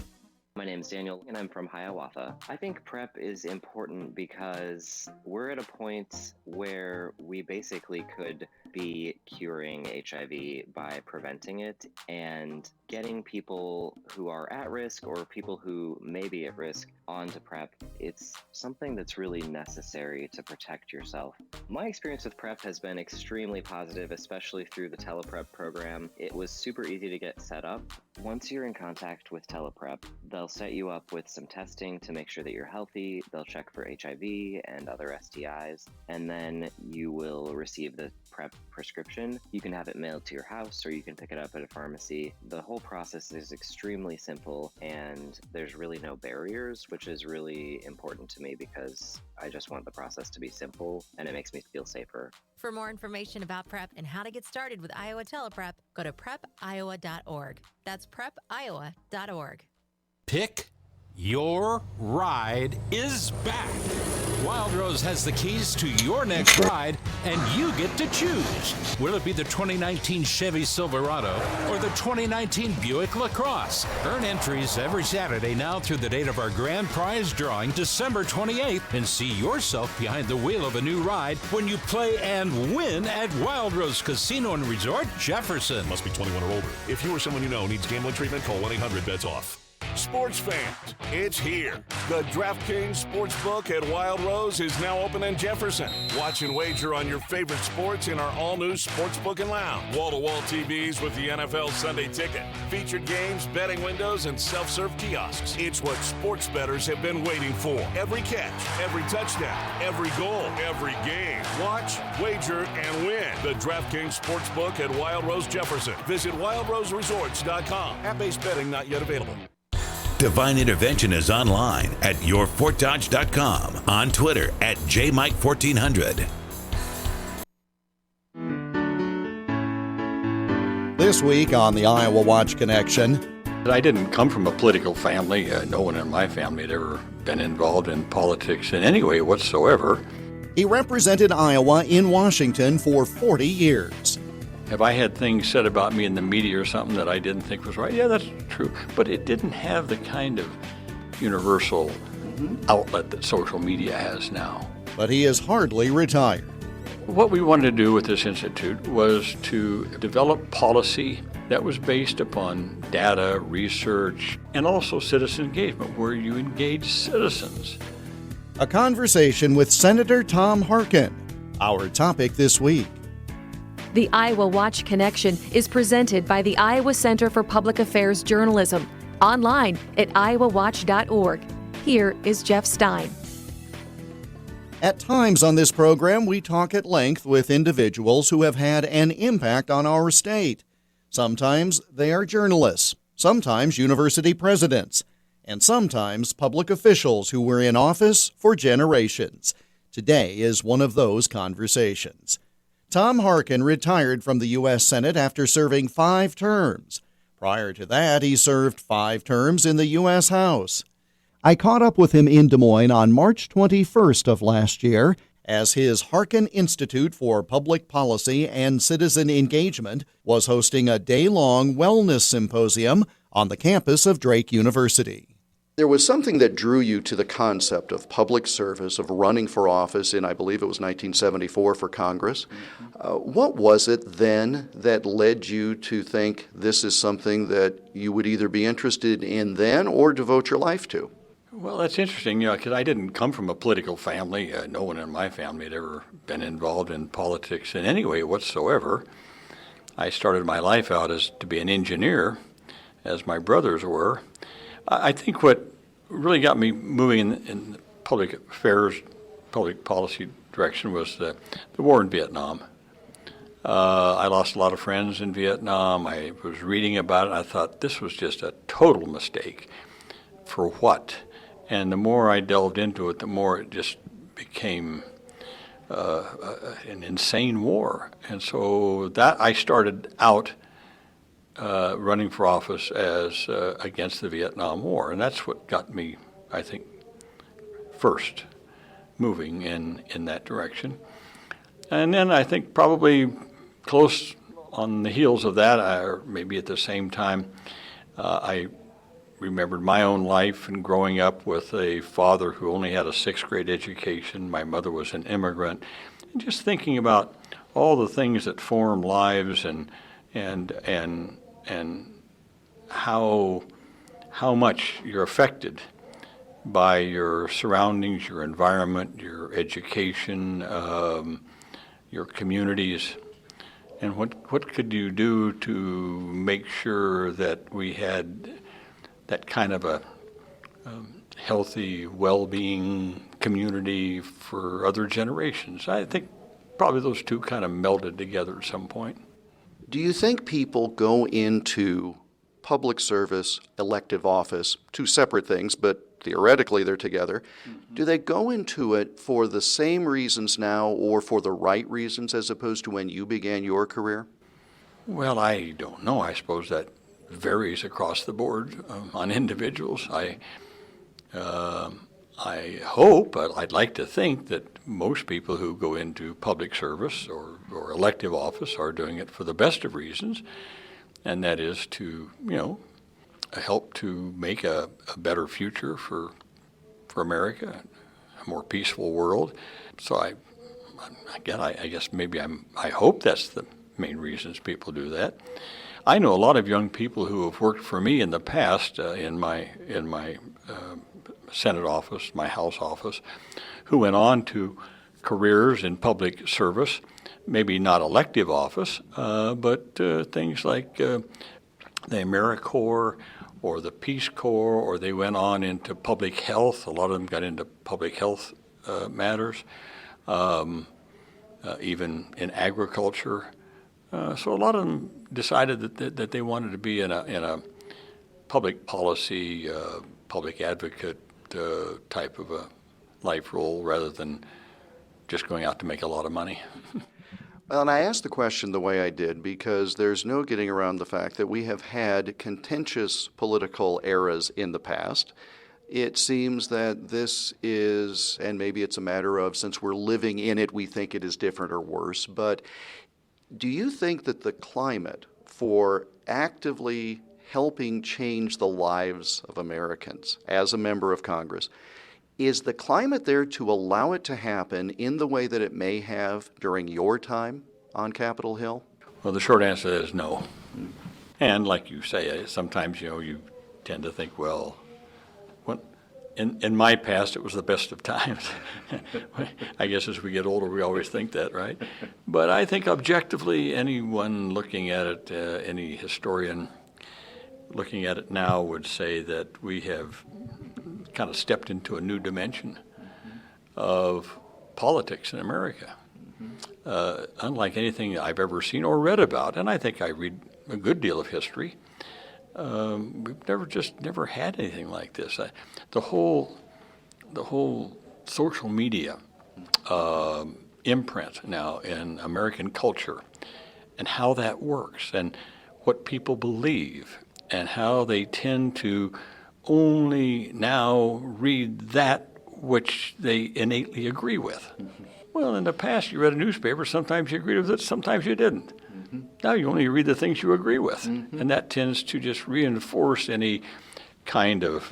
My name is Daniel, and I'm from Hiawatha. I think PrEP is important because we're at a point where we basically could be curing HIV by preventing it and getting people who are at risk or people who may be at risk onto PrEP. It's something that's really necessary to protect yourself. My experience with PrEP has been extremely positive, especially through the TelePrep program. It was super easy to get set up. Once you're in contact with TelePrep, they'll set you up with some testing to make sure that you're healthy. They'll check for HIV and other STIs, and then you will receive the PrEP prescription. You can have it mailed to your house or you can pick it up at a pharmacy. The whole process is extremely simple and there's really no barriers, which is really important to me because I just want the process to be simple and it makes me feel safer. For more information about PrEP and how to get started with Iowa TelePrep, go to prepiowa.org. That's prepiowa.org. Pick Your Ride is back. Wild Rose has the keys to your next ride, and you get to choose. Will it be the 2019 Chevy Silverado or the 2019 Buick LaCrosse? Earn entries every Saturday now through the date of our grand prize drawing, December 28th, and see yourself behind the wheel of a new ride when you play and win at Wild Rose Casino and Resort, Jefferson. Must be 21 or older. If you or someone you know needs gambling treatment, call 1-800-BETS-OFF. Sports fans, it's here. The DraftKings Sportsbook at Wild Rose is now open in Jefferson. Watch and wager on your favorite sports in our all-new Sportsbook and Lounge. Wall-to-wall TVs with the NFL Sunday Ticket. Featured games, betting windows, and self-serve kiosks. It's what sports bettors have been waiting for. Every catch, every touchdown, every goal, every game. Watch, wager, and win. The DraftKings Sportsbook at Wild Rose Jefferson. Visit wildroseresorts.com. App-based betting not yet available. Divine Intervention is online at yourfortdodge.com, on Twitter at JMike1400. This week on the Iowa Watch Connection. I didn't come from a political family. No one in my family had ever been involved in politics in any way whatsoever. He represented Iowa in Washington for 40 years. Have I had things said about me in the media or something that I didn't think was right? Yeah, that's true. But it didn't have the kind of universal outlet that social media has now. But he is hardly retired. What we wanted to do with this institute was to develop policy that was based upon data, research, and also citizen engagement, where you engage citizens. A conversation with Senator Tom Harkin, our topic this week. The Iowa Watch Connection is presented by the Iowa Center for Public Affairs Journalism, online at iowawatch.org. Here is Jeff Stein. At times on this program, we talk at length with individuals who have had an impact on our state. Sometimes they are journalists, sometimes university presidents, and sometimes public officials who were in office for generations. Today is one of those conversations. Tom Harkin retired from the U.S. Senate after serving 5 terms. Prior to that, he served 5 terms in the U.S. House. I caught up with him in Des Moines on March 21st of last year as his Harkin Institute for Public Policy and Citizen Engagement was hosting a day-long wellness symposium on the campus of Drake University. There was something that drew you to the concept of public service, of running for office in, I believe it was 1974 for Congress. What was it then that led you to think this is something that you would either be interested in then or devote your life to? Well, that's interesting, because I didn't come from a political family. No one in my family had ever been involved in politics in any way whatsoever. I started my life out as to be an engineer, as my brothers were. I think what really got me moving in the public affairs, public policy direction was the war in Vietnam. I lost a lot of friends in Vietnam. I was reading about it. I thought this was just a total mistake. For what? And the more I delved into it, the more it just became an insane war. And so that I started out running for office as against the Vietnam War. And that's what got me, I think, first moving in that direction. And then I think probably close on the heels of that, or maybe at the same time, I remembered my own life and growing up with a father who only had a 6th grade education. My mother was an immigrant. And just thinking about all the things that form lives and how much you're affected by your surroundings, your environment, your education, your communities, and what could you do to make sure that we had that kind of a healthy, well-being community for other generations? I think probably those two kind of melded together at some point. Do you think people go into public service, elective office, two separate things, but theoretically they're together? Mm-hmm. Do they go into it for the same reasons now or for the right reasons as opposed to when you began your career? Well, I don't know. I suppose that varies across the board on individuals. I hope, I'd like to think that most people who go into public service or elective office are doing it for the best of reasons, and that is to, help to make a better future for America, a more peaceful world. So I guess maybe I hope that's the main reasons people do that. I know a lot of young people who have worked for me in the past in my Senate office, my House office, who went on to careers in public service, maybe not elective office, but things like the AmeriCorps or the Peace Corps, or they went on into public health. A lot of them got into public health matters, even in agriculture. So a lot of them decided that they wanted to be in a public policy, public advocate type of a life role rather than just going out to make a lot of money. Well, and I asked the question the way I did because there's no getting around the fact that we have had contentious political eras in the past. It seems that this is, and maybe it's a matter of since we're living in it, we think it is different or worse, but do you think that the climate for actively helping change the lives of Americans as a member of Congress, is the climate there to allow it to happen in the way that it may have during your time on Capitol Hill? Well, the short answer is no. And like you say, sometimes, you tend to think, well, in my past, it was the best of times. I guess as we get older, we always think that, right? But I think objectively, anyone looking at it, any historian looking at it now would say that we have kind of stepped into a new dimension of politics in America, unlike anything I've ever seen or read about. And I think I read a good deal of history. We've never had anything like this. The whole social media imprint now in American culture, and how that works, and what people believe, and how they tend to only now read that which they innately agree with. Mm-hmm. Well, in the past, you read a newspaper. Sometimes you agreed with it, sometimes you didn't. Mm-hmm. Now you only read the things you agree with, and that tends to just reinforce any kind of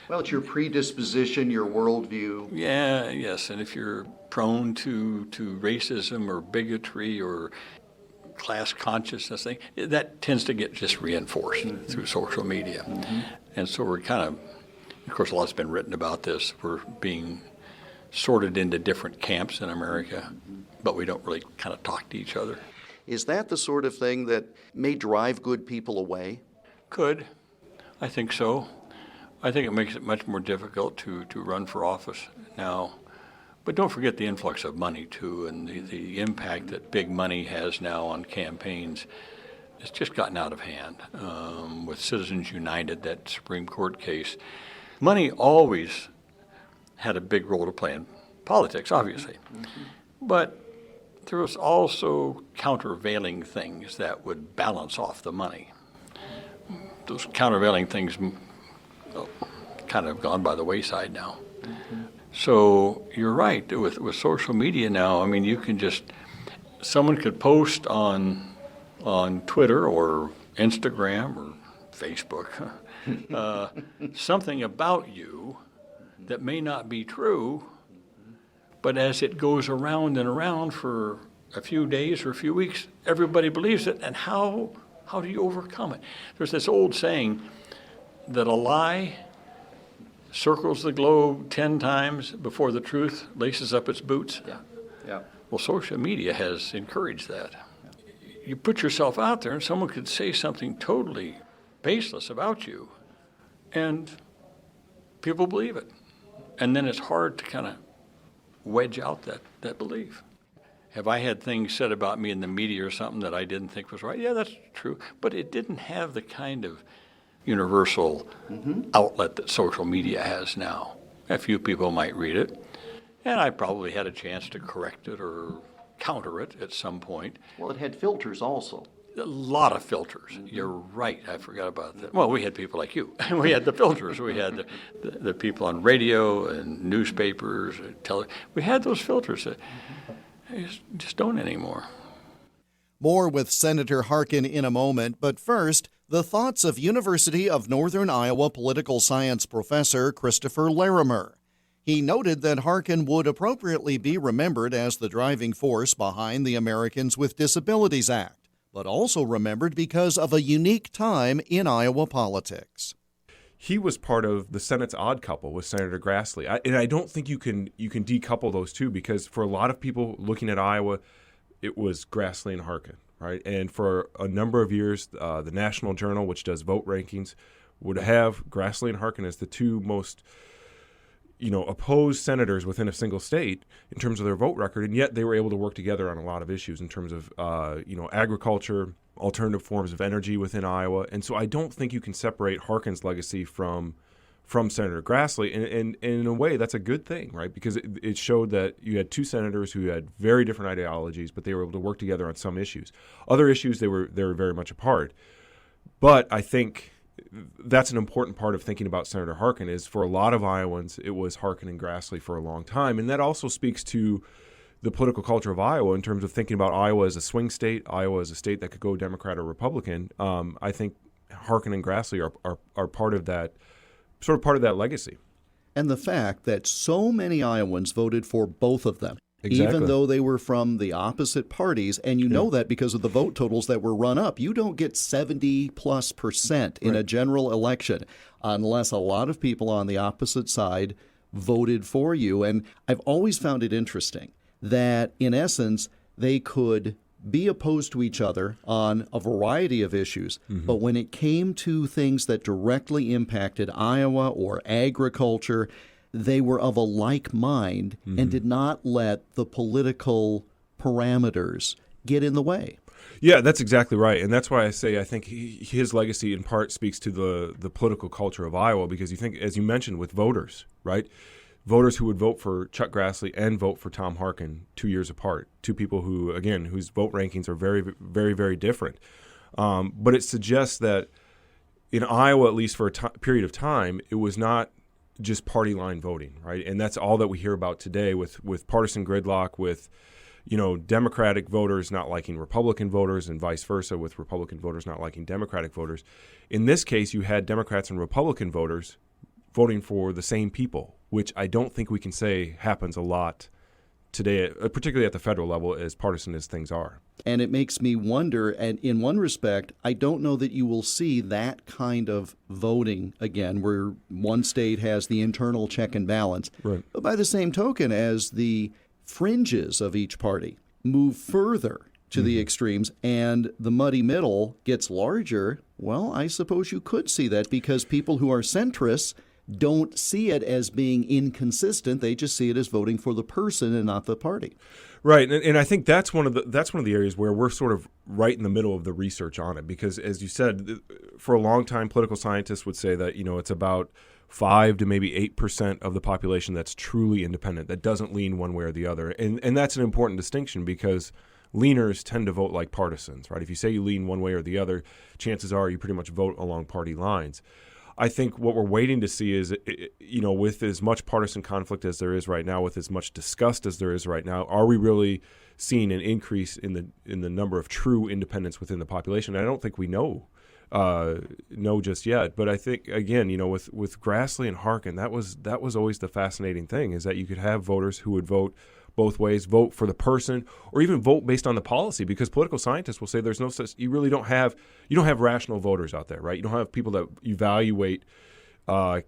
well, it's your predisposition, your worldview. Yeah, yes, and if you're prone to racism or bigotry or class consciousness thing, that tends to get just reinforced through social media. Mm-hmm. And so we're kind of course, a lot's been written about this. We're being sorted into different camps in America, but we don't really kind of talk to each other. Is that the sort of thing that may drive good people away? Could. I think so. I think it makes it much more difficult to run for office now. But don't forget the influx of money, too, and the impact that big money has now on campaigns. It's just gotten out of hand. With Citizens United, that Supreme Court case, money always had a big role to play in politics, obviously. Mm-hmm. But there was also countervailing things that would balance off the money. Those countervailing things kind of gone by the wayside now. Mm-hmm. So you're right, with social media now, I mean, you can just, someone could post on Twitter or Instagram or Facebook, something about you that may not be true, but as it goes around and around for a few days or a few weeks, everybody believes it. And how do you overcome it? There's this old saying that a lie circles the globe 10 times before the truth laces up its boots. Yeah. Well, social media has encouraged that. You put yourself out there and someone could say something totally baseless about you, and people believe it. And then it's hard to kind of wedge out that belief. Have I had things said about me in the media or something that I didn't think was right? Yeah, that's true. But it didn't have the kind of universal outlet that social media has now. A few people might read it, and I probably had a chance to correct it or counter it at some point. Well, it had filters also. A lot of filters. You're right. I forgot about that. Well, we had people like you. We had the filters. We had the people on radio and newspapers, we had those filters that just don't anymore. More with Senator Harkin in a moment, but first, the thoughts of University of Northern Iowa political science professor Christopher Larimer. He noted that Harkin would appropriately be remembered as the driving force behind the Americans with Disabilities Act, but also remembered because of a unique time in Iowa politics. He was part of the Senate's odd couple with Senator Grassley. And I don't think you can decouple those two, because for a lot of people looking at Iowa, it was Grassley and Harkin, right? And for a number of years, the National Journal, which does vote rankings, would have Grassley and Harkin as the two most opposed senators within a single state in terms of their vote record, and yet they were able to work together on a lot of issues in terms of agriculture, alternative forms of energy within Iowa. And so I don't think you can separate Harkin's legacy from Senator Grassley. And in a way, that's a good thing, right? Because it showed that you had two senators who had very different ideologies, but they were able to work together on some issues. Other issues, they were very much apart. But I think that's an important part of thinking about Senator Harkin is for a lot of Iowans, it was Harkin and Grassley for a long time. And that also speaks to the political culture of Iowa in terms of thinking about Iowa as a swing state, Iowa as a state that could go Democrat or Republican. I think Harkin and Grassley are part of that, sort of part of that legacy. And the fact that so many Iowans voted for both of them. Exactly. Even though they were from the opposite parties, and you know that because of the vote totals that were run up. You don't get 70+% in a general election unless a lot of people on the opposite side voted for you. And I've always found it interesting that, in essence, they could be opposed to each other on a variety of issues, but when it came to things that directly impacted Iowa or agriculture, they were of a like mind and did not let the political parameters get in the way. Yeah, that's exactly right. And that's why I say I think his legacy in part speaks to the political culture of Iowa, because you think, as you mentioned, with voters, right? Voters who would vote for Chuck Grassley and vote for Tom Harkin 2 years apart, two people who, again, whose vote rankings are very, very, very different. But it suggests that in Iowa, at least for a period of time, it was not just party line voting, right? And that's all that we hear about today with partisan gridlock, with Democratic voters not liking Republican voters and vice versa, with Republican voters not liking Democratic voters. In this case, you had Democrats and Republican voters voting for the same people, which I don't think we can say happens a lot today, particularly at the federal level, as partisan as things are. And it makes me wonder, and in one respect, I don't know that you will see that kind of voting again, where one state has the internal check and balance. Right. But by the same token, as the fringes of each party move further to the extremes and the muddy middle gets larger, well, I suppose you could see that, because people who are centrists don't see it as being inconsistent. They just see it as voting for the person and not the party. Right, and I think that's one of the areas where we're sort of right in the middle of the research on it, because, as you said, for a long time, political scientists would say that it's about 5 to maybe 8% of the population that's truly independent, that doesn't lean one way or the other, and that's an important distinction, because leaners tend to vote like partisans, right? If you say you lean one way or the other, chances are you pretty much vote along party lines. I think what we're waiting to see is, with as much partisan conflict as there is right now, with as much disgust as there is right now, are we really seeing an increase in the number of true independents within the population? And I don't think we know know just yet. But I think, again, with Grassley and Harkin, that was always the fascinating thing, is that you could have voters who would vote both ways, vote for the person, or even vote based on the policy, because political scientists will say there's no such, you don't have rational voters out there, right? You don't have people that evaluate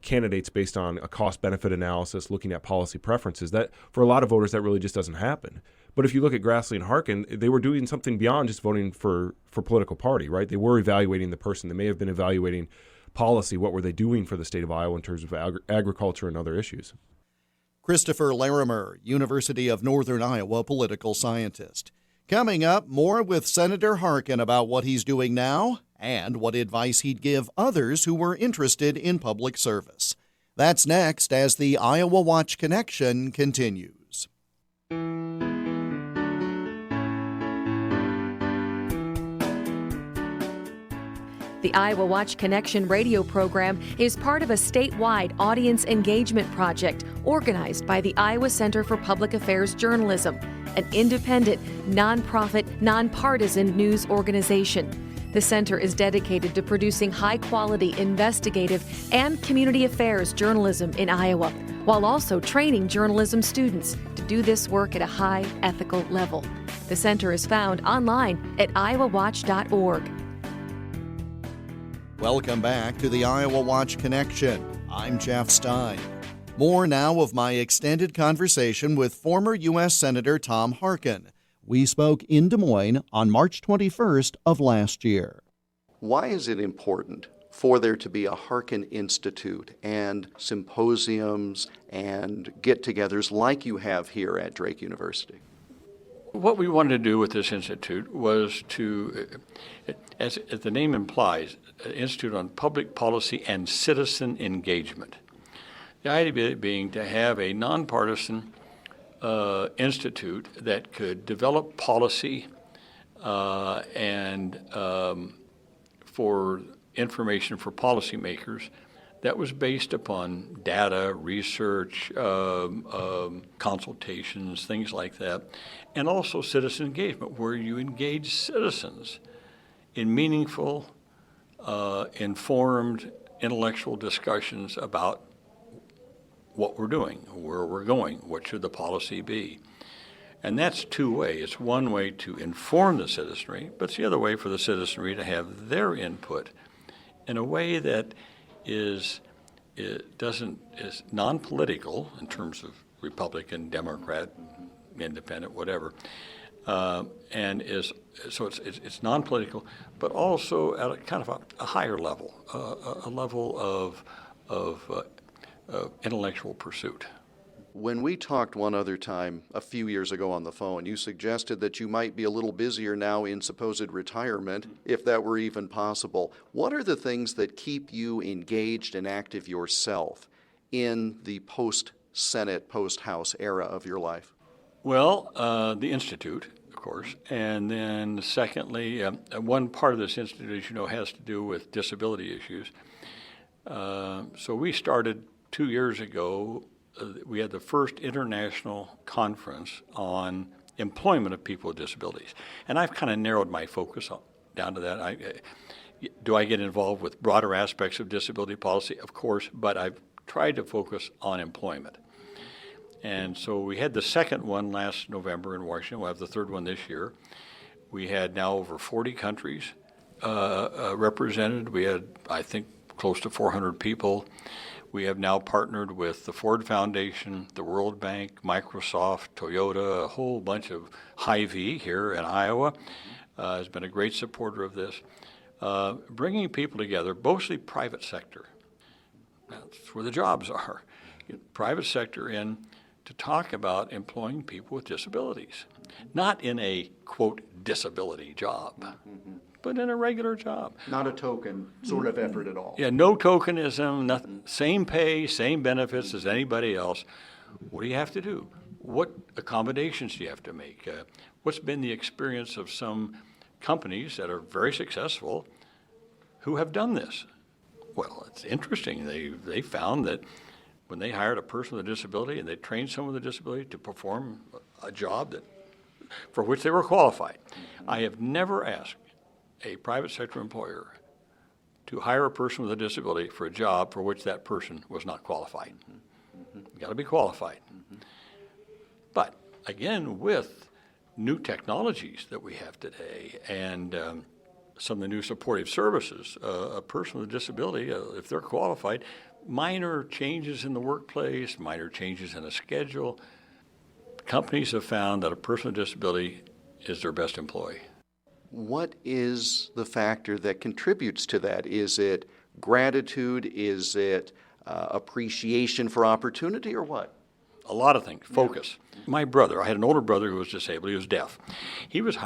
candidates based on a cost-benefit analysis, looking at policy preferences. That, for a lot of voters, that really just doesn't happen. But if you look at Grassley and Harkin, they were doing something beyond just voting for political party, right? They were evaluating the person. They may have been evaluating policy. What were they doing for the state of Iowa in terms of agriculture and other issues? Christopher Larimer, University of Northern Iowa political scientist. Coming up, more with Senator Harkin about what he's doing now and what advice he'd give others who were interested in public service. That's next as the Iowa Watch Connection continues. The Iowa Watch Connection radio program is part of a statewide audience engagement project organized by the Iowa Center for Public Affairs Journalism, an independent, nonprofit, nonpartisan news organization. The center is dedicated to producing high-quality investigative and community affairs journalism in Iowa, while also training journalism students to do this work at a high ethical level. The center is found online at iowawatch.org. Welcome back to the Iowa Watch Connection. I'm Jeff Stein. More now of my extended conversation with former U.S. Senator Tom Harkin. We spoke in Des Moines on March 21st of last year. Why is it important for there to be a Harkin Institute and symposiums and get-togethers like you have here at Drake University? What we wanted to do with this institute was to, as the name implies, an institute on public policy and citizen engagement. The idea being to have a nonpartisan institute that could develop policy and for information for policymakers that was based upon data, research, consultations, things like that, and also citizen engagement, where you engage citizens in meaningful, informed, intellectual discussions about what we're doing, where we're going, what should the policy be. And that's two-way. It's one way to inform the citizenry, but it's the other way for the citizenry to have their input in a way that is non-political in terms of Republican, Democrat, Independent, whatever, and it's non-political, but also at a kind of a higher level, a level of intellectual pursuit. When we talked one other time a few years ago on the phone, you suggested that you might be a little busier now in supposed retirement, if that were even possible. What are the things that keep you engaged and active yourself in the post-Senate, post-House era of your life? Well, the Institute, of course, and then secondly, one part of this Institute, as you know, has to do with disability issues. So we started 2 years ago. We had the first international conference on employment of people with disabilities. And I've kind of narrowed my focus down to that. Do I get involved with broader aspects of disability policy? Of course, but I've tried to focus on employment. And so we had the second one last November in Washington. We'll have the third one this year. We had now over 40 countries represented. We had, I think, close to 400 people. We have now partnered with the Ford Foundation, the World Bank, Microsoft, Toyota, a whole bunch of Hy-Vee here in Iowa. Has been a great supporter of this. Bringing people together, mostly private sector. That's where the jobs are. Private sector in to talk about employing people with disabilities. Not in a, quote, disability job, but in a regular job. Not a token sort of effort at all. Yeah, no tokenism, nothing. Same pay, same benefits as anybody else. What do you have to do? What accommodations do you have to make? What's been the experience of some companies that are very successful who have done this? Well, it's interesting. They found that when they hired a person with a disability and they trained someone with a disability to perform a job for which they were qualified. I have never asked a private sector employer to hire a person with a disability for a job for which that person was not qualified. You got to be qualified. But again, with new technologies that we have today and some of the new supportive services, a person with a disability, if they're qualified, minor changes in the workplace, minor changes in a schedule, companies have found that a person with a disability is their best employee. What is the factor that contributes to that? Is it gratitude? Is it appreciation for opportunity, or what? A lot of things. Focus. My brother, I had an older brother who was disabled. He was deaf. He was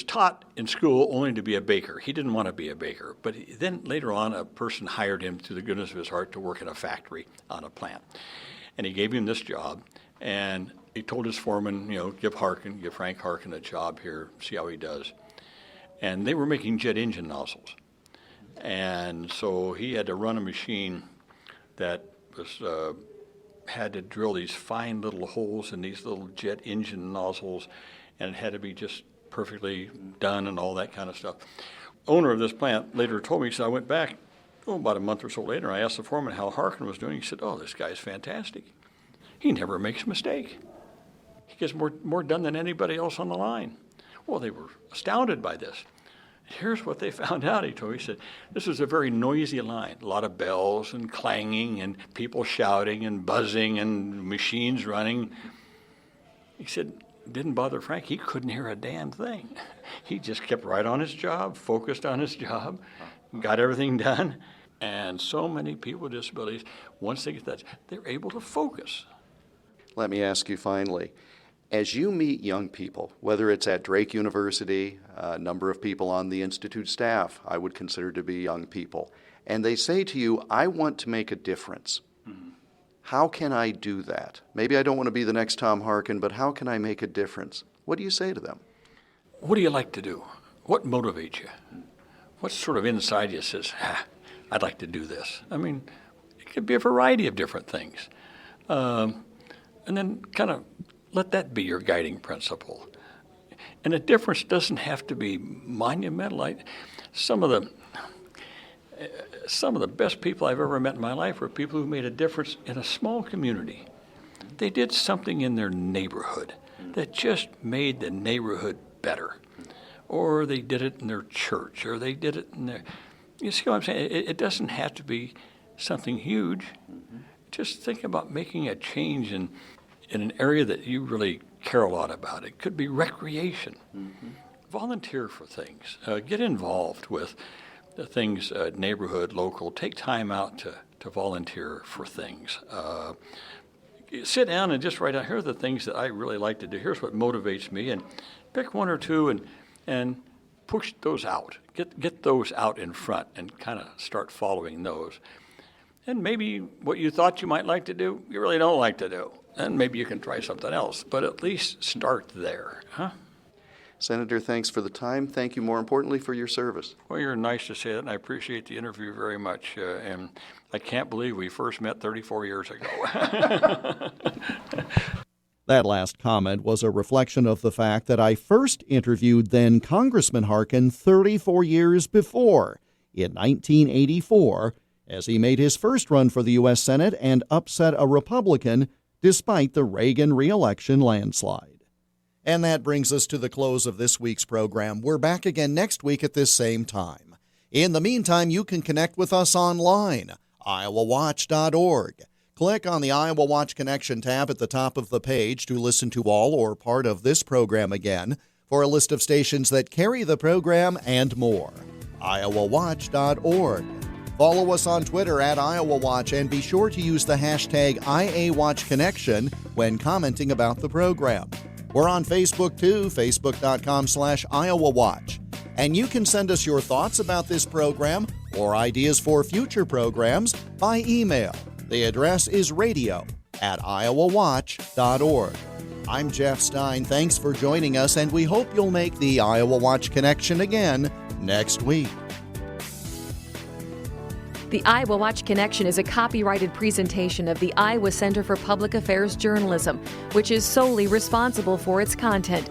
taught in school only to be a baker. He didn't want to be a baker. But then later on, a person hired him through the goodness of his heart to work in a factory on a plant. And he gave him this job. And he told his foreman, give Frank Harkin a job here, see how he does. And they were making jet engine nozzles. And so he had to run a machine that was had to drill these fine little holes in these little jet engine nozzles, and it had to be just perfectly done and all that kind of stuff. Owner of this plant later told me, he said, I went back about a month or so later, and I asked the foreman how Harkin was doing. He said, this guy's fantastic. He never makes a mistake. He gets more done than anybody else on the line. Well, they were astounded by this. Here's what they found out, he told me. He said, this was a very noisy line, a lot of bells and clanging and people shouting and buzzing and machines running. He said, it didn't bother Frank. He couldn't hear a damn thing. He just kept right on his job, focused on his job, got everything done. And so many people with disabilities, once they get that, they're able to focus. Let me ask you finally, as you meet young people, whether it's at Drake University, a number of people on the Institute staff I would consider to be young people, and they say to you, I want to make a difference. How can I do that? Maybe I don't want to be the next Tom Harkin, but how can I make a difference? What do you say to them? What do you like to do? What motivates you? What sort of inside you says, I'd like to do this? I mean, it could be a variety of different things. And then kind of let that be your guiding principle. And a difference doesn't have to be monumental. Some of the best people I've ever met in my life were people who made a difference in a small community. They did something in their neighborhood that just made the neighborhood better. Or they did it in their church, or they did it in their... You see what I'm saying? It doesn't have to be something huge. Just think about making a change in an area that you really care a lot about. It could be recreation. Volunteer for things. Get involved with the things, neighborhood, local. Take time out to volunteer for things. Sit down and just write out, here are the things that I really like to do. Here's what motivates me. And pick one or two and push those out. Get those out in front and kind of start following those. And maybe what you thought you might like to do, you really don't like to do. And maybe you can try something else, but at least start there, huh? Senator, thanks for the time. Thank you, more importantly, for your service. Well, you're nice to say that, and I appreciate the interview very much. And I can't believe we first met 34 years ago. That last comment was a reflection of the fact that I first interviewed then Congressman Harkin 34 years before, in 1984, as he made his first run for the U.S. Senate and upset a Republican despite the Reagan re-election landslide. And that brings us to the close of this week's program. We're back again next week at this same time. In the meantime, you can connect with us online, iowawatch.org. Click on the Iowa Watch Connection tab at the top of the page to listen to all or part of this program again, for a list of stations that carry the program and more. iowawatch.org. Follow us on Twitter at Iowa Watch and be sure to use the hashtag IAWatchConnection when commenting about the program. We're on Facebook too, facebook.com/Iowa Watch. And you can send us your thoughts about this program or ideas for future programs by email. The address is radio@iowawatch.org. I'm Jeff Stein. Thanks for joining us, and we hope you'll make the Iowa Watch Connection again next week. The Iowa Watch Connection is a copyrighted presentation of the Iowa Center for Public Affairs Journalism, which is solely responsible for its content.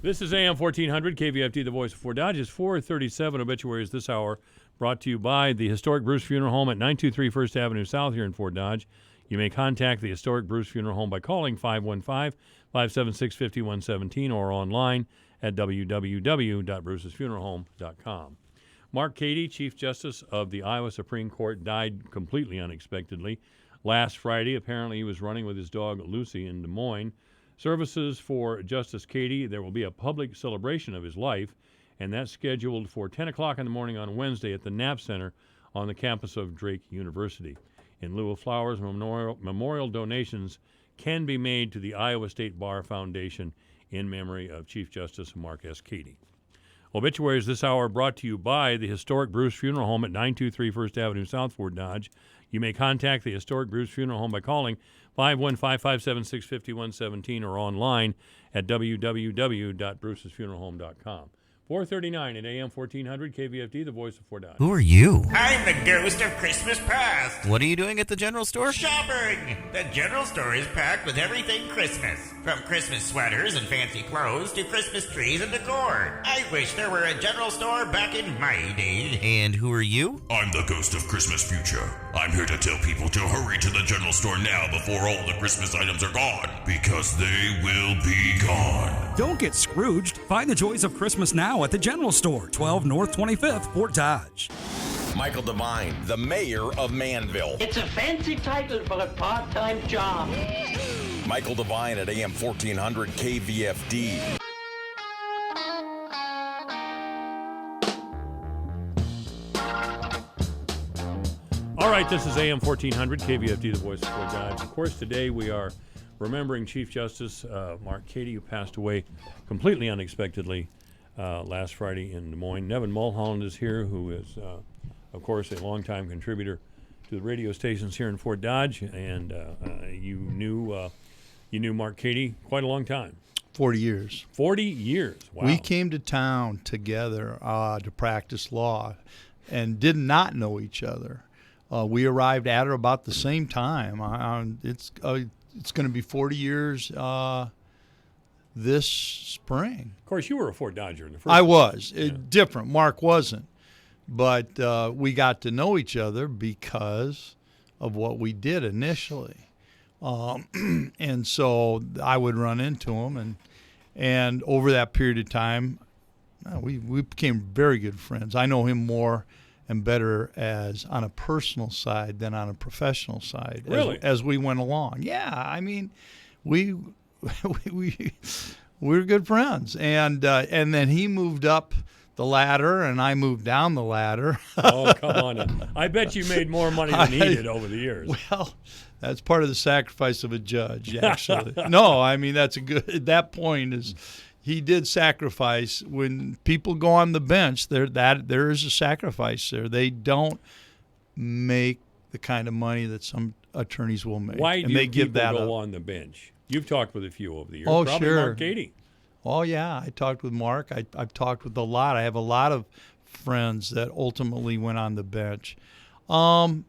This is AM 1400, KVFD, the voice of Fort Dodge. It's 437 obituaries this hour, brought to you by the historic Bruce Funeral Home at 923 First Avenue South here in Fort Dodge. You may contact the historic Bruce Funeral Home by calling 515-576-5117 or online at www.brucesfuneralhome.com. Mark Cady, Chief Justice of the Iowa Supreme Court, died completely unexpectedly. Last Friday, apparently he was running with his dog Lucy in Des Moines. Services for Justice Cady, there will be a public celebration of his life, and that's scheduled for 10 o'clock in the morning on Wednesday at the Knapp Center on the campus of Drake University. In lieu of flowers, memorial donations can be made to the Iowa State Bar Foundation in memory of Chief Justice Mark S. Cady. Obituaries this hour brought to you by the historic Bruce Funeral Home at 923 First Avenue South, Fort Dodge. You may contact the historic Bruce Funeral Home by calling 515-576-5117 or online at www.brucesfuneralhome.com. 4:39 at AM 1400 KVFD, the voice of Fort Dodge. Who are you? I'm the ghost of Christmas past. What are you doing at the general store? Shopping! The general store is packed with everything Christmas. From Christmas sweaters and fancy clothes to Christmas trees and decor. I wish there were a general store back in my day. And who are you? I'm the ghost of Christmas future. I'm here to tell people to hurry to the general store now before all the Christmas items are gone, because they will be gone. Don't get Scrooged. Find the joys of Christmas now at the general store, 12 North 25th, Fort Dodge. Michael Devine, the mayor of Manville. It's a fancy title for a part-time job. Michael Devine at AM 1400 KVFD. All right, this is AM 1400 KVFD, the voice of Fort Dodge. Of course, today we are remembering Chief Justice Mark Cady, who passed away completely unexpectedly last Friday in Des Moines. Nevin Mulholland is here, who is, of course, a longtime contributor to the radio stations here in Fort Dodge, and you knew Mark Cady quite a long time. 40 years. 40 years. Wow. We came to town together to practice law and did not know each other. We arrived at or about the same time. It's going to be 40 years this spring. Of course, you were a Fort Dodger in the first I was. Yeah. Different. Mark wasn't. But we got to know each other because of what we did initially. And so I would run into him. And over that period of time, we became very good friends. I know him more and better as on a personal side than on a professional side. Really? As we went along. Yeah, I mean, we were good friends. And then he moved up the ladder and I moved down the ladder. Oh, come on. I bet you made more money than he did over the years. Well, that's part of the sacrifice of a judge, actually. No, I mean, that's a good, at that point is he did sacrifice. When people go on the bench, there is a sacrifice there. They don't make the kind of money that some attorneys will make. Why and do they people give that go up. on the bench? You've talked with a few over the years. Oh, Probably sure. Mark Cady. Oh, yeah. I talked with Mark. I've talked with a lot. I have a lot of friends that ultimately went on the bench. You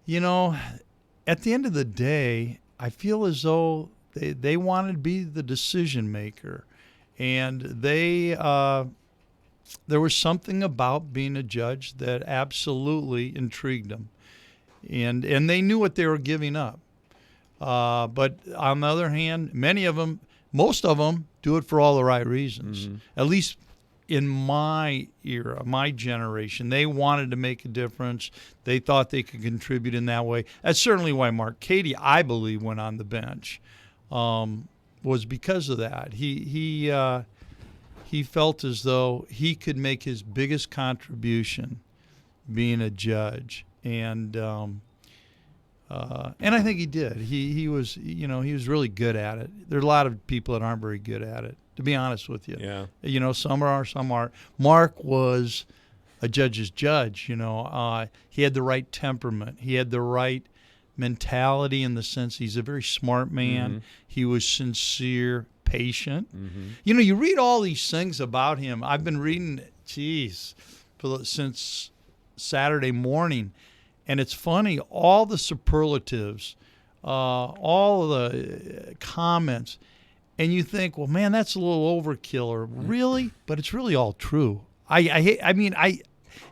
know, at the end of the day, I feel as though they wanted to be the decision maker. And there was something about being a judge that absolutely intrigued them. And they knew what they were giving up. But on the other hand, most of them do it for all the right reasons. Mm-hmm. At least in my era, my generation, they wanted to make a difference. They thought they could contribute in that way. That's certainly why Mark Cady, I believe, went on the bench, was because of that. He felt as though he could make his biggest contribution being a judge. And I think he did. He was really good at it. There are a lot of people that aren't very good at it, to be honest with you. Yeah. You know, some are, some aren't. Mark was a judge's judge. You know, he had the right temperament. He had the right mentality in the sense he's a very smart man. Mm-hmm. He was sincere, patient. Mm-hmm. You know, you read all these things about him. I've been reading, since Saturday morning. And it's funny, all the superlatives, all of the comments, and you think, well, man, that's a little overkill, or really? But it's really all true. I mean,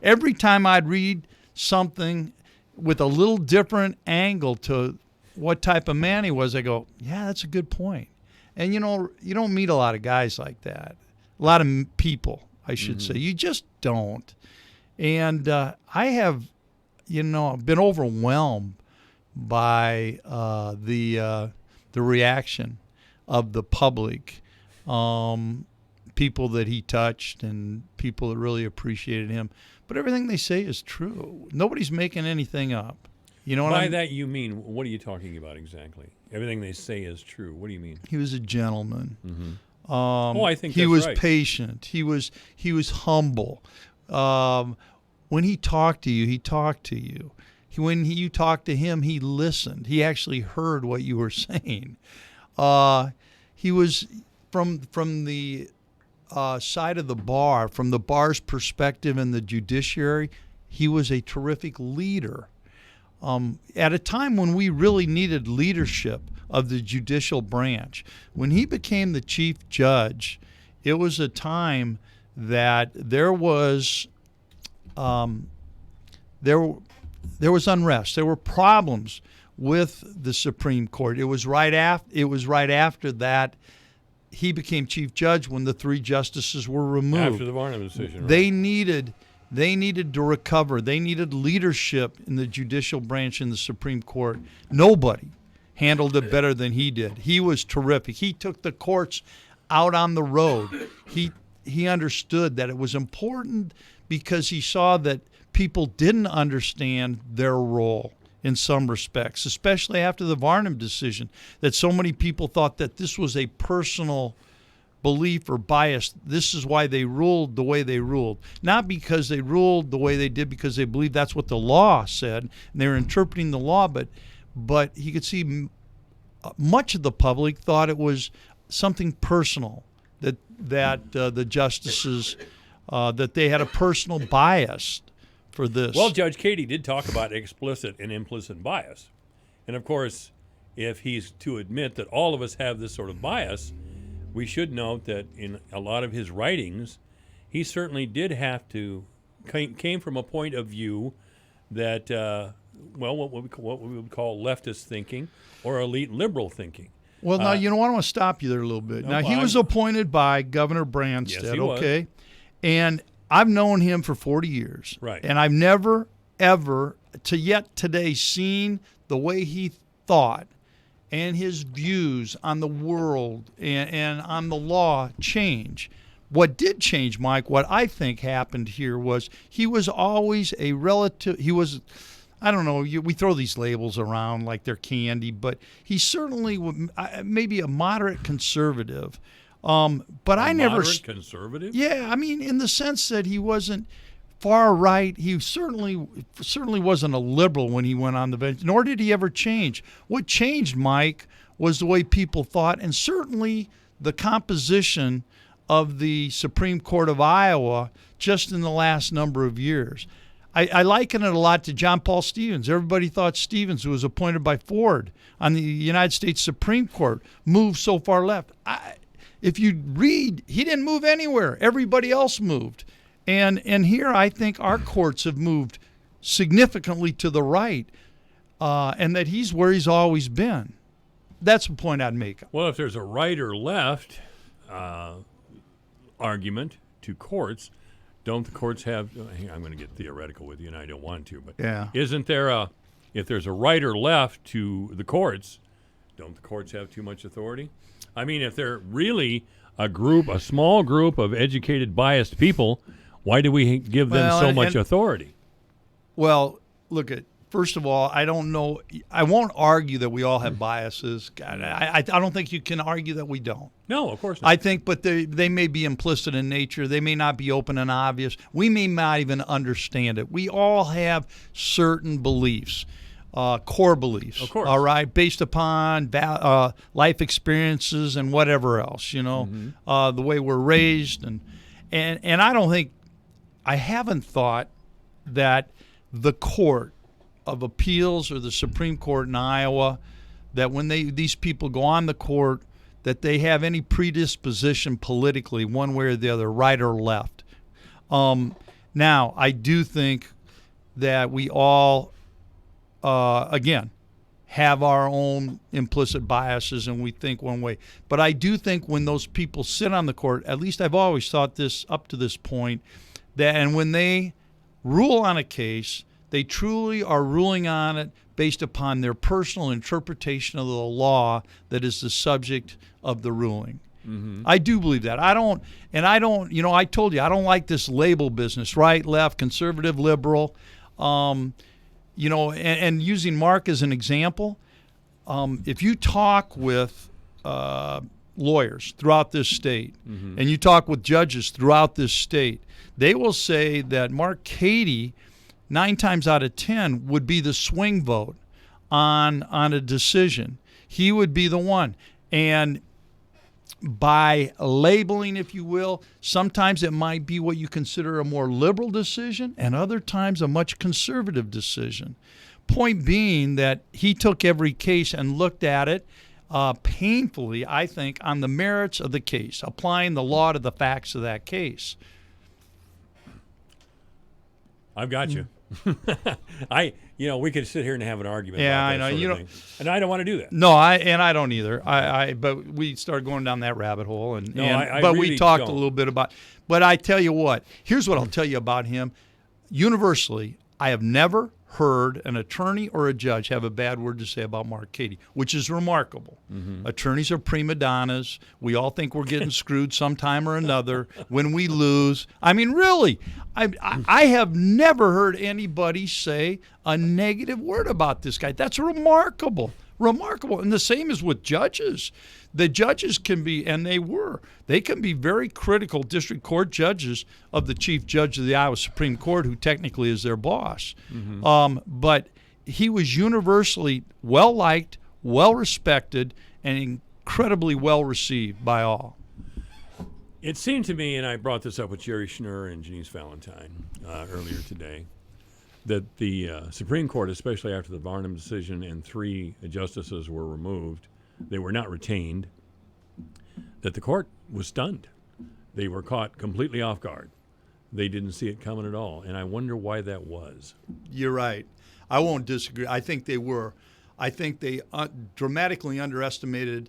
every time I'd read something with a little different angle to what type of man he was, I go, yeah, that's a good point. And, you know, you don't meet a lot of guys like that. A lot of people, I should say. You just don't. And I have... I've been overwhelmed by the reaction of the public, people that he touched and people that really appreciated him. But everything they say is true. Nobody's making anything up. You know what By that you mean, what are you talking about exactly? Everything they say is true. What do you mean? He was a gentleman. Mm-hmm. I think he that's was right. patient. He was humble. When he talked to you, he talked to you. When you talked to him, he listened. He actually heard what you were saying. He was from the side of the bar, from the bar's perspective in the judiciary, he was a terrific leader. At a time when we really needed leadership of the judicial branch. When he became the chief judge, it was a time that there was unrest. There were problems with the Supreme Court. It was right after that he became chief judge when the 3 justices were removed. After the Varnum decision, right? They needed to recover. They needed leadership in the judicial branch in the Supreme Court. Nobody handled it better than he did. He was terrific. He took the courts out on the road. He understood that it was important because he saw that people didn't understand their role in some respects, especially after the Varnum decision, that so many people thought that this was a personal belief or bias. This is why they ruled the way they ruled. Not because they ruled the way they did because they believed that's what the law said, and they were interpreting the law, but he could see much of the public thought it was something personal, that the justices, that they had a personal bias for this. Well, Judge Katie did talk about explicit and implicit bias. And, of course, if he's to admit that all of us have this sort of bias, we should note that in a lot of his writings, he certainly did have to came from a point of view that, what we would call leftist thinking or elite liberal thinking. Well, now, you know what? I want to stop you there a little bit. Now, he was appointed by Governor Branstad, yes, he was. Okay? And I've known him for 40 years. Right. And I've never, ever, to yet today, seen the way he thought and his views on the world and on the law change. What did change, Mike, what I think happened here was he was always a relative, he was, I don't know, we throw these labels around like they're candy, but he certainly maybe a moderate conservative. But I never. Moderate conservative? Yeah, I mean, in the sense that he wasn't far right. He certainly wasn't a liberal when he went on the bench, nor did he ever change. What changed, Mike, was the way people thought, and certainly the composition of the Supreme Court of Iowa just in the last number of years. I liken it a lot to John Paul Stevens. Everybody thought Stevens, who was appointed by Ford on the United States Supreme Court, moved so far left. If you read, he didn't move anywhere. Everybody else moved. And here I think our courts have moved significantly to the right, and that he's where he's always been. That's the point I'd make. Well, if there's a right or left argument to courts, don't the courts have, I'm going to get theoretical with you, and I don't want to, but yeah. Isn't there if there's a right or left to the courts, don't the courts have too much authority? I mean, if they're really a small group of educated, biased people, why do we give them so much authority? Well, look, first of all, I don't know. I won't argue that we all have biases. God, I don't think you can argue that we don't. No, of course not. I think, but they may be implicit in nature. They may not be open and obvious. We may not even understand it. We all have certain beliefs. Core beliefs, of course. All right, based upon life experiences and whatever else, the way we're raised, and I haven't thought that the Court of Appeals or the Supreme Court in Iowa, that when these people go on the court, that they have any predisposition politically, one way or the other, right or left. Now, I do think that we all. Again, have our own implicit biases and we think one way. But I do think when those people sit on the court, at least I've always thought this up to this point, and when they rule on a case, they truly are ruling on it based upon their personal interpretation of the law that is the subject of the ruling. Mm-hmm. I do believe that. I don't, I told you, I don't like this label business, right, left, conservative, liberal. and using Mark as an example, if you talk with lawyers throughout this state, and you talk with judges throughout this state, they will say that Mark Cady, 9 times out of 10, would be the swing vote on a decision. He would be the one. And by labeling, if you will, sometimes it might be what you consider a more liberal decision, and other times a much conservative decision. Point being that he took every case and looked at it painfully, I think, on the merits of the case, applying the law to the facts of that case. I've got you. We could sit here and have an argument. Yeah, about that I know. sort of thing. And I don't want to do that. No, I don't either. But we started going down that rabbit hole, but really we talked don't. a little bit about. But I tell you what. Here's what I'll tell you about him. Universally, I have never heard an attorney or a judge have a bad word to say about Mark Cady, which is remarkable. Attorneys are prima donnas. We all think we're getting screwed sometime or another when we lose. I mean, really, I have never heard anybody say a negative word about this guy. That's remarkable. Remarkable. And the same is with judges. The judges can be, and they can be very critical district court judges of the chief judge of the Iowa Supreme Court, who technically is their boss. But he was universally well-liked, well-respected, and incredibly well-received by all. It seemed to me, and I brought this up with Jerry Schnurr and Janice Valentine earlier today, that the Supreme Court, especially after the Barnum decision and 3 justices were removed, they were not retained, that the court was stunned. They were caught completely off guard. They didn't see it coming at all, and I wonder why that was. You're right. I won't disagree. I think they were. I think they dramatically underestimated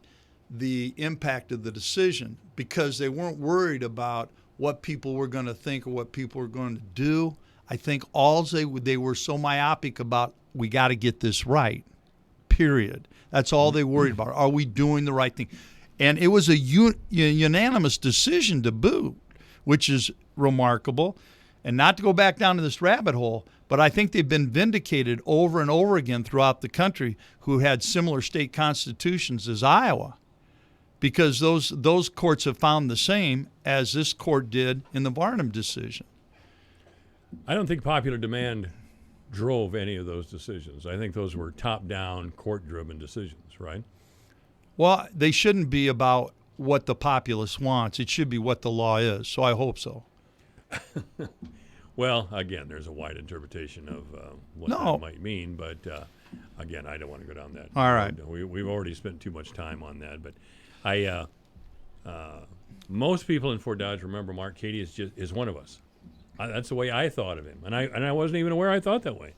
the impact of the decision because they weren't worried about what people were going to think or what people were going to do. I think they were so myopic about, we got to get this right, period. That's all they worried about. Are we doing the right thing? And it was a unanimous decision to boot, which is remarkable. And not to go back down to this rabbit hole, but I think they've been vindicated over and over again throughout the country who had similar state constitutions as Iowa, because those courts have found the same as this court did in the Barnum decision. I don't think popular demand drove any of those decisions. I think those were top-down, court-driven decisions, right? Well, they shouldn't be about what the populace wants. It should be what the law is, so I hope so. Well, again, there's a wide interpretation of what that might mean, but again, I don't want to go down that. All right. We've already spent too much time on that, but most people in Fort Dodge remember Mark Cady is one of us. That's the way I thought of him, and I wasn't even aware I thought that way.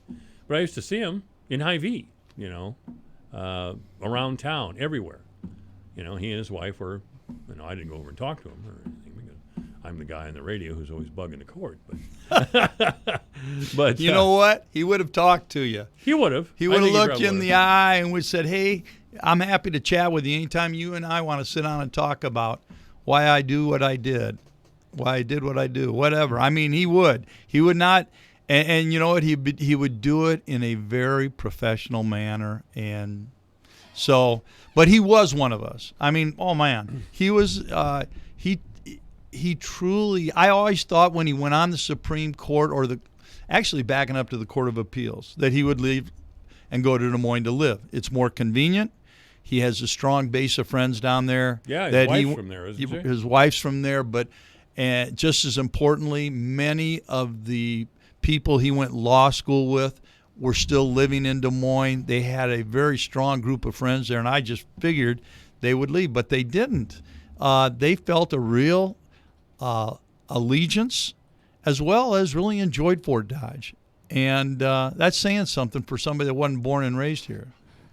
But I used to see him in Hy-Vee, around town, everywhere. He and his wife were, I didn't go over and talk to him or anything because I'm the guy on the radio who's always bugging the court. But you know what? He would have talked to you. He would have. He would have looked you in the eye and would have said, "Hey, I'm happy to chat with you anytime you and I want to sit down and talk about why I do what I did." Why I did what I do, whatever. I mean, he would not, and you know what? He would do it in a very professional manner, and so. But he was one of us. I mean, oh man, he was. He truly. I always thought when he went on the Supreme Court, or actually backing up to the Court of Appeals, that he would leave and go to Des Moines to live. It's more convenient. He has a strong base of friends down there. Yeah, his wife's from there, isn't she? His wife's from there, but. And just as importantly, many of the people he went law school with were still living in Des Moines. They had a very strong group of friends there, and I just figured they would leave, but they didn't. They felt a real allegiance, as well as really enjoyed Fort Dodge. And that's saying something for somebody that wasn't born and raised here.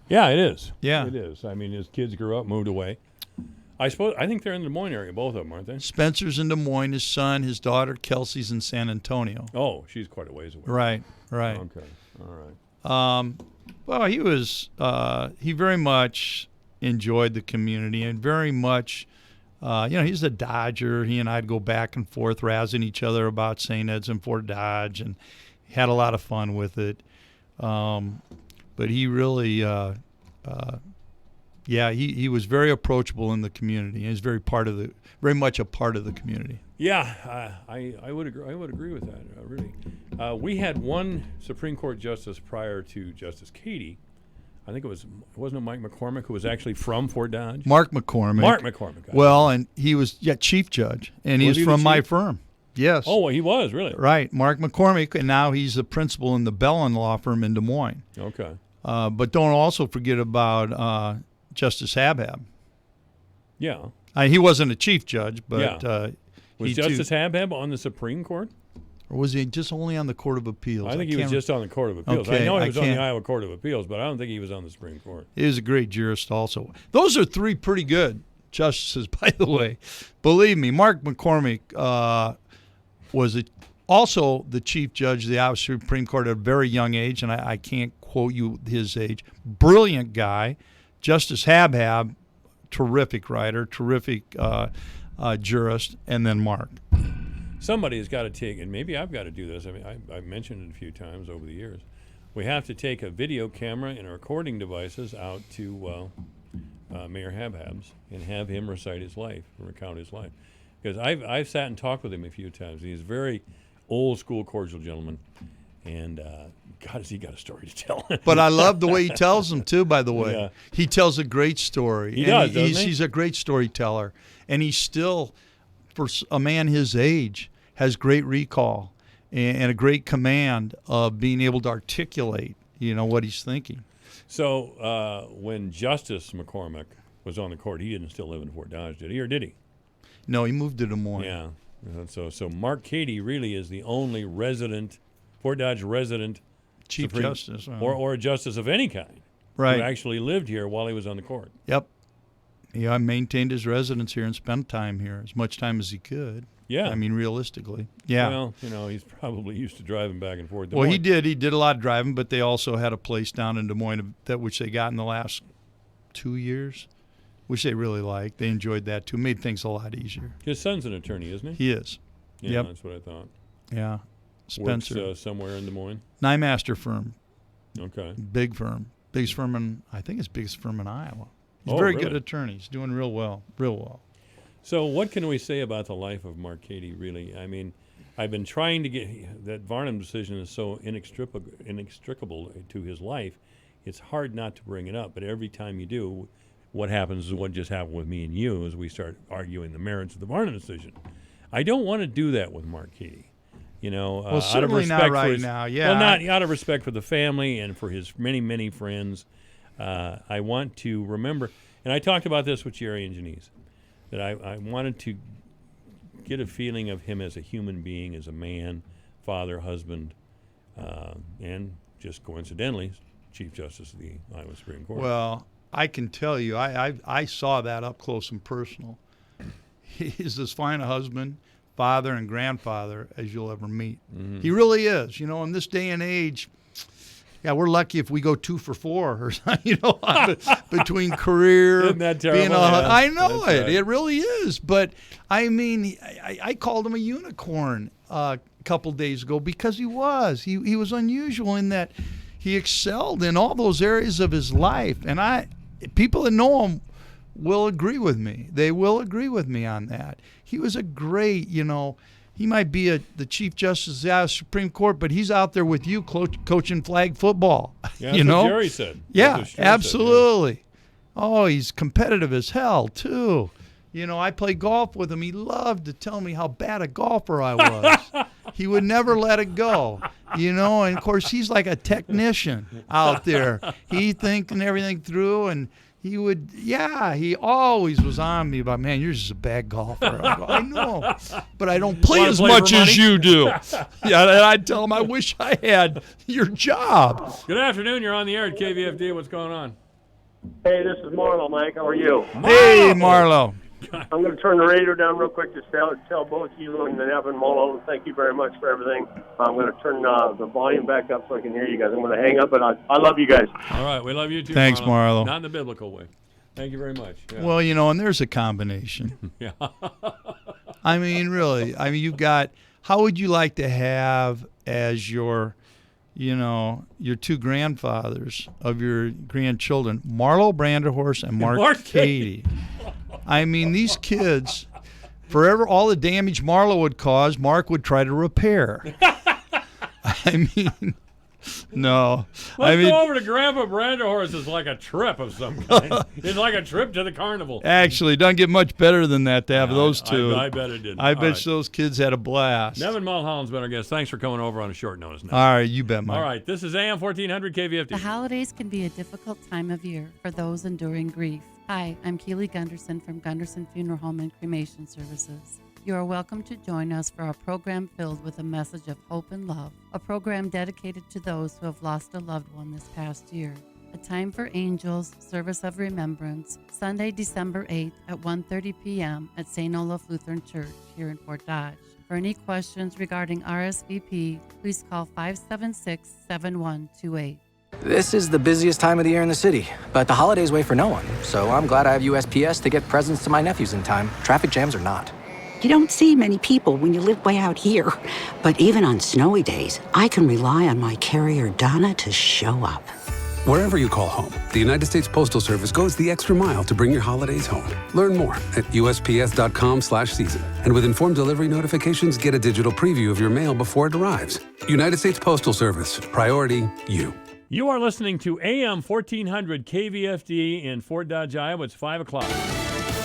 Yeah, it is. Yeah. It is. I mean, his kids grew up, moved away. I think they're in the Des Moines area, both of them, aren't they? Spencer's in Des Moines. His son, his daughter, Kelsey's in San Antonio. Oh, she's quite a ways away. Right. Okay, all right. Well, he very much enjoyed the community and very much, he's a Dodger. He and I'd go back and forth razzing each other about St. Ed's and Fort Dodge, and had a lot of fun with it. But he really, he was very approachable in the community. He was very much a part of the community. Yeah, I would agree. I would agree with that. Really, we had one Supreme Court justice prior to Justice Cady. I think wasn't it Mike McCormick, who was actually from Fort Dodge? Mark McCormick. Mark McCormick. Well, and he was chief judge, and he was from my firm. Yes. Oh, well, he was, really? Right. Mark McCormick, and now he's a principal in the Bellin Law Firm in Des Moines. Okay. But don't also forget about Justice Habhab. Yeah. He wasn't a chief judge, but was Justice Habhab on the Supreme Court? Or was he just only on the Court of Appeals? I think he was just on the Court of Appeals. Okay, I know he was on the Iowa Court of Appeals, but I don't think he was on the Supreme Court. He was a great jurist also. Those are three pretty good justices, by the way. Believe me, Mark McCormick was also the chief judge of the Iowa Supreme Court at a very young age, and I can't quote you his age. Brilliant guy. Justice Habhab, terrific writer, terrific jurist, and then Mark. Somebody has got to take, and maybe I've got to do this. I mean, I've mentioned it a few times over the years. We have to take a video camera and recording devices out to Mayor Habhab's and have him recite his life, recount his life. Because I've sat and talked with him a few times. He's a very old school, cordial gentleman, and God, has he got a story to tell? But I love the way he tells them too. By the way, Yeah. he tells a great story. He does, doesn't he? He's a great storyteller, and he's still, for a man his age, has great recall and a great command of being able to articulate, what he's thinking. So when Justice McCormick was on the court, he didn't still live in Fort Dodge, did he? Or did he? No, he moved to Des Moines. Yeah. So Mark Cady really is the only Fort Dodge resident Chief Justice. Or a justice of any kind. Right. Who actually lived here while he was on the court. Yep. He maintained his residence here and spent time here, as much time as he could. Yeah. I mean, realistically. Yeah. Well, he's probably used to driving back and forth. Well, he did. He did a lot of driving, but they also had a place down in Des Moines which they got in the last 2 years, which they really liked. They enjoyed that, too. Made things a lot easier. His son's an attorney, isn't he? He is. Yeah, yep. That's what I thought. Yeah. Spencer. Works somewhere in Des Moines? Nymaster firm. Okay. Big firm. Biggest firm I think it's biggest firm in Iowa. He's a Oh, very really? good attorney. He's doing real well. Real well. So what can we say about the life of Mark Cady, really? I mean, I've been trying to get that Varnum decision is so inextricable to his life. It's hard not to bring it up, but every time you do, what happens is what just happened with me and you is we start arguing the merits of the Varnum decision. I don't want to do that with Mark Cady. Well, out of certainly respect not for right his, now. Yeah. Well, not out of respect for the family and for his many, many friends. I want to remember, and I talked about this with Jerry and Janice, that I wanted to get a feeling of him as a human being, as a man, father, husband, and just coincidentally, Chief Justice of the Iowa Supreme Court. Well, I can tell you, I saw that up close and personal. He's as fine a husband, father, and grandfather as you'll ever meet. Mm-hmm. He really is. In this day and age, yeah, we're lucky if we go 2 for 4 or something, between career. Isn't that terrible? Being Yeah, I know that's it. right. It really is. But, I mean, I called him a unicorn a couple days ago because he was. He was unusual in that he excelled in all those areas of his life. And people that know him will agree with me. They will agree with me on that. He was a great, he might be the Chief Justice of the Iowa Supreme Court, but he's out there with you coaching flag football. Yeah, that's what Jerry said. Yeah, That's what Jerry absolutely. Said, Oh, he's competitive as hell, too. I played golf with him. He loved to tell me how bad a golfer I was. He would never let it go, and of course he's like a technician out there. He thinking everything through, and he always was on me about, man, you're just a bad golfer. I go, I know, but I don't play as much as you do. Yeah, and I'd tell him I wish I had your job. Good afternoon. You're on the air at KVFD. What's going on? Hey, this is Marlo, Mike. How are you? Hey, Marlo. I'm going to turn the radio down real quick to tell both you and Evan Marlo, thank you very much for everything. I'm going to turn the volume back up so I can hear you guys. I'm going to hang up, but I love you guys. All right. We love you too, Thanks, Marlo. Not in the biblical way. Thank you very much. Yeah. Well, and there's a combination. Yeah. I mean, really. I mean, you've got, how would you like to have as your, your two grandfathers of your grandchildren, Marlo Branderhorst and Mark Mark Cady. I mean, these kids, forever, all the damage Marlo would cause, Mark would try to repair. I mean, no. Let's go over to Grandpa Branderhorst. It's like a trip of some kind. It's like a trip to the carnival. Actually, it doesn't get much better than that to have those two. I bet it didn't. I bet those kids had a blast. Nevin Mulholland's been our guest. Thanks for coming over on a short notice now. All right, you bet, Mike. All right, this is AM 1400 KVFD. The holidays can be a difficult time of year for those enduring grief. Hi, I'm Keely Gunderson from Gunderson Funeral Home and Cremation Services. You are welcome to join us for our program filled with a message of hope and love, a program dedicated to those who have lost a loved one this past year. A Time for Angels, Service of Remembrance, Sunday, December 8th at 1:30 p.m. at St. Olaf Lutheran Church here in Fort Dodge. For any questions regarding RSVP, please call 576-7128. This is the busiest time of the year in the city, but the holidays wait for no one, so I'm glad I have USPS to get presents to my nephews in time. Traffic jams or not. You don't see many people when you live way out here. But even on snowy days, I can rely on my carrier Donna to show up. Wherever you call home, the United States Postal Service goes the extra mile to bring your holidays home. Learn more at USPS.com/season. And with informed delivery notifications, get a digital preview of your mail before it arrives. United States Postal Service. Priority you. You are listening to AM 1400 KVFD in Fort Dodge, Iowa. It's 5 o'clock.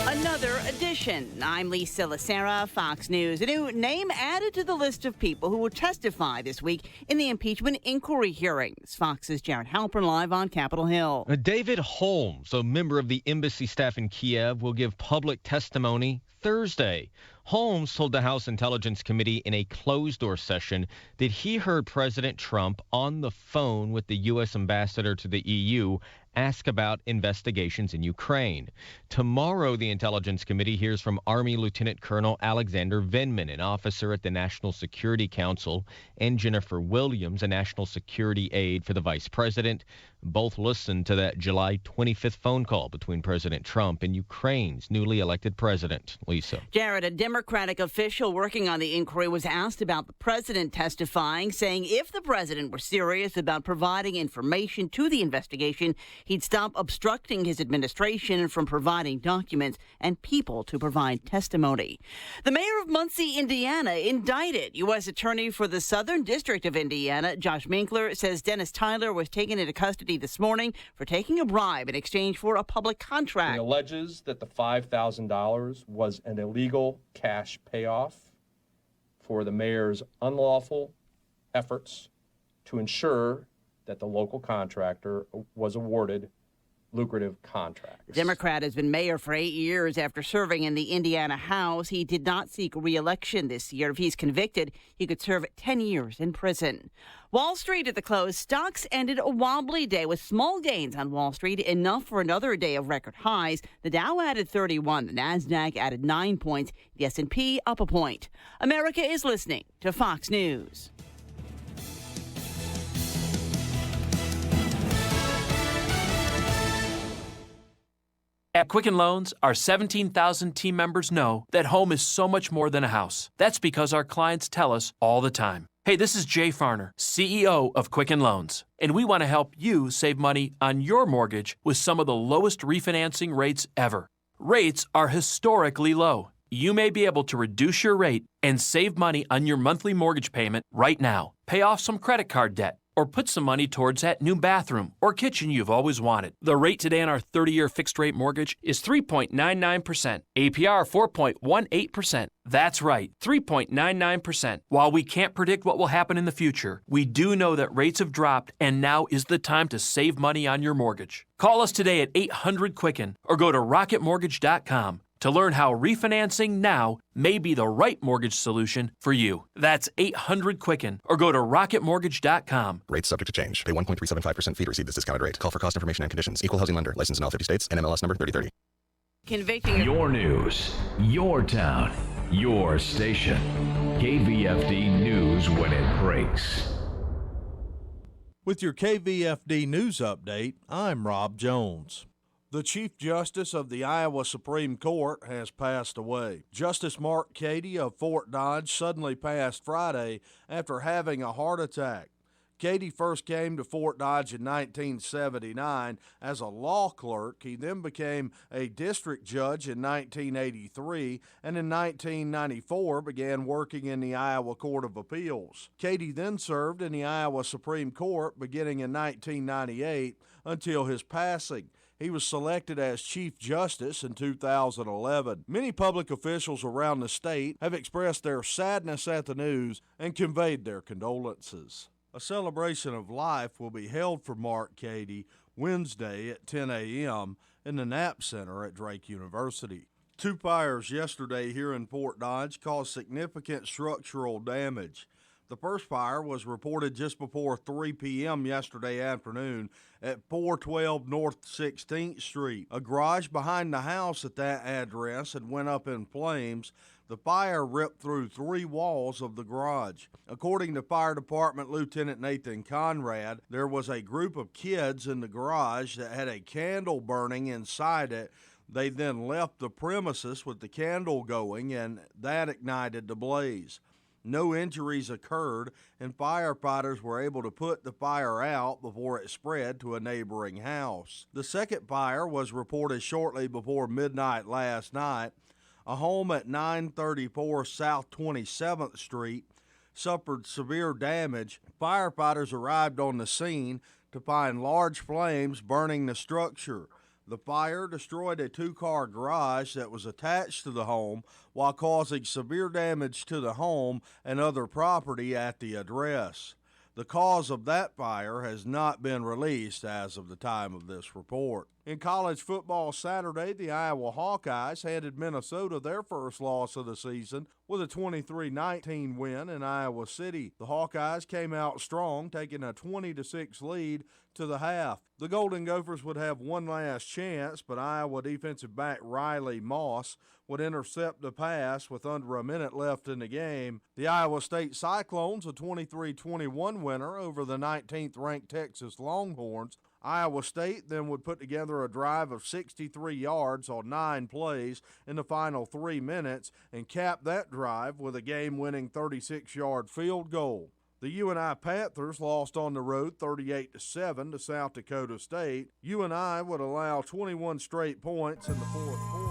Another edition. I'm Lisa Lacera, Fox News. A new name added to the list of people who will testify this week in the impeachment inquiry hearings. Fox's Jared Halpern live on Capitol Hill. David Holmes, a member of the embassy staff in Kiev, will give public testimony Thursday. Holmes told the House Intelligence Committee in a closed-door session that he heard President Trump on the phone with the U.S. ambassador to the EU ask about investigations in Ukraine. Tomorrow, the Intelligence Committee hears from Army Lieutenant Colonel Alexander Vindman, an officer at the National Security Council, and Jennifer Williams, a national security aide for the vice president. Both listened to that July 25th phone call between President Trump and Ukraine's newly elected president. Lisa. Jared, a Democratic official working on the inquiry was asked about the president testifying, saying if the president were serious about providing information to the investigation, he'd stop obstructing his administration from providing documents and people to provide testimony. The mayor of Muncie, Indiana, indicted U.S. Attorney for the Southern District of Indiana, Josh Minkler, says Dennis Tyler was taken into custody this morning for taking a bribe in exchange for a public contract. He alleges that the $5,000 was an illegal cash payoff for the mayor's unlawful efforts to ensure that the local contractor was awarded lucrative contracts. The Democrat has been mayor for 8 years after serving in the Indiana House. He did not seek re-election this year. If he's convicted, he could serve 10 years in prison. Wall Street at the close. Stocks ended a wobbly day with small gains on Wall Street, enough for another day of record highs. The Dow added 31. The Nasdaq added 9 points. The S&P up a point. America is listening to Fox News. At Quicken Loans, our 17,000 team members know that home is so much more than a house. That's because our clients tell us all the time. Hey, this is Jay Farner, CEO of Quicken Loans, and we want to help you save money on your mortgage with some of the lowest refinancing rates ever. Rates are historically low. You may be able to reduce your rate and save money on your monthly mortgage payment right now. Pay off some credit card debt, or put some money towards that new bathroom or kitchen you've always wanted. The rate today on our 30-year fixed-rate mortgage is 3.99%. APR 4.18%. That's right, 3.99%. While we can't predict what will happen in the future, we do know that rates have dropped, and now is the time to save money on your mortgage. Call us today at 800-QUICKEN or go to rocketmortgage.com to learn how refinancing now may be the right mortgage solution for you. That's 800-QUICKEN or go to rocketmortgage.com. Rates subject to change. Pay 1.375% fee to receive this discounted rate. Call for cost information and conditions. Equal housing lender. Licensed in all 50 states. NMLS number 3030. Convicting your news, your town, your station. KVFD News when it breaks. With your KVFD News Update, I'm Rob Jones. The Chief Justice of the Iowa Supreme Court has passed away. Justice Mark Cady of Fort Dodge suddenly passed Friday after having a heart attack. Katie first came to Fort Dodge in 1979 as a law clerk. He then became a district judge in 1983, and in 1994 began working in the Iowa Court of Appeals. Katie then served in the Iowa Supreme Court beginning in 1998 until his passing. He was selected as Chief Justice in 2011. Many public officials around the state have expressed their sadness at the news and conveyed their condolences. A celebration of life will be held for Mark Cady Wednesday at 10 a.m. in the Knapp Center at Drake University. Two fires yesterday here in Fort Dodge caused significant structural damage. The first fire was reported just before 3 p.m. yesterday afternoon at 412 North 16th Street. A garage behind the house at that address had went up in flames. The fire ripped through 3 walls of the garage. According to Fire Department Lieutenant Nathan Conrad, there was a group of kids in the garage that had a candle burning inside it. They then left the premises with the candle going, and that ignited the blaze. No injuries occurred, and firefighters were able to put the fire out before it spread to a neighboring house. The second fire was reported shortly before midnight last night. A home at 934 South 27th Street suffered severe damage. Firefighters arrived on the scene to find large flames burning the structure. The fire destroyed a 2-car garage that was attached to the home while causing severe damage to the home and other property at the address. The cause of that fire has not been released as of the time of this report. In college football Saturday, the Iowa Hawkeyes handed Minnesota their first loss of the season with a 23-19 win in Iowa City. The Hawkeyes came out strong, taking a 20-6 lead to the half. The Golden Gophers would have one last chance, but Iowa defensive back Riley Moss would intercept the pass with under a minute left in the game. The Iowa State Cyclones, a 23-21 winner over the 19th-ranked Texas Longhorns. Iowa State then would put together a drive of 63 yards on 9 plays in the final 3 minutes and cap that drive with a game-winning 36-yard field goal. The UNI Panthers lost on the road 38-7 to South Dakota State. UNI would allow 21 straight points in the fourth quarter.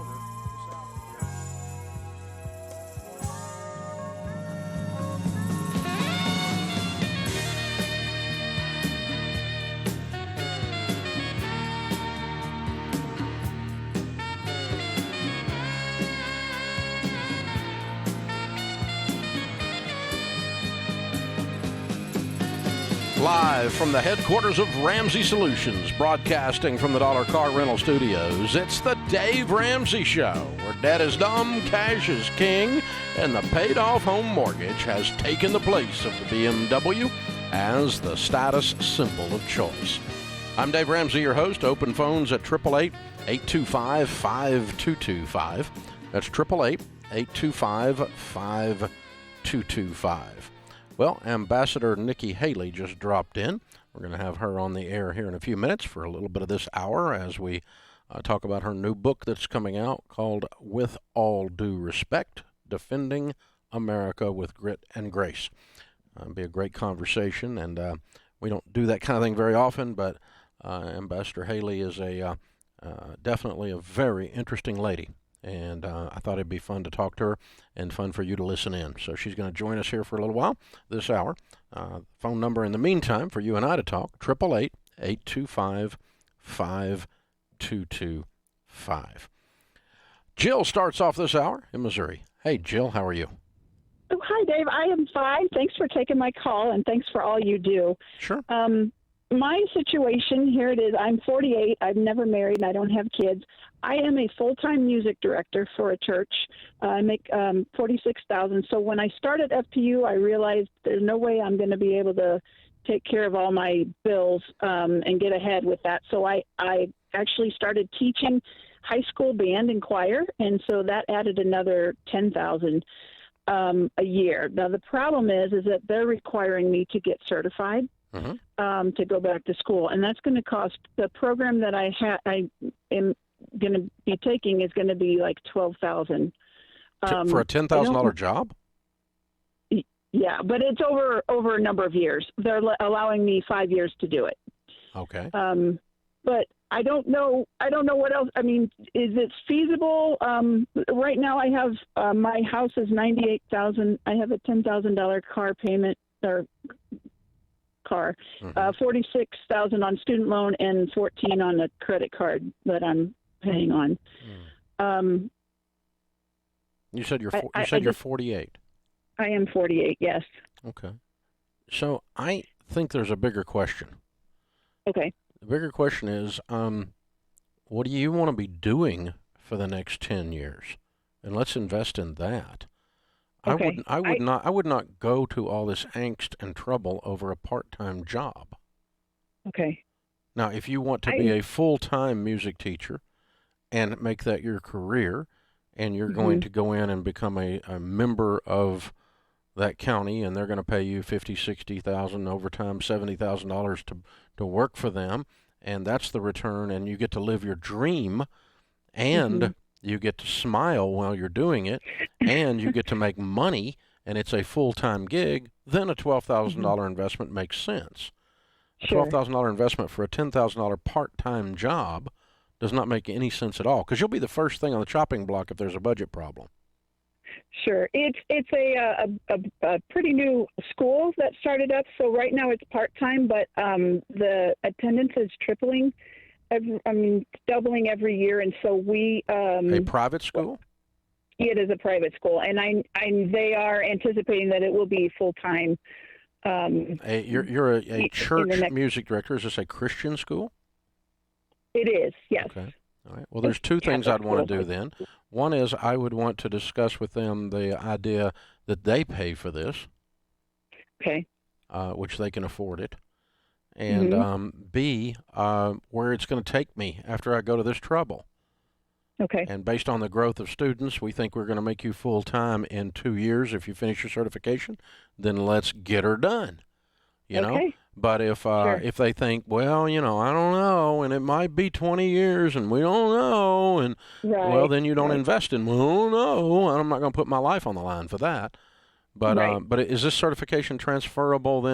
Live from the headquarters of Ramsey Solutions, broadcasting from the Dollar Car Rental Studios, it's the Dave Ramsey Show, where debt is dumb, cash is king, and the paid-off home mortgage has taken the place of the BMW as the status symbol of choice. I'm Dave Ramsey, your host. Open phones at 888-825-5225. That's 888-825-5225. Well, Ambassador Nikki Haley just dropped in. We're going to have her on the air here in a few minutes for a little bit of this hour as we talk about her new book that's coming out called With All Due Respect, Defending America with Grit and Grace. It'll be a great conversation, and we don't do that kind of thing very often, but Ambassador Haley is definitely a very interesting lady. And I thought it'd be fun to talk to her and fun for you to listen in. So she's going to join us here for a little while this hour. Phone number in the meantime for you and I to talk, 888-825-5225. Jill starts off this hour in Missouri. Hey, Jill, how are you? Oh, hi, Dave. I am fine. Thanks for taking my call, and thanks for all you do. Sure. My situation, here it is. I'm 48. I've never married, and I don't have kids. I am a full-time music director for a church. I make $46,000. So when I started FPU, I realized there's no way I'm going to be able to take care of all my bills and get ahead with that. So I actually started teaching high school band and choir, and so that added another $10,000 a year. Now the problem is that they're requiring me to get certified. To go back to school, and that's going to cost. The program that I am going to be taking is going to be like $12,000 for a $10,000 job. Yeah, but it's over a number of years. They're allowing me 5 years to do it. Okay. But I don't know what else. I mean, is it feasible? Right now, I have my house is $98,000. I have a $10,000 car payment or car, $46,000 on student loan, and $14,000 on a credit card that I'm paying on. You said you're 48. I am 48. Yes. Okay. So I think there's a bigger question. Okay. The bigger question is, what do you want to be doing for the next 10 years? And let's invest in that. Okay. I would not go to all this angst and trouble over a part-time job. Okay. Now, if you want to be a full-time music teacher and make that your career, and you're going to go in and become a member of that county, and they're going to pay you $50,000, $60,000 overtime, $70,000 to work for them, and that's the return, and you get to live your dream, and you get to smile while you're doing it, and you get to make money, and it's a full-time gig, then a $12,000 investment makes sense. A $12,000 investment for a $10,000 part-time job does not make any sense at all, because you'll be the first thing on the chopping block if there's a budget problem. Sure. It's a pretty new school that started up, so right now it's part-time, but the attendance is tripling. Doubling every year, and so we... a private school? It is a private school, and they are anticipating that it will be full-time. You're a church music director. Is this a Christian school? It is, yes. Okay. All right. Well, there's two things I'd want to do then. One is I would want to discuss with them the idea that they pay for this. Okay. Which they can afford it. And B, where it's going to take me after I go to this trouble. Okay. And based on the growth of students, we think we're going to make you full-time in 2 years if you finish your certification. Then let's get her done. You know? But if they think, well, I don't know, and it might be 20 years, and we don't know, and well, then you don't invest in. Well, no, I'm not going to put my life on the line for that. But but is this certification transferable then?